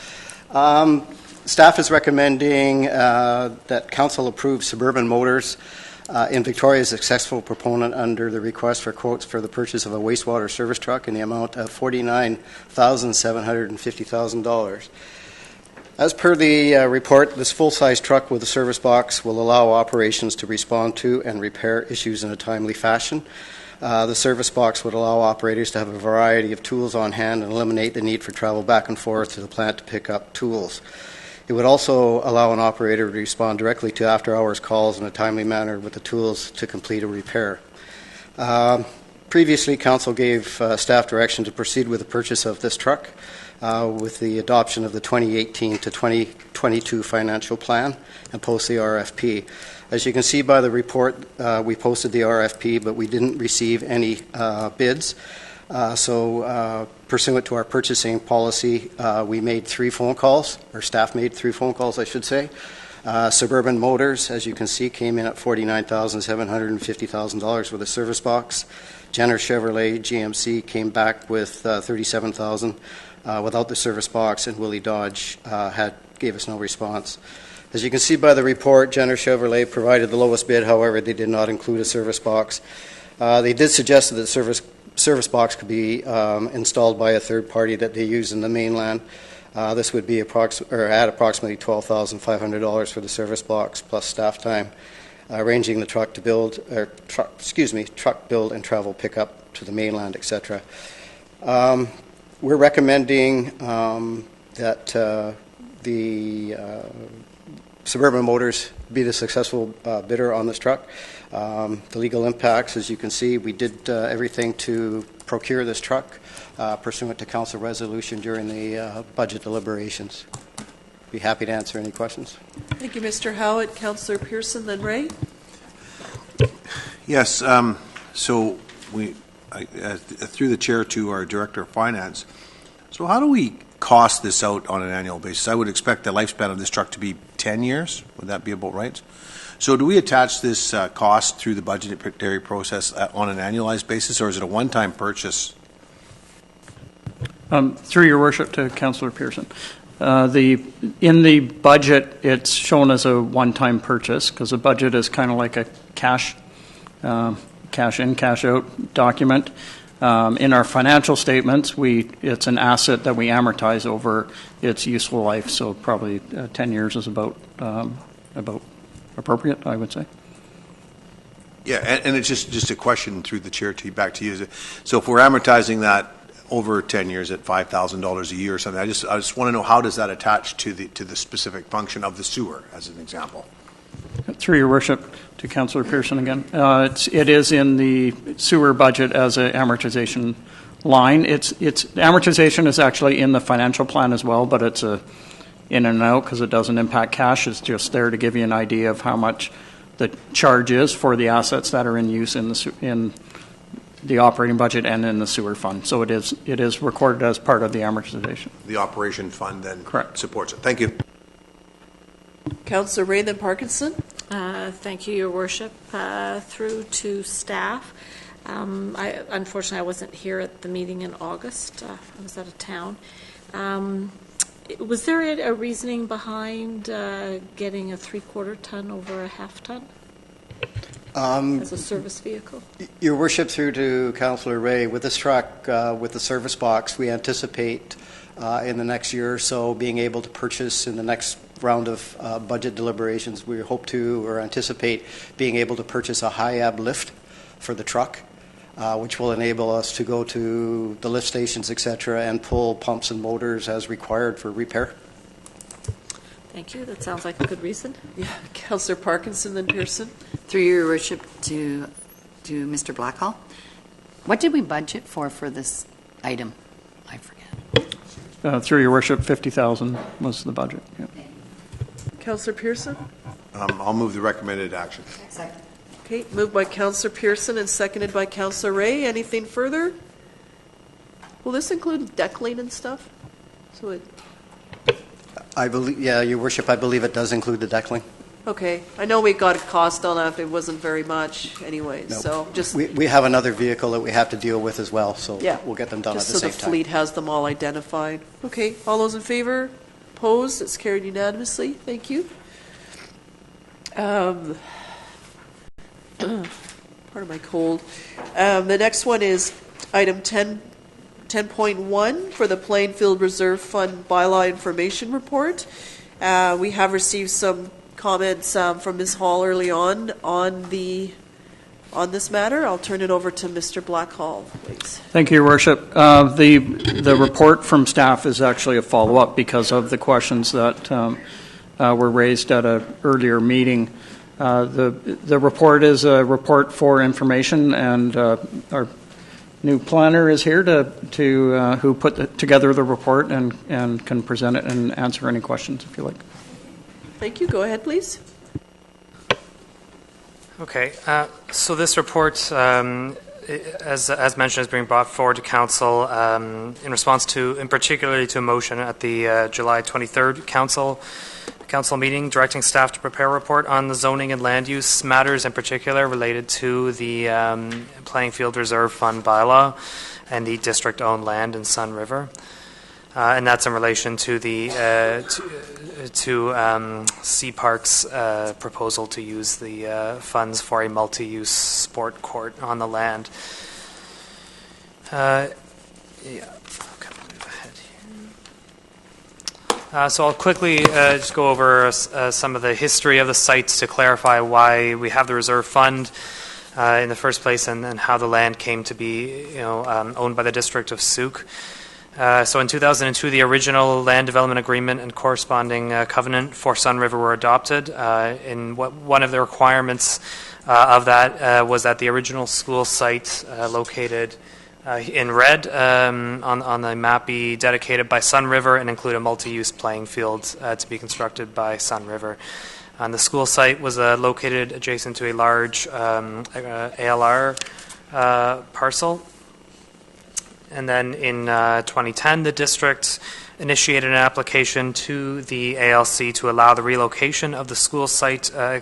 Staff is recommending that Council approve Suburban Motors in Victoria as a successful proponent under the request for quotes for the purchase of a wastewater service truck in the amount of $49,750,000. As per the report, this full-size truck with a service box will allow operations to respond to and repair issues in a timely fashion. The service box would allow operators to have a variety of tools on hand and eliminate the need for travel back and forth to the plant to pick up tools. It would also allow an operator to respond directly to after-hours calls in a timely manner with the tools to complete a repair. Previously, Council gave staff direction to proceed with the purchase of this truck with the adoption of the 2018 to 2022 financial plan and post the RFP. As you can see by the report, we posted the RFP, but we didn't receive any bids. So pursuant to our purchasing policy, we made 3 phone calls, or staff made 3 phone calls, I should say. Suburban Motors, as you can see, came in at $49,750,000 with a service box. Jenner Chevrolet GMC came back with $37,000 without the service box, and Willie Dodge gave us no response. As you can see by the report, Jenner Chevrolet provided the lowest bid. However, they did not include a service box. They did suggest that the service box could be installed by a third party that they use in the mainland. This would be at approximately $12,500 for the service box plus staff time. arranging the truck to build, truck build and travel pickup to the mainland, etc. We're recommending that the Suburban Motors be the successful bidder on this truck. The legal impacts, as you can see, we did everything to procure this truck pursuant to council resolution during the budget deliberations. Be happy to answer any questions. Thank you, Mr. Howitt. Councillor Pearson, then Ray. Yes. So through the chair to our Director of Finance, so how do we cost this out on an annual basis? I would expect the lifespan of this truck to be 10 years. Would that be about right? So do we attach this cost through the budgetary process on an annualized basis, or is it a one-time purchase? Through your worship to Councillor Pearson. In the budget, it's shown as a one-time purchase because the budget is kind of like a cash in, cash out document. In our financial statements, it's an asset that we amortize over its useful life. So probably 10 years is about appropriate, I would say. Yeah, and it's just a question through the chair to back to you. So if we're amortizing that over 10 years at $5,000 a year or something, I just want to know, how does that attach to the specific function of the sewer, as an example? Through your worship to Councillor Pearson again. It is in the sewer budget as an amortization line. Amortization is actually in the financial plan as well, but it's in and out because it doesn't impact cash. It's just there to give you an idea of how much the charge is for the assets that are in use in the operating budget and in the sewer fund. So it is recorded as part of the amortization. The operation fund then correct supports it. Thank you. Councillor Ray, then Parkinson. Thank you, Your Worship. Through to staff. Unfortunately, I wasn't here at the meeting in August. I was out of town. Was there a reasoning behind getting a 3/4 ton over a half ton as a service vehicle? Your Worship, through to Councillor Ray, with this truck, with the service box, we anticipate in the next year or so being able to purchase in the next round of budget deliberations. We hope to or anticipate being able to purchase a high-ab lift for the truck, which will enable us to go to the lift stations, etc., and pull pumps and motors as required for repair. Thank you. That sounds like a good reason. Yeah, Councillor Parkinson, then Pearson. Through your worship to Mr. Blackhall, what did we budget for this item? I forget. Through your worship, $50,000 was the budget. Yeah. Councillor Pearson. I'll move the recommended action. Second. Okay, moved by Councillor Pearson and seconded by Councillor Ray. Anything further? Will this include deckling and stuff? I believe, yeah, Your Worship, I believe it does include the deckling. Okay, I know we got a cost on that. It wasn't very much anyway. Nope. So just we have another vehicle that we have to deal with as well, so yeah, we'll get them done just at the same so time. the fleet has them all identified. Okay, all those in favor? Opposed? It's carried unanimously. Thank you. Part of my cold. The next one is item 10.1 for the Plainfield Reserve Fund bylaw information report. We have received some comments from Ms. Hall early on this matter. I'll turn it over to Mr. Blackhall, please. Thank you, Your Worship. The report from staff is actually a follow-up because of the questions that were raised at an earlier meeting. The report is a report for information, and our new planner is here who put together the report and can present it and answer any questions if you like. Thank you. Go ahead, please. Okay. So this report, as mentioned, is being brought forward to Council in response to, in particularly to a motion at the July 23rd Council meeting directing staff to prepare a report on the zoning and land use matters, in particular related to the Plainfield Reserve Fund bylaw and the district-owned land in Sun River. And that's in relation to the Sea Park's proposal to use the funds for a multi-use sport court on the land. Yeah. Okay, move ahead So I'll quickly just go over some of the history of the sites to clarify why we have the reserve fund in the first place, and how the land came to be, owned by the district of Sooke. So in 2002, the original land development agreement and corresponding covenant for Sun River were adopted. One of the requirements of that was that the original school site located in red on the map be dedicated by Sun River and include a multi-use playing field to be constructed by Sun River. And the school site was located adjacent to a large ALR parcel. And then in 2010, the district initiated an application to the ALC to allow the relocation of the school site by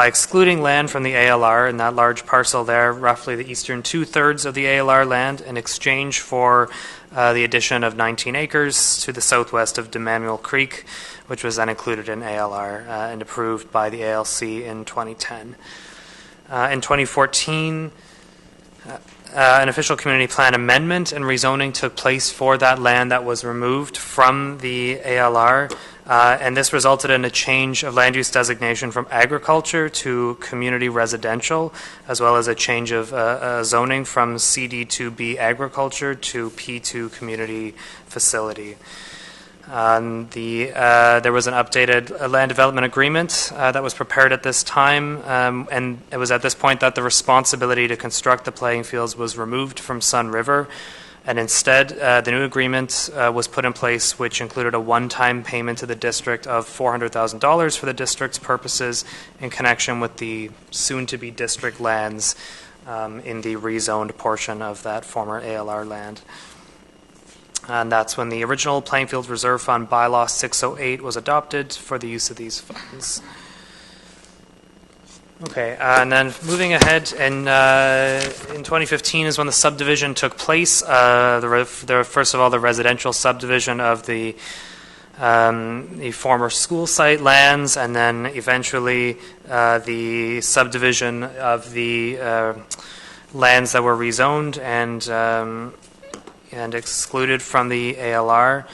excluding land from the ALR in that large parcel there, roughly the eastern 2/3 of the ALR land, in exchange for the addition of 19 acres to the southwest of Demmanuel Creek, which was then included in ALR and approved by the ALC in 2010. In 2014, an official community plan amendment and rezoning took place for that land that was removed from the ALR, and this resulted in a change of land use designation from agriculture to community residential, as well as a change of zoning from CD2B agriculture to P2 community facility. There was an updated land development agreement that was prepared at this time, and it was at this point that the responsibility to construct the playing fields was removed from Sun River, and instead the new agreement was put in place, which included a one-time payment to the district of $400,000 for the district's purposes in connection with the soon-to-be district lands in the rezoned portion of that former ALR land. And that's when the original Playing Field Reserve Fund Bylaw 608 was adopted for the use of these funds. Okay, and then moving ahead, in 2015 is when the subdivision took place. First of all, the residential subdivision of the former school site lands, and then eventually the subdivision of the lands that were rezoned and excluded from the ALR.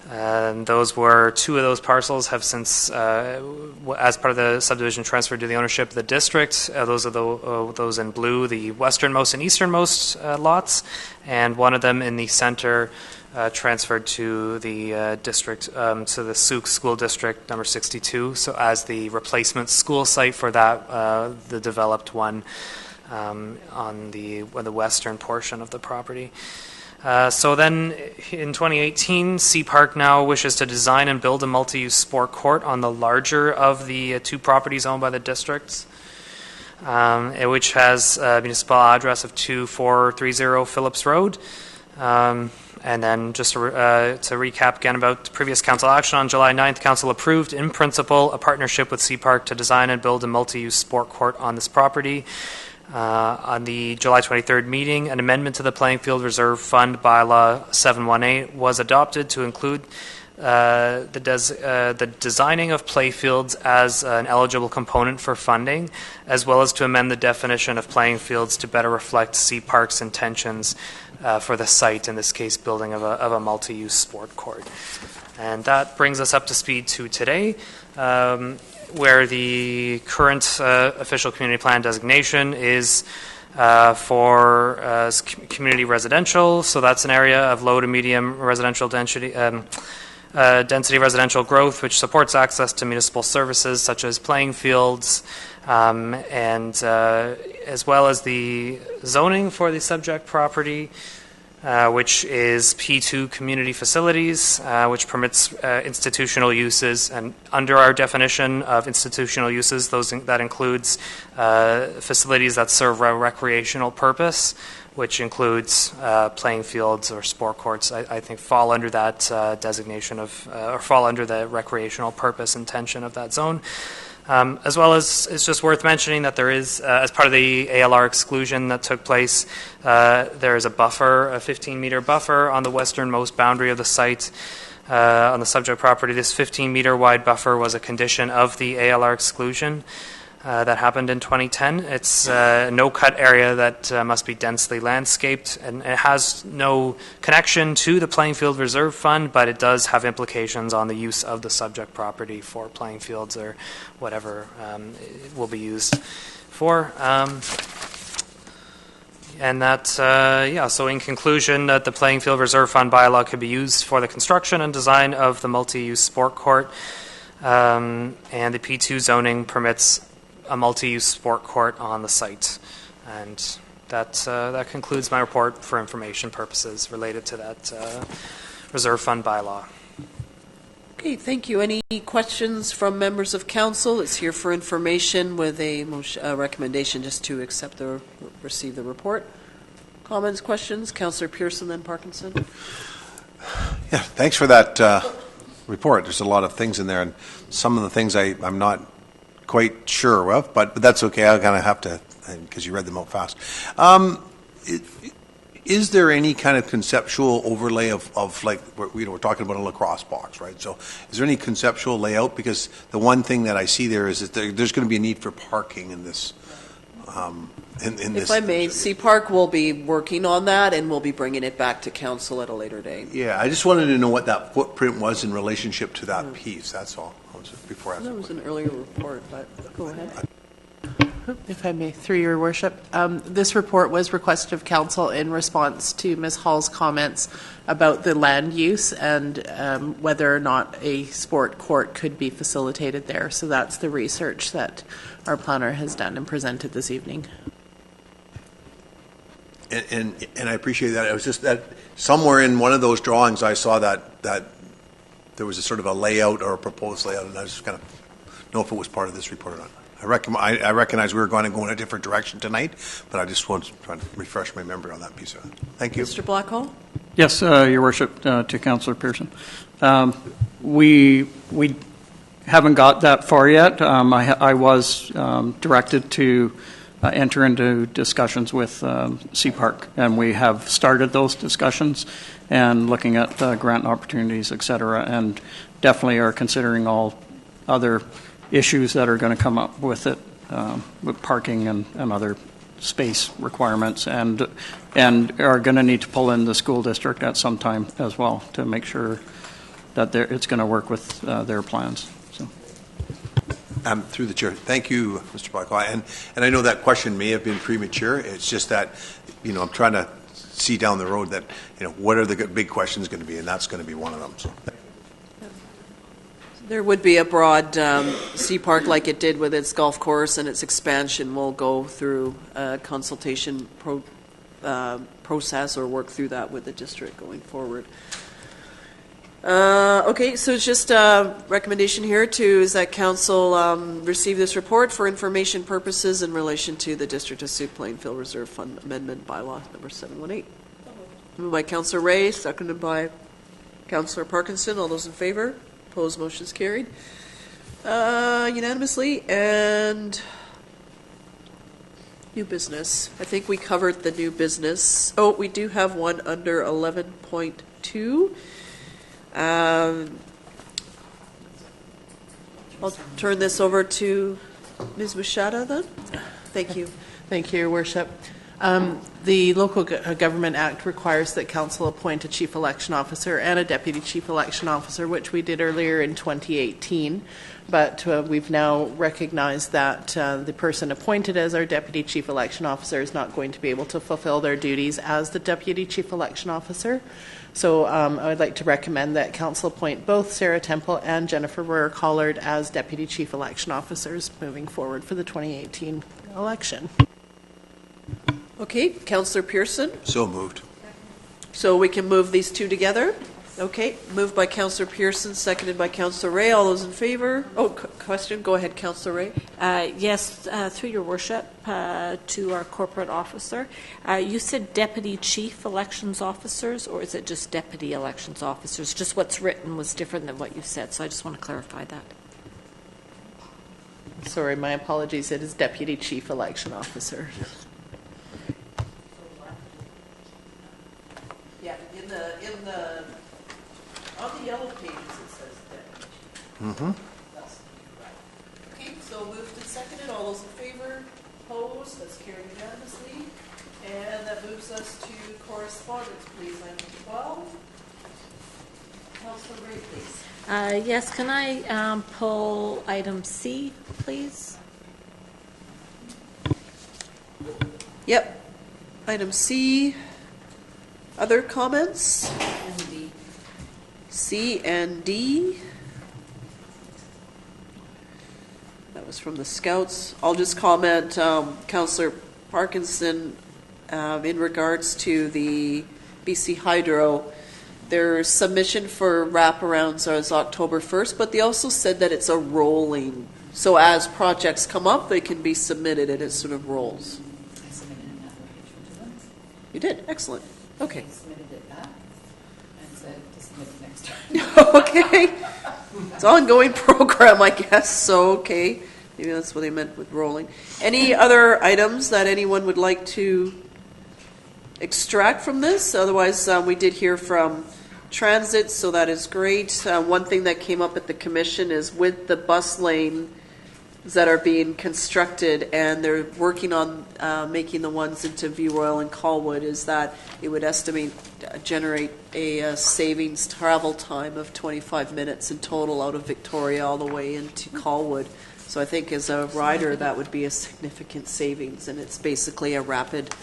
Two of those parcels have since, as part of the subdivision, transferred to the ownership of the district. Those are those in blue, the westernmost and easternmost lots, and one of them in the center transferred to the district, to the Sooke School District number 62. So as the replacement school site for that, the developed one on the western portion of the property. So then in 2018, Sea Park now wishes to design and build a multi-use sport court on the larger of the two properties owned by the districts, which has a municipal address of 2430 Phillips Road. And then just to recap again about previous council action, on July 9th, council approved in principle a partnership with Sea Park to design and build a multi-use sport court on this property. On the July 23rd meeting, an amendment to the Playing Field Reserve Fund Bylaw 718 was adopted to include the designing of playfields as an eligible component for funding, as well as to amend the definition of playing fields to better reflect Sea Park's intentions for the site, in this case building of a multi-use sport court. And that brings us up to speed to today, where the current official community plan designation is for community residential. So that's an area of low to medium residential density residential growth, which supports access to municipal services such as playing fields, and as well as the zoning for the subject property, which is P2 community facilities, which permits institutional uses. And under our definition of institutional uses, that includes facilities that serve a recreational purpose, which includes playing fields or sport courts, I think fall under that designation of, or fall under the recreational purpose intention of that zone. As well as, it's just worth mentioning that there is, as part of the ALR exclusion that took place, there is a 15-meter buffer on the westernmost boundary of the site on the subject property. This 15-meter wide buffer was a condition of the ALR exclusion. that happened in 2010. It's a no-cut area that must be densely landscaped, and it has no connection to the Playing Field Reserve Fund, but it does have implications on the use of the subject property for playing fields or whatever it will be used for. And that, so in conclusion, that the Playing Field Reserve Fund bylaw could be used for the construction and design of the multi-use sport court, and the P2 zoning permits a multi-use sport court on the site. And that concludes my report for information purposes related to that Reserve Fund bylaw. Okay, thank you. Any questions from members of council? It's here for information with a recommendation just to receive the report. Comments, questions? Councillor Pearson, then Parkinson. Yeah, thanks for that report. There's a lot of things in there, and some of the things I'm not quite sure of, but that's okay. I'll kind of have to, because you read them out fast. Is there any kind of conceptual overlay of like, we're talking about a lacrosse box, right? So is there any conceptual layout? Because the one thing that I see there is that there's going to be a need for parking in this. If I may, CPark will be working on that, and we'll be bringing it back to council at a later date. Yeah, I just wanted to know what that footprint was in relationship to that piece, that's all. Before I that was an earlier report, but go ahead. If I may, through your worship, this report was requested of council in response to Ms. Hall's comments about the land use and whether or not a sport court could be facilitated there. So that's the research that our planner has done and presented this evening. And I appreciate that. It was just that somewhere in one of those drawings I saw that there was a sort of a layout or a proposed layout, and I just kind of know if it was part of this report or not. I recognize we were going to go in a different direction tonight, but I just want to try to refresh my memory on that piece of it. Thank you. Mr. Blackhall? Yes, Your Worship, to Councillor Pearson. We haven't got that far yet. I was directed to enter into discussions with CPark, and we have started those discussions and looking at grant opportunities, et cetera, and definitely are considering all other issues that are going to come up with it, with parking and other space requirements, and are going to need to pull in the school district at some time as well to make sure that it's going to work with their plans. So. Through the chair, thank you, Mr. Blackwell. And I know that question may have been premature. It's just that, I'm trying to see down the road that, what are the big questions going to be, and that's going to be one of them. So. There would be a broad CPark like it did with its golf course, and its expansion will go through a consultation process or work through that with the district going forward. Okay, so it's just a recommendation here is that council receive this report for information purposes in relation to the District of Sooke Plainfield Reserve Fund Amendment Bylaw number 718. Moved by Councillor Ray, seconded by Councillor Parkinson. All those in favor? Opposed? Motion's carried unanimously. And new business. I think we covered the new business. Oh, we do have one under 11.2. I'll turn this over to Ms. Machada then. Thank you. Thank you, Your Worship. The Local Government Act requires that council appoint a chief election officer and a deputy chief election officer, which we did earlier in 2018. But we've now recognized that the person appointed as our deputy chief election officer is not going to be able to fulfill their duties as the deputy chief election officer. So I would like to recommend that council appoint both Sarah Temple and Jennifer Royer-Collard as deputy chief election officers moving forward for the 2018 election. Okay, Councillor Pearson. So moved. So we can move these two together. Okay, moved by Councillor Pearson, seconded by Councillor Ray. All those in favor? Oh, question. Go ahead, Councillor Ray. Yes, through your worship, to our corporate officer. You said deputy chief elections officers, or is it just deputy elections officers? Just what's written was different than what you said, so I just want to clarify that. Sorry, my apologies. It is deputy chief election officer. Yeah, in the on the yellow pages it says deputy. Mm-hmm. That's right. Okay, so moved and seconded. All those in favor? Opposed? That's carried unanimously. And that moves us to correspondence, please. Item 12. Councillor Ray, please. Yes, can I pull item C, please? Yep. Item C. Other comments? And D. C and D. That was from the Scouts. I'll just comment, Councillor Parkinson, in regards to the BC Hydro, their submission for wraparounds is October 1st, but they also said that it's a rolling. So as projects come up, they can be submitted and it sort of rolls. I submitted an application to them. You did? Excellent. Okay. I submitted it back and said to submit it next time. Okay. It's an ongoing program, I guess. So, okay. Maybe that's what they meant with rolling. Any other items that anyone would like to extract from this? Otherwise, we did hear from transit, so that is great. One thing that came up at the commission is with the bus lane that are being constructed, and they're working on making the ones into View Royal and Colwood, is that it would generate a savings travel time of 25 minutes in total out of Victoria all the way into Colwood. So I think as a rider, that would be a significant savings, and it's basically a rapid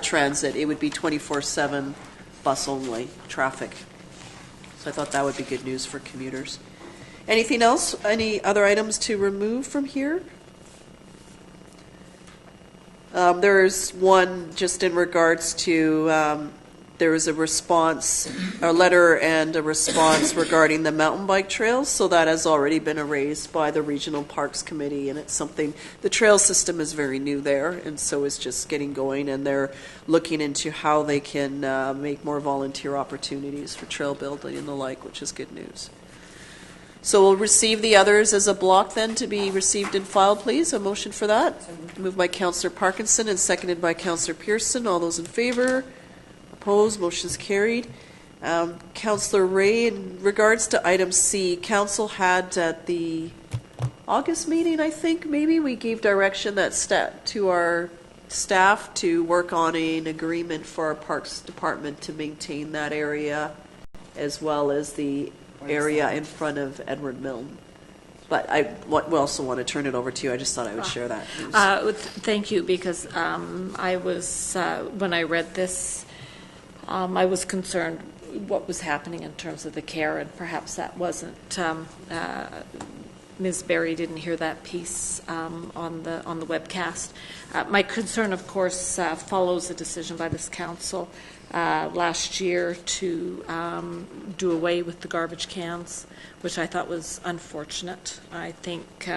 transit. It would be 24/7 bus only traffic. So I thought that would be good news for commuters. Anything else? Any other items to remove from here? There's one just in regards to there was a letter and a response regarding the mountain bike trails. So that has already been erased by the Regional Parks Committee, and it's something, the trail system is very new there, and so it's just getting going, and they're looking into how they can make more volunteer opportunities for trail building and the like, which is good news. So we'll receive the others as a block then to be received and filed, please. A motion for that. Moved by Councillor Parkinson and seconded by Councillor Pearson. All those in favor? Opposed? Motion's carried. Councillor Ray, in regards to item C, Council had at the August meeting, I think, maybe, we gave direction that to our staff to work on an agreement for our Parks Department to maintain that area as well as the area in front of Edward Milne. But I also want to turn it over to you. I just thought I would share that news. Thank you, because I was, when I read this, I was concerned what was happening in terms of the care, and perhaps that wasn't, Ms. Berry didn't hear that piece on the webcast. My concern, of course, follows a decision by this council last year to do away with the garbage cans, which I thought was unfortunate. I think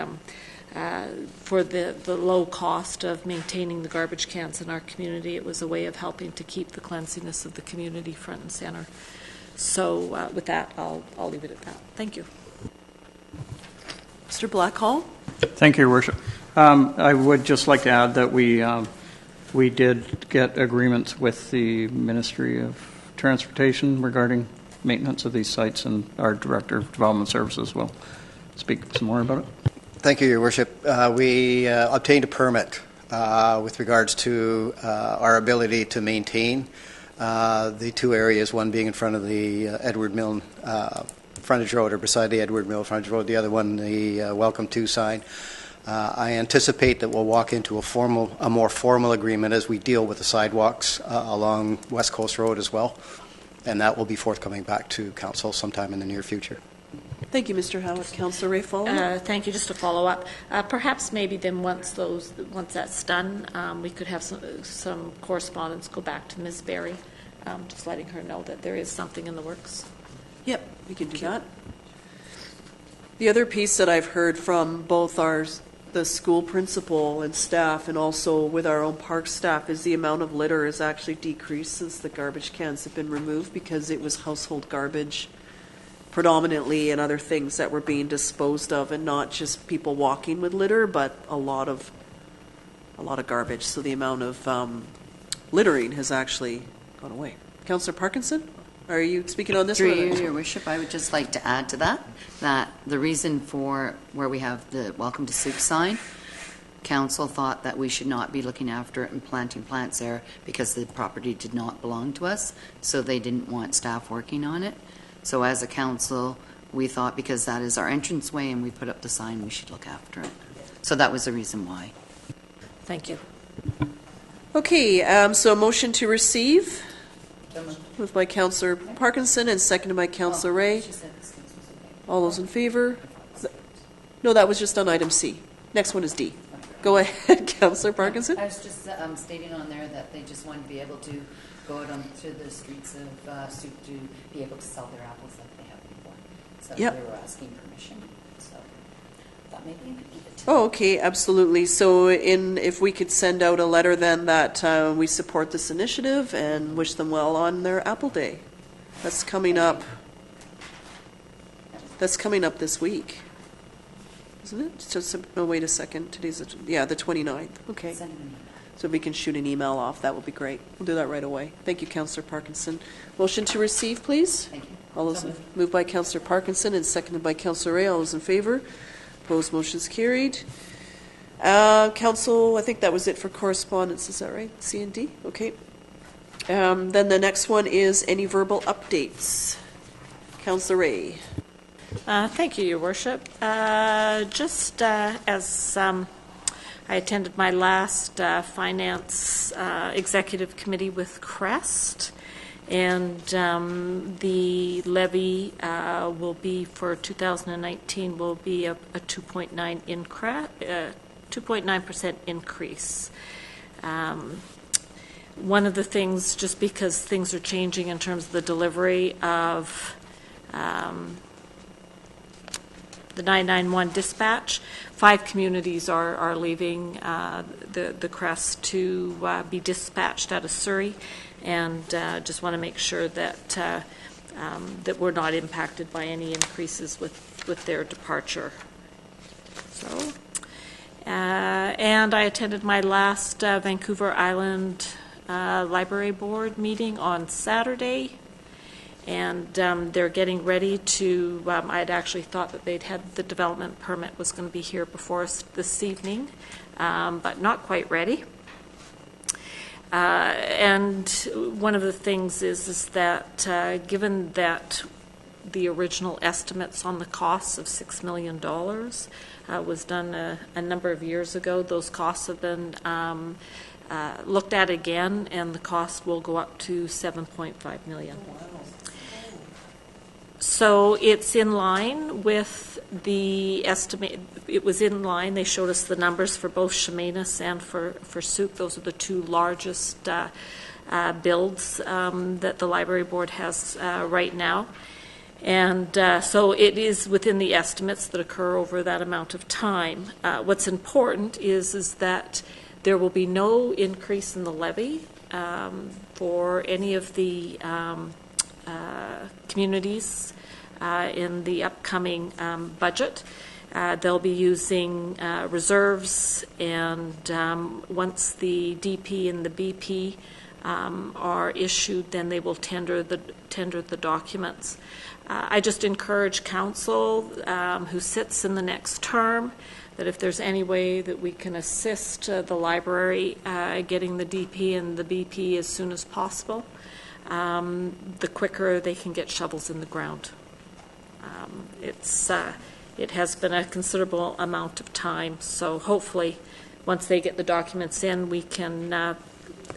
for the low cost of maintaining the garbage cans in our community, it was a way of helping to keep the cleanliness of the community front and center. So with that, I'll leave it at that. Thank you. Mr. Blackhall? Thank you, Your Worship. I would just like to add that we did get agreements with the Ministry of Transportation regarding maintenance of these sites, and our Director of Development Services will speak some more about it. Thank you, Your Worship. We obtained a permit with regards to our ability to maintain the two areas, one being in front of the Edward Milne frontage road, or beside the Edward Milne frontage road, the other one the Welcome To sign. I anticipate that we'll walk into a more formal agreement as we deal with the sidewalks along West Coast Road as well, and that will be forthcoming back to Council sometime in the near future. Thank you, Mr. Howard. Councillor Ray, follow. Thank you. Just to follow up, perhaps maybe then once that's done, we could have some correspondence go back to Ms. Berry, just letting her know that there is something in the works. Yep, we can do that. The other piece that I've heard from both the school principal and staff, and also with our own park staff, is the amount of litter has actually decreased since the garbage cans have been removed, because it was household garbage predominantly and other things that were being disposed of, and not just people walking with litter, but a lot of garbage. So the amount of littering has actually gone away. Councillor Parkinson, are you speaking on this? Through you, Your Worship, I would just like to add to that the reason for where we have the Welcome to Sooke sign council thought that we should not be looking after it and planting plants there because the property did not belong to us, so they didn't want staff working on it. So as a council, we thought because that is our entranceway and we put up the sign, we should look after it. So that was the reason why. Thank you. Okay, so a motion to receive, moved by Councillor Parkinson and seconded by Councillor Ray. All those in favor? No, that was just on item C. Next one is D. Go ahead, Councillor Parkinson. I was just stating on there that they just want to be able to go out onto the streets of Sooke to be able to sell their apples like they have before. So Yep. they were asking permission. So I thought maybe you could give it to Oh, okay, absolutely. So if we could send out a letter then that we support this initiative and wish them well on their Apple Day. That's coming up. That's coming up this week. Isn't it? Just wait a second. Today's the 29th. Okay. So if we can shoot an email off, that would be great. We'll do that right away. Thank you, Councillor Parkinson. Motion to receive, please. Thank you. All those moved by Councillor Parkinson and seconded by Councillor Ray. All those in favor? Opposed? Motion's carried. Council, I think that was it for correspondence. Is that right? C and D. Okay. Then the next one is any verbal updates. Councillor Ray. Thank you, Your Worship. Just as I attended my last Finance Executive Committee with Crest, and the levy will be for 2019 will be a 2.9% increase. One of the things, just because things are changing in terms of the delivery of the 991 dispatch, 5 communities are leaving the Crest to be dispatched out of Surrey, and just want to make sure that that we're not impacted by any increases with their departure. So, and I attended my last Vancouver Island Library Board meeting on Saturday. And they're getting ready to, I had actually thought that they'd had the development permit was going to be here before us this evening, but not quite ready. And one of the things is that given that the original estimates on the costs of $6 million was done a number of years ago, those costs have been looked at again, and the cost will go up to $7.5 million. So it's in line with the estimate. It was in line. They showed us the numbers for both Chemainus and for Sooke. Those are the two largest builds that the Library Board has right now. And so it is within the estimates that occur over that amount of time. What's important is that there will be no increase in the levy for any of the communities in the upcoming budget. They'll be using reserves, and once the DP and the BP are issued, then they will tender the documents. I just encourage council who sits in the next term that if there's any way that we can assist the library getting the DP and the BP as soon as possible, the quicker they can get shovels in the ground. It has been a considerable amount of time, so hopefully once they get the documents in, we can, the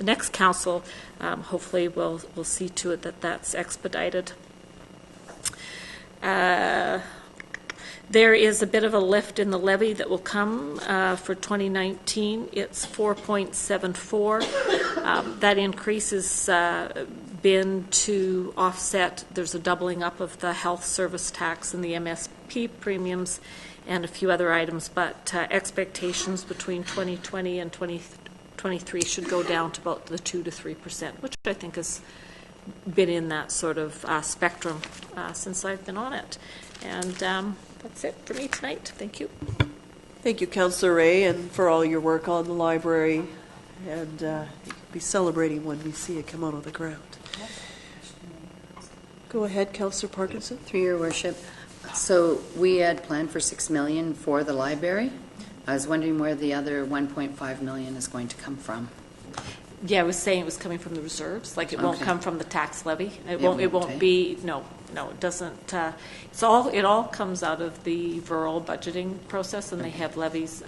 next council hopefully will see to it that that's expedited. There is a bit of a lift in the levy that will come for 2019. It's 4.74. That increase has been to offset. There's a doubling up of the health service tax and the MSP premiums and a few other items, but expectations between 2020 and 2023 should go down to about the 2 to 3%, which I think has been in that sort of spectrum since I've been on it. And that's it for me tonight. Thank you. Thank you, Councillor Ray, and for all your work on the library. And you'll be celebrating when we see it come out of the ground. Go ahead, Councillor Parkinson. Through your worship. So we had planned for $6 million for the library. I was wondering where the other 1.5 million is going to come from. Yeah, I was saying it was coming from the reserves, like it won't Okay. come from the tax levy. It won't, won't eh? be, no, it doesn't. It all comes out of the rural budgeting process, and they have levies,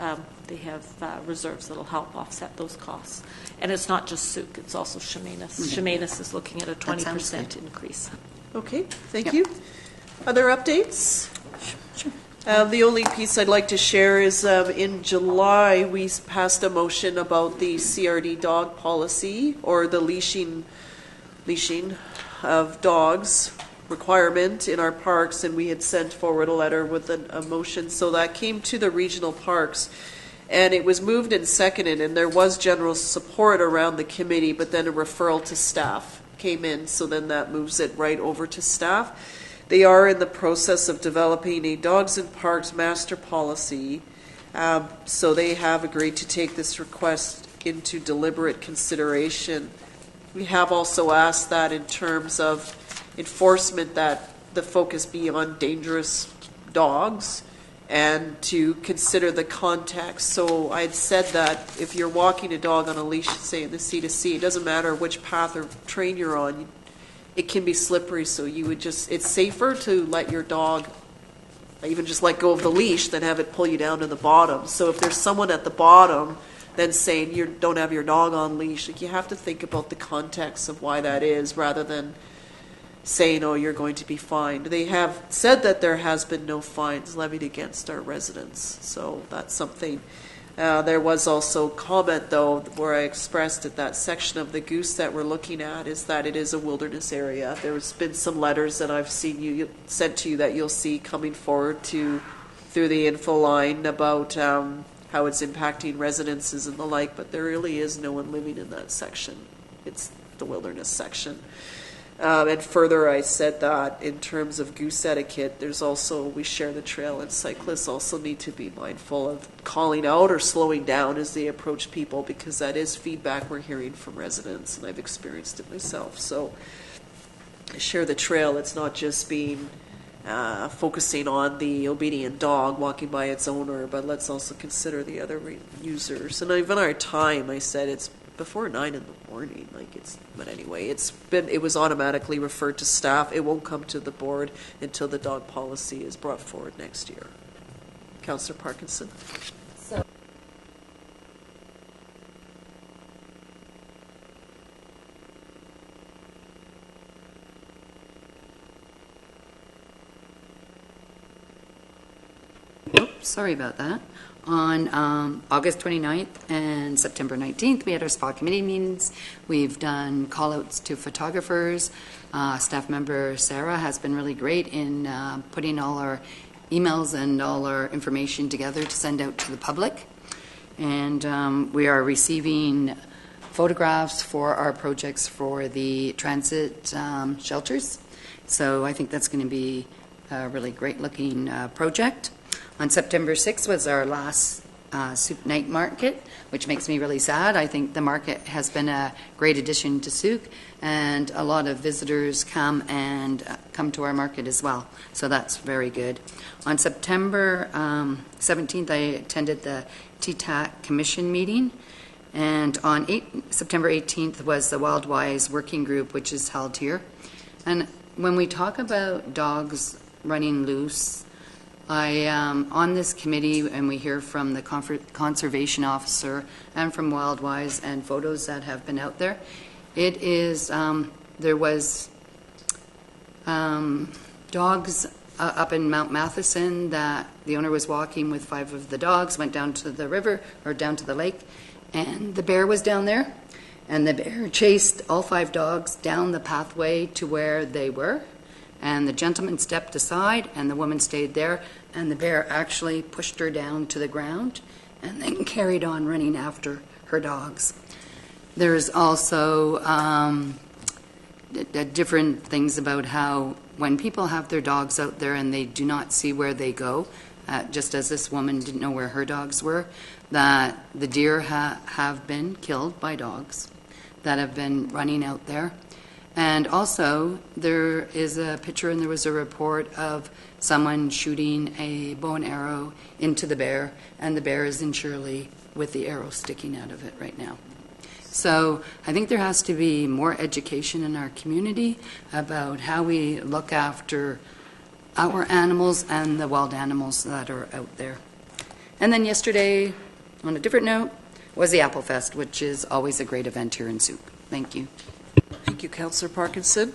they have reserves that'll help offset those costs. And it's not just Sooke, it's also Chemainus. Chemainus is looking at a 20% increase. Okay, thank you. Other updates? The only piece I'd like to share is in July, we passed a motion about the CRD dog policy, or the leashing of dogs requirement in our parks, and we had sent forward a letter with a motion. So that came to the regional parks, and it was moved and seconded, and there was general support around the committee, but then a referral to staff came in, so then that moves it right over to staff. They are in the process of developing a dogs in parks master policy, so they have agreed to take this request into deliberate consideration. We have also asked that in terms of enforcement, that the focus be on dangerous dogs and to consider the context. So I'd said that if you're walking a dog on a leash, say in the C2C, it doesn't matter which path or train you're on, it can be slippery, so you would it's safer to let your dog even just let go of the leash than have it pull you down to the bottom. So if there's someone at the bottom then saying you don't have your dog on leash, like, you have to think about the context of why that is, rather than saying, oh, you're going to be fined. They have said that there has been no fines levied against our residents, so that's something. There was also comment, though, where I expressed that that section of the goose that we're looking at is that it is a wilderness area. There's been some letters that I've seen sent to you that you'll see coming forward through the info line about how it's impacting residences and the like, but there really is no one living in that section. It's the wilderness section. And further, I said that in terms of goose etiquette, there's also, we share the trail, and cyclists also need to be mindful of calling out or slowing down as they approach people, because that is feedback we're hearing from residents, and I've experienced it myself. So I share the trail. It's not just being focusing on the obedient dog walking by its owner, but let's also consider the other users. And even our time, I said it's before 9 in the morning, but anyway, it was automatically referred to staff. It won't come to the board until the dog policy is brought forward next year. Councillor Parkinson. Sorry about that. On August 29th and September 19th, we had our SPA committee meetings. We've done call-outs to photographers. Staff member Sarah has been really great in putting all our emails and all our information together to send out to the public. And we are receiving photographs for our projects for the transit shelters. So I think that's going to be a really great-looking project. On September 6th was our last Sooke night market, which makes me really sad. I think the market has been a great addition to Sooke, and a lot of visitors come to our market as well. So that's very good. On September 17th, I attended the TTAC Commission meeting, and on September 18th was the Wild Wise Working Group, which is held here. And when we talk about dogs running loose, on this committee, and we hear from the conservation officer and from Wild Wise and photos that have been out there. It is, there was dogs up in Mount Matheson that the owner was walking with 5 of the dogs, went down to the river or down to the lake, and the bear was down there, and the bear chased all 5 dogs down the pathway to where they were. And the gentleman stepped aside, and the woman stayed there, and the bear actually pushed her down to the ground and then carried on running after her dogs. There's also different things about how when people have their dogs out there and they do not see where they go, just as this woman didn't know where her dogs were, that the deer have been killed by dogs that have been running out there. And also, there is a picture and there was a report of someone shooting a bow and arrow into the bear, and the bear is in Shirley with the arrow sticking out of it right now. So I think there has to be more education in our community about how we look after our animals and the wild animals that are out there. And then yesterday, on a different note, was the Apple Fest, which is always a great event here in Sooke. Thank you. Thank you, Councillor Parkinson.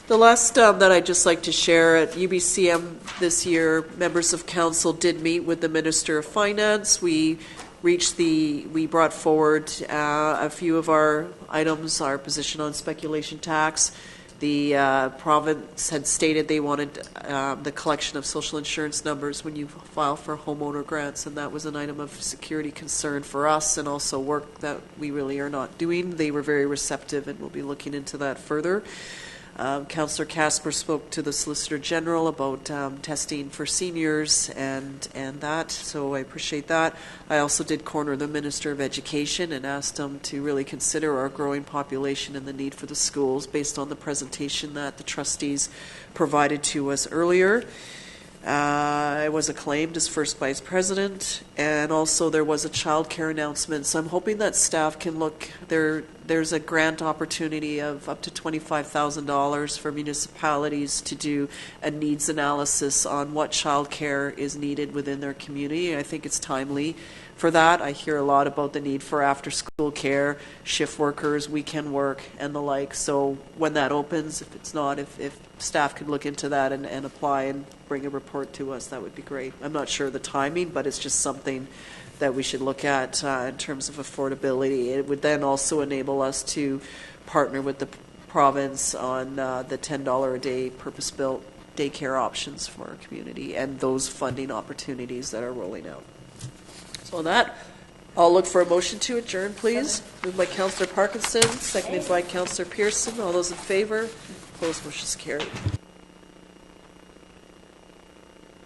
The last that I'd just like to share, at UBCM this year, members of council did meet with the Minister of Finance. We brought forward a few of our items, our position on speculation tax. The province had stated they wanted the collection of social insurance numbers when you file for homeowner grants, and that was an item of security concern for us and also work that we really are not doing. They were very receptive, and we'll be looking into that further. Councillor Casper spoke to the Solicitor General about testing for seniors and that, so I appreciate that. I also did corner the Minister of Education and asked him to really consider our growing population and the need for the schools based on the presentation that the trustees provided to us earlier. I was acclaimed as first Vice President, and also there was a child care announcement, so I'm hoping that staff can look there. There's a grant opportunity of up to $25,000 for municipalities to do a needs analysis on what child care is needed within their community. I think it's timely for that. I hear a lot about the need for after-school care, shift workers, weekend work, and the like. So when that opens, if it's not, if staff could look into that and apply and bring a report to us, that would be great. I'm not sure of the timing, but it's just something that we should look at in terms of affordability. It would then also enable us to partner with the province on the $10 a day purpose-built daycare options for our community and those funding opportunities that are rolling out. So on that, I'll look for a motion to adjourn, please. Moved by Councillor Parkinson, seconded by Councillor Pearson. All those in favor? Opposed, motion is carried.